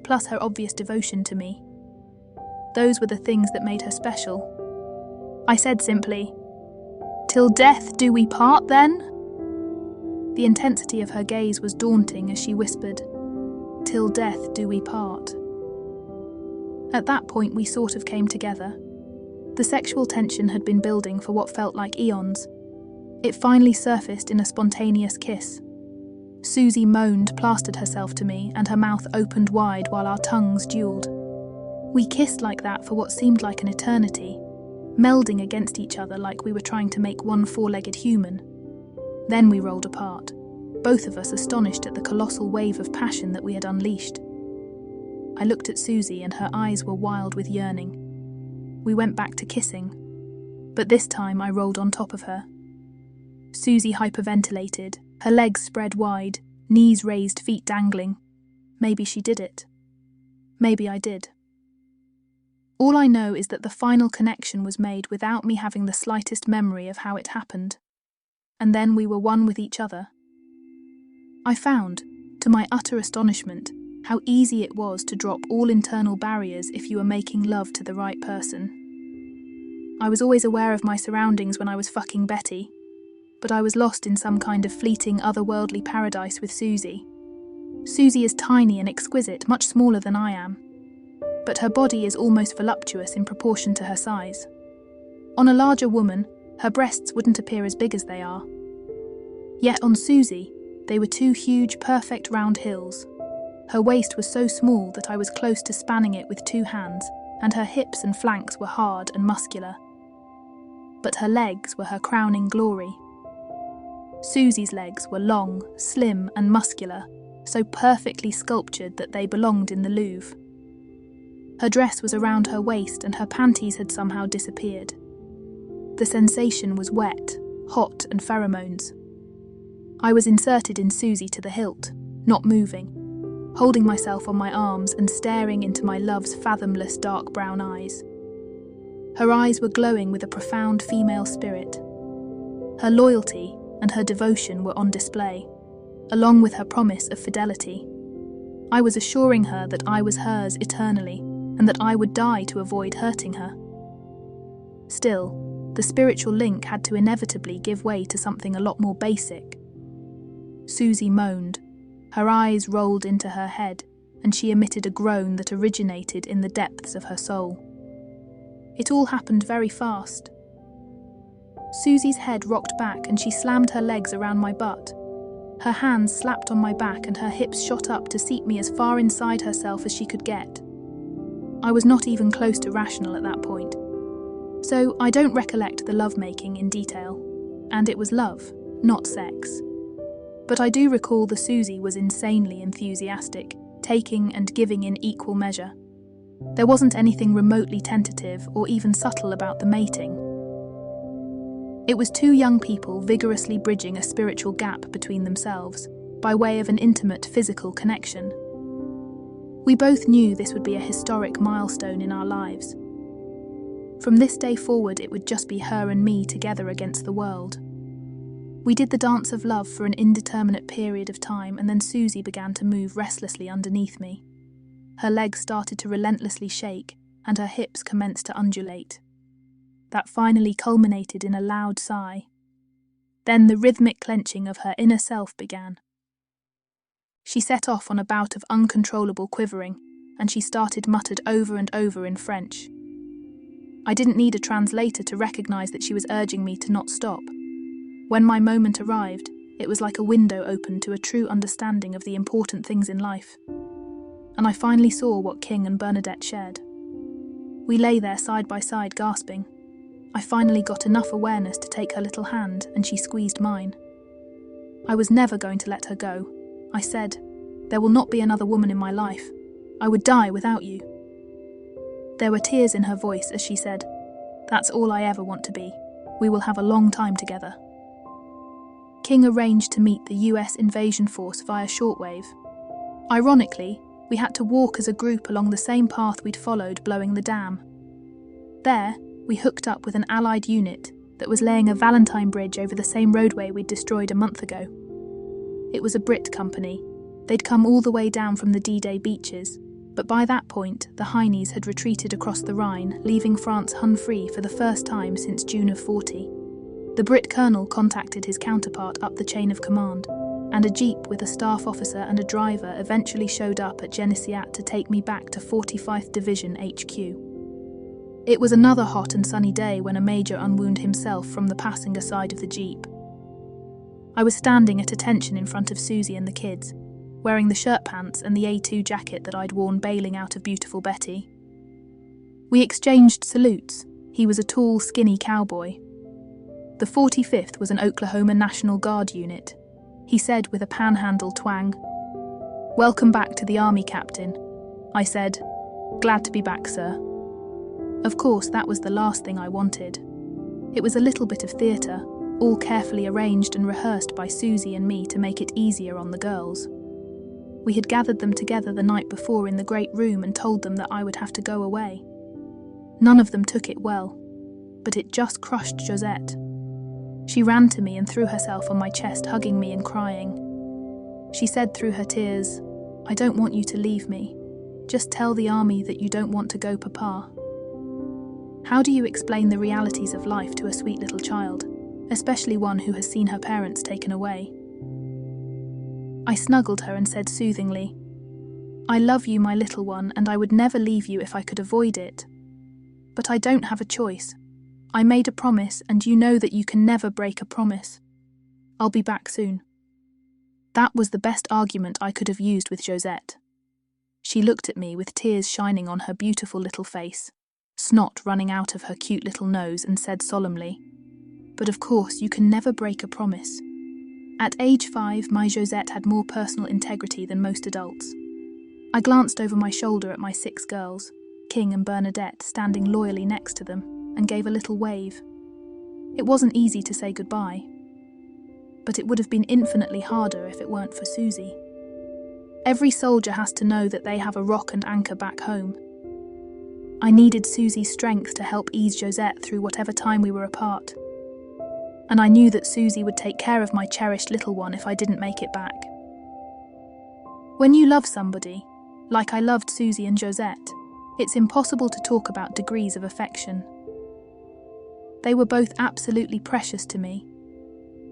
S1: plus her obvious devotion to me. Those were the things that made her special. I said simply, "Till death do we part, then?" The intensity of her gaze was daunting as she whispered, "Till death do we part." At that point, we sort of came together. The sexual tension had been building for what felt like eons. It finally surfaced in a spontaneous kiss. Susie moaned, plastered herself to me, and her mouth opened wide while our tongues duelled. We kissed like that for what seemed like an eternity, melding against each other like we were trying to make one four-legged human. Then we rolled apart, both of us astonished at the colossal wave of passion that we had unleashed. I looked at Susie and her eyes were wild with yearning. We went back to kissing, but this time I rolled on top of her. Susie hyperventilated, her legs spread wide, knees raised, feet dangling. Maybe she did it. Maybe I did. All I know is that the final connection was made without me having the slightest memory of how it happened. And then we were one with each other. I found, to my utter astonishment, how easy it was to drop all internal barriers if you were making love to the right person. I was always aware of my surroundings when I was fucking Betty, but I was lost in some kind of fleeting otherworldly paradise with Susie. Susie is tiny and exquisite, much smaller than I am, but her body is almost voluptuous in proportion to her size. On a larger woman, her breasts wouldn't appear as big as they are. Yet on Susie, they were two huge, perfect round hills. Her waist was so small that I was close to spanning it with two hands, and her hips and flanks were hard and muscular. But her legs were her crowning glory. Susie's legs were long, slim and muscular, so perfectly sculptured that they belonged in the Louvre. Her dress was around her waist and her panties had somehow disappeared. The sensation was wet, hot and pheromones. I was inserted in Susie to the hilt, not moving, holding myself on my arms and staring into my love's fathomless dark brown eyes. Her eyes were glowing with a profound female spirit. Her loyalty and her devotion were on display, along with her promise of fidelity. I was assuring her that I was hers eternally and that I would die to avoid hurting her. Still, the spiritual link had to inevitably give way to something a lot more basic. Susie moaned. Her eyes rolled into her head, and she emitted a groan that originated in the depths of her soul. It all happened very fast. Susie's head rocked back and she slammed her legs around my butt. Her hands slapped on my back and her hips shot up to seat me as far inside herself as she could get. I was not even close to rational at that point. So I don't recollect the lovemaking in detail, and it was love, not sex. But I do recall the Susie was insanely enthusiastic, taking and giving in equal measure. There wasn't anything remotely tentative or even subtle about the mating. It was two young people vigorously bridging a spiritual gap between themselves by way of an intimate physical connection. We both knew this would be a historic milestone in our lives. From this day forward, it would just be her and me together against the world. We did the dance of love for an indeterminate period of time, and then Susie began to move restlessly underneath me. Her legs started to relentlessly shake, and her hips commenced to undulate. That finally culminated in a loud sigh. Then the rhythmic clenching of her inner self began. She set off on a bout of uncontrollable quivering, and she started muttered over and over in French. I didn't need a translator to recognize that she was urging me to not stop. When my moment arrived, it was like a window opened to a true understanding of the important things in life. And I finally saw what King and Bernadette shared. We lay there side by side gasping. I finally got enough awareness to take her little hand, and she squeezed mine. I was never going to let her go. I said, "There will not be another woman in my life. I would die without you." There were tears in her voice as she said, "That's all I ever want to be. We will have a long time together." King arranged to meet the US invasion force via shortwave. Ironically, we had to walk as a group along the same path we'd followed blowing the dam. There, we hooked up with an Allied unit that was laying a Valentine bridge over the same roadway we'd destroyed a month ago. It was a Brit company. They'd come all the way down from the D-Day beaches, But by that point, the Heinies had retreated across the Rhine, leaving France Hun-free for the first time since June of 40. The Brit colonel contacted his counterpart up the chain of command, and a jeep with a staff officer and a driver eventually showed up at Genesiat to take me back to 45th Division HQ. It was another hot and sunny day when a major unwound himself from the passenger side of the jeep. I was standing at attention in front of Susie and the kids, wearing the shirt pants and the A2 jacket that I'd worn bailing out of Beautiful Betty. We exchanged salutes. He was a tall, skinny cowboy. The 45th was an Oklahoma National Guard unit. He said with a panhandle twang, "Welcome back to the Army, Captain." I said, "Glad to be back, sir." Of course, that was the last thing I wanted. It was a little bit of theatre, all carefully arranged and rehearsed by Susie and me to make it easier on the girls. We had gathered them together the night before in the great room and told them that I would have to go away. None of them took it well, but it just crushed Josette. She ran to me and threw herself on my chest, hugging me and crying. She said through her tears, "I don't want you to leave me. Just tell the army that you don't want to go, Papa." How do you explain the realities of life to a sweet little child, especially one who has seen her parents taken away? I snuggled her and said soothingly, "I love you, my little one, and I would never leave you if I could avoid it. But I don't have a choice. I made a promise, and you know that you can never break a promise. I'll be back soon." That was the best argument I could have used with Josette. She looked at me with tears shining on her beautiful little face, snot running out of her cute little nose, and said solemnly, "But of course you can never break a promise." At age 5, my Josette had more personal integrity than most adults. I glanced over my shoulder at my 6 girls, King and Bernadette, standing loyally next to them, and gave a little wave. It wasn't easy to say goodbye, but it would have been infinitely harder if it weren't for Susie. Every soldier has to know that they have a rock and anchor back home. I needed Susie's strength to help ease Josette through whatever time we were apart. And I knew that Susie would take care of my cherished little one if I didn't make it back. When you love somebody, like I loved Susie and Josette, it's impossible to talk about degrees of affection. They were both absolutely precious to me.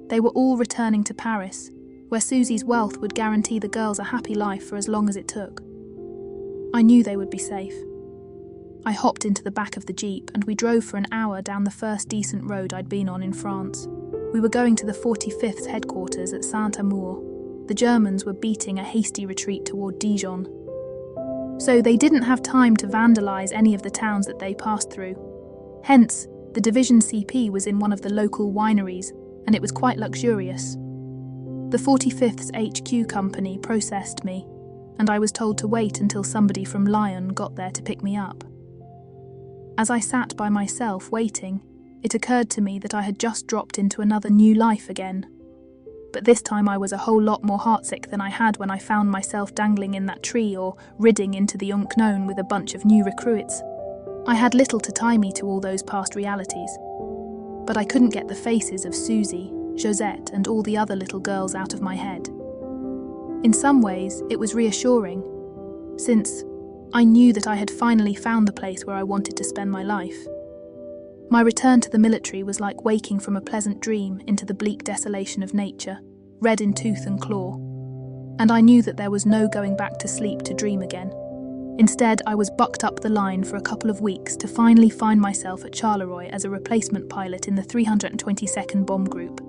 S1: They were all returning to Paris, where Susie's wealth would guarantee the girls a happy life for as long as it took. I knew they would be safe. I hopped into the back of the jeep and we drove for an hour down the first decent road I'd been on in France. We were going to the 45th headquarters at Saint-Amour. The Germans were beating a hasty retreat toward Dijon. So they didn't have time to vandalise any of the towns that they passed through. Hence, the Division CP was in one of the local wineries, and it was quite luxurious. The 45th's HQ company processed me, and I was told to wait until somebody from Lyon got there to pick me up. As I sat by myself waiting, it occurred to me that I had just dropped into another new life again. But this time I was a whole lot more heartsick than I had when I found myself dangling in that tree or ridding into the unknown with a bunch of new recruits. I had little to tie me to all those past realities, but I couldn't get the faces of Susie, Josette, and all the other little girls out of my head. In some ways, it was reassuring, since I knew that I had finally found the place where I wanted to spend my life. My return to the military was like waking from a pleasant dream into the bleak desolation of nature, red in tooth and claw. And I knew that there was no going back to sleep to dream again. Instead, I was bucked up the line for a couple of weeks to finally find myself at Charleroi as a replacement pilot in the 322nd Bomb Group.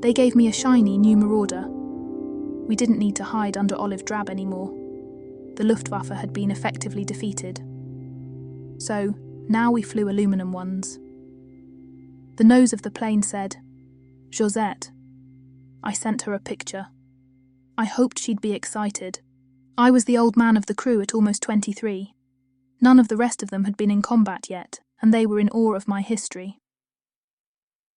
S1: They gave me a shiny new Marauder. We didn't need to hide under olive drab anymore. The Luftwaffe had been effectively defeated. So, now we flew aluminum ones. The nose of the plane said, "Josette." I sent her a picture. I hoped she'd be excited. I was the old man of the crew at almost 23. None of the rest of them had been in combat yet, and they were in awe of my history.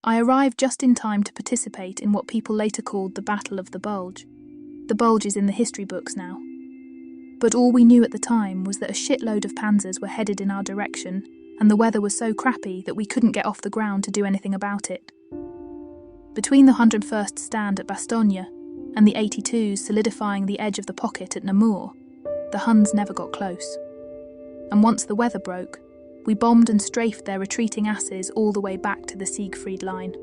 S1: I arrived just in time to participate in what people later called the Battle of the Bulge. The Bulge is in the history books now. But all we knew at the time was that a shitload of panzers were headed in our direction, and the weather was so crappy that we couldn't get off the ground to do anything about it. Between the 101st stand at Bastogne and the 82s solidifying the edge of the pocket at Namur, the Huns never got close. And once the weather broke, we bombed and strafed their retreating asses all the way back to the Siegfried Line.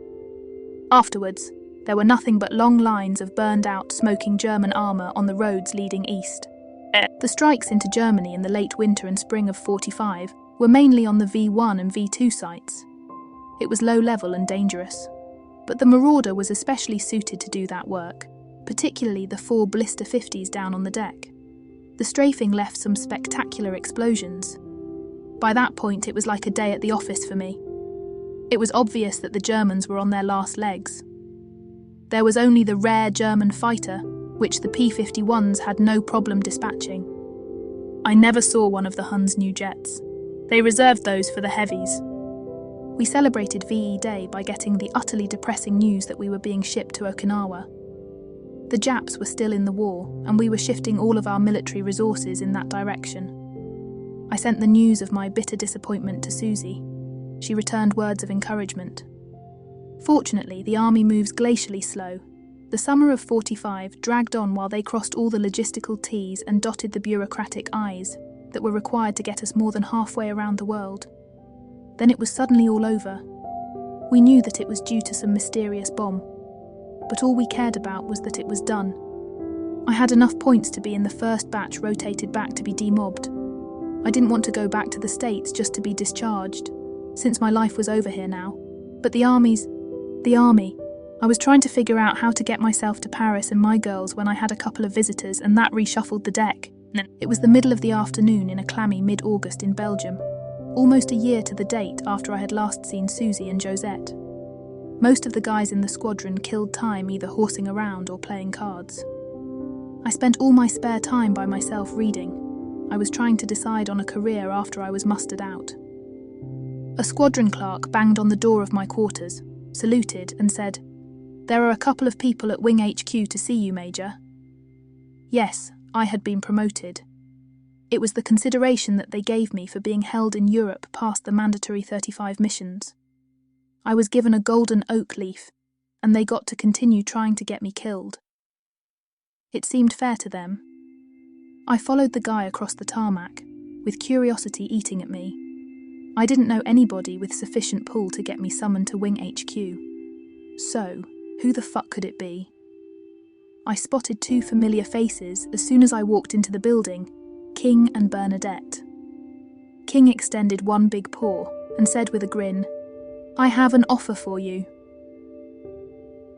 S1: Afterwards, there were nothing but long lines of burned-out, smoking German armour on the roads leading east. The strikes into Germany in the late winter and spring of '45 were mainly on the V1 and V2 sites. It was low-level and dangerous, but the Marauder was especially suited to do that work, particularly the 4 blister 50s down on the deck. The strafing left some spectacular explosions. By that point, it was like a day at the office for me. It was obvious that the Germans were on their last legs. There was only the rare German fighter, which the P-51s had no problem dispatching. I never saw one of the Huns' new jets. They reserved those for the heavies. We celebrated VE Day by getting the utterly depressing news that we were being shipped to Okinawa. The Japs were still in the war, and we were shifting all of our military resources in that direction. I sent the news of my bitter disappointment to Susie. She returned words of encouragement. Fortunately, the army moves glacially slow. The summer of '45 dragged on while they crossed all the logistical T's and dotted the bureaucratic I's that were required to get us more than halfway around the world. Then it was suddenly all over. We knew that it was due to some mysterious bomb, but all we cared about was that it was done. I had enough points to be in the first batch rotated back to be demobbed. I didn't want to go back to the States just to be discharged, since my life was over here now. But the army. I was trying to figure out how to get myself to Paris and my girls when I had a couple of visitors, and that reshuffled the deck. It was the middle of the afternoon in a clammy mid-August in Belgium, almost a year to the date after I had last seen Susie and Josette. Most of the guys in the squadron killed time either horsing around or playing cards. I spent all my spare time by myself reading. I was trying to decide on a career after I was mustered out. A squadron clerk banged on the door of my quarters, saluted, and said, "There are a couple of people at Wing HQ to see you, Major." Yes, I had been promoted. It was the consideration that they gave me for being held in Europe past the mandatory 35 missions. I was given a golden oak leaf, and they got to continue trying to get me killed. It seemed fair to them. I followed the guy across the tarmac, with curiosity eating at me. I didn't know anybody with sufficient pull to get me summoned to Wing HQ. So, who the fuck could it be? I spotted 2 familiar faces as soon as I walked into the building, King and Bernadette. King extended one big paw and said with a grin, "I have an offer for you."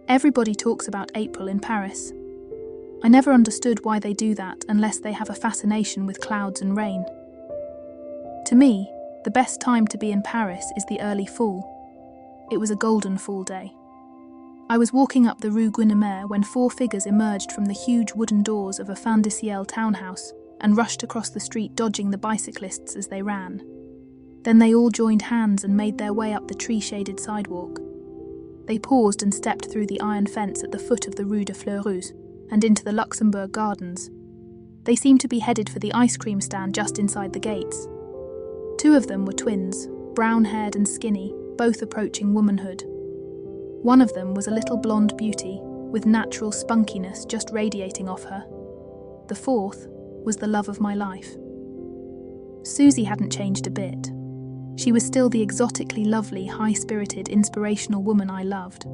S1: Everybody talks about April in Paris. I never understood why they do that unless they have a fascination with clouds and rain. To me, the best time to be in Paris is the early fall. It was a golden fall day. I was walking up the Rue Guinemer when 4 figures emerged from the huge wooden doors of a fin de siècle townhouse and rushed across the street dodging the bicyclists as they ran. Then they all joined hands and made their way up the tree-shaded sidewalk. They paused and stepped through the iron fence at the foot of the Rue de Fleurus and into the Luxembourg Gardens. They seemed to be headed for the ice cream stand just inside the gates. 2 of them were twins, brown-haired and skinny, both approaching womanhood. One of them was a little blonde beauty, with natural spunkiness just radiating off her. The 4th was the love of my life. Susie hadn't changed a bit. She was still the exotically lovely, high-spirited, inspirational woman I loved.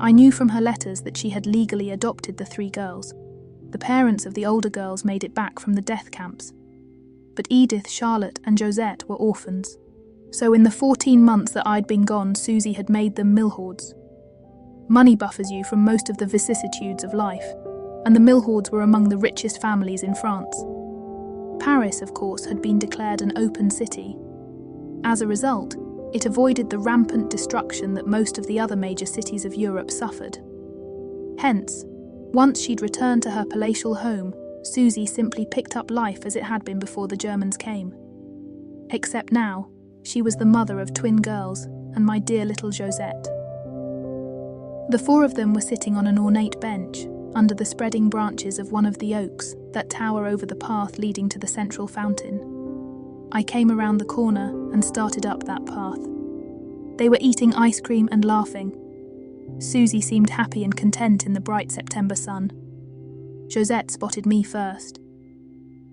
S1: I knew from her letters that she had legally adopted the 3 girls. The parents of the older girls made it back from the death camps. But Edith, Charlotte, and Josette were orphans. So in the 14 months that I'd been gone, Susie had made them Milhords. Money buffers you from most of the vicissitudes of life, and the Milhords were among the richest families in France. Paris, of course, had been declared an open city. As a result, it avoided the rampant destruction that most of the other major cities of Europe suffered. Hence, once she'd returned to her palatial home, Susie simply picked up life as it had been before the Germans came. Except now, she was the mother of twin girls and my dear little Josette. The 4 of them were sitting on an ornate bench under the spreading branches of one of the oaks that tower over the path leading to the central fountain. I came around the corner and started up that path. They were eating ice cream and laughing. Susie seemed happy and content in the bright September sun. Josette spotted me first.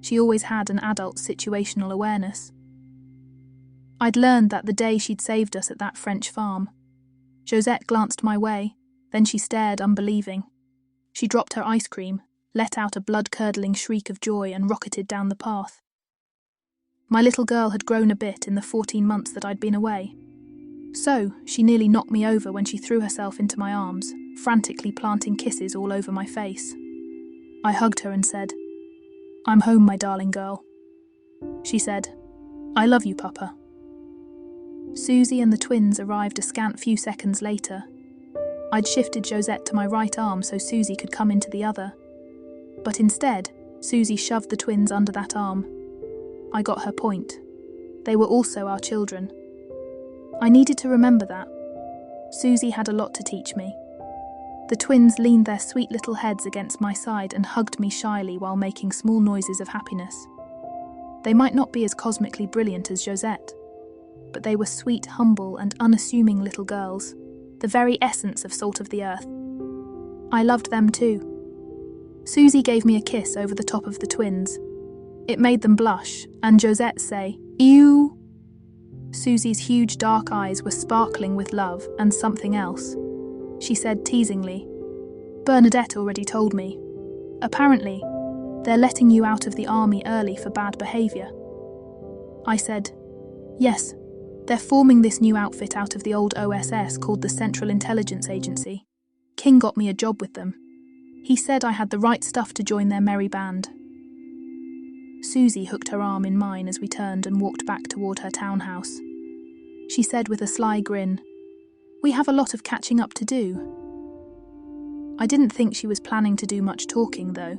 S1: She always had an adult situational awareness. I'd learned that the day she'd saved us at that French farm. Josette glanced my way, then she stared unbelieving. She dropped her ice cream, let out a blood-curdling shriek of joy and rocketed down the path. My little girl had grown a bit in the 14 months that I'd been away. So, she nearly knocked me over when she threw herself into my arms, frantically planting kisses all over my face. I hugged her and said, "I'm home, my darling girl." She said, "I love you, Papa." Susie and the twins arrived a scant few seconds later. I'd shifted Josette to my right arm so Susie could come into the other. But instead, Susie shoved the twins under that arm. I got her point. They were also our children. I needed to remember that. Susie had a lot to teach me. The twins leaned their sweet little heads against my side and hugged me shyly while making small noises of happiness. They might not be as cosmically brilliant as Josette, but they were sweet, humble, and unassuming little girls, the very essence of salt of the earth. I loved them too. Susie gave me a kiss over the top of the twins. It made them blush, and Josette say, "Ew." Susie's huge dark eyes were sparkling with love and something else. She said teasingly, "Bernadette already told me. Apparently, they're letting you out of the army early for bad behaviour." I said, "Yes, they're forming this new outfit out of the old OSS called the Central Intelligence Agency. King got me a job with them. He said I had the right stuff to join their merry band." Susie hooked her arm in mine as we turned and walked back toward her townhouse. She said with a sly grin, "We have a lot of catching up to do." I didn't think she was planning to do much talking, though.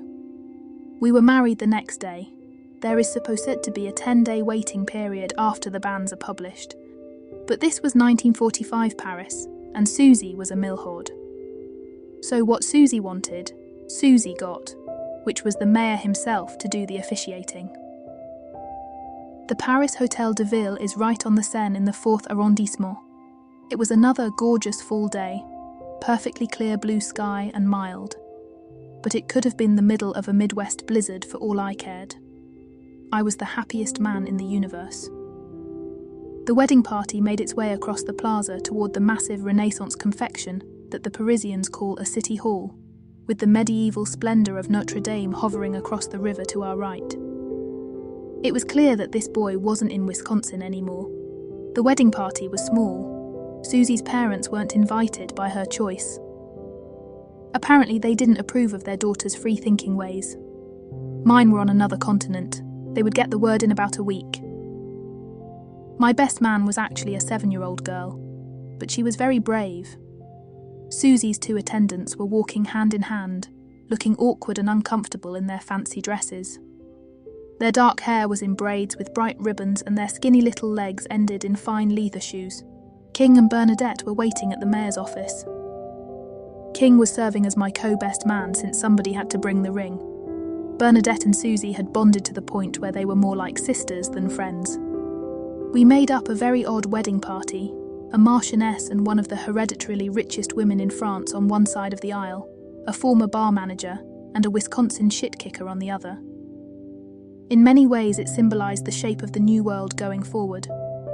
S1: We were married the next day. There is supposed to be a 10-day waiting period after the bans are published. But this was 1945 Paris, and Susie was a millhorde. So what Susie wanted, Susie got, which was the mayor himself to do the officiating. The Paris Hôtel de Ville is right on the Seine in the 4th arrondissement. It was another gorgeous fall day, perfectly clear blue sky and mild. But it could have been the middle of a Midwest blizzard for all I cared. I was the happiest man in the universe. The wedding party made its way across the plaza toward the massive Renaissance confection that the Parisians call a city hall, with the medieval splendour of Notre Dame hovering across the river to our right. It was clear that this boy wasn't in Wisconsin anymore. The wedding party was small. Susie's parents weren't invited by her choice. Apparently they didn't approve of their daughter's free-thinking ways. Mine were on another continent. They would get the word in about a week. My best man was actually a 7-year-old girl, but she was very brave. Susie's 2 attendants were walking hand in hand, looking awkward and uncomfortable in their fancy dresses. Their dark hair was in braids with bright ribbons and their skinny little legs ended in fine leather shoes. King and Bernadette were waiting at the mayor's office. King was serving as my co-best man since somebody had to bring the ring. Bernadette and Susie had bonded to the point where they were more like sisters than friends. We made up a very odd wedding party, a marchioness and one of the hereditarily richest women in France on one side of the aisle, a former bar manager, and a Wisconsin shit-kicker on the other. In many ways it symbolised the shape of the new world going forward.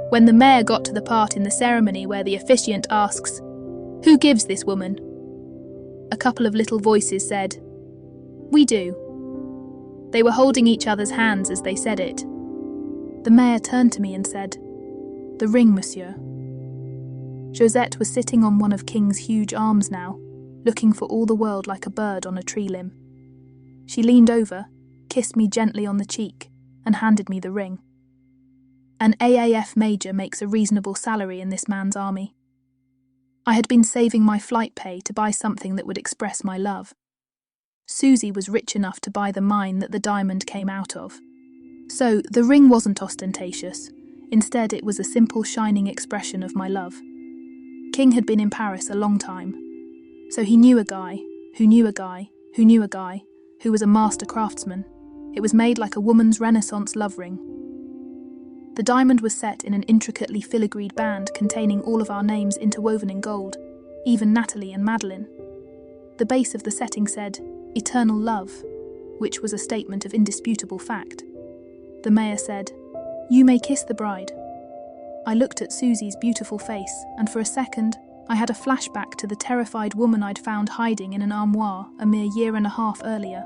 S1: When the mayor got to the part in the ceremony where the officiant asks, "Who gives this woman?" a couple of little voices said, "We do." They were holding each other's hands as they said it. The mayor turned to me and said, "The ring, monsieur." Josette was sitting on one of King's huge arms now, looking for all the world like a bird on a tree limb. She leaned over, kissed me gently on the cheek, and handed me the ring. An AAF major makes a reasonable salary in this man's army. I had been saving my flight pay to buy something that would express my love. Susie was rich enough to buy the mine that the diamond came out of. So the ring wasn't ostentatious. Instead, it was a simple, shining expression of my love. King had been in Paris a long time, so he knew a guy, who knew a guy, who knew a guy, who was a master craftsman. It was made like a woman's Renaissance love ring. The diamond was set in an intricately filigreed band containing all of our names interwoven in gold, even Natalie and Madeline. The base of the setting said, "Eternal Love," which was a statement of indisputable fact. The mayor said, "You may kiss the bride." I looked at Susie's beautiful face, and for a second, I had a flashback to the terrified woman I'd found hiding in an armoire a mere year and a half earlier.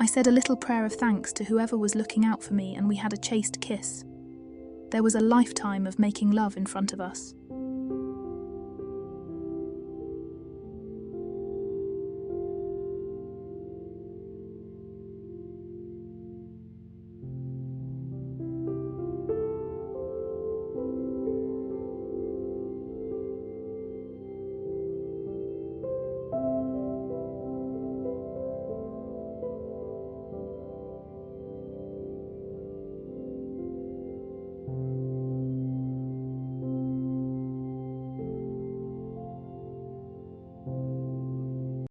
S1: I said a little prayer of thanks to whoever was looking out for me, and we had a chaste kiss. There was a lifetime of making love in front of us.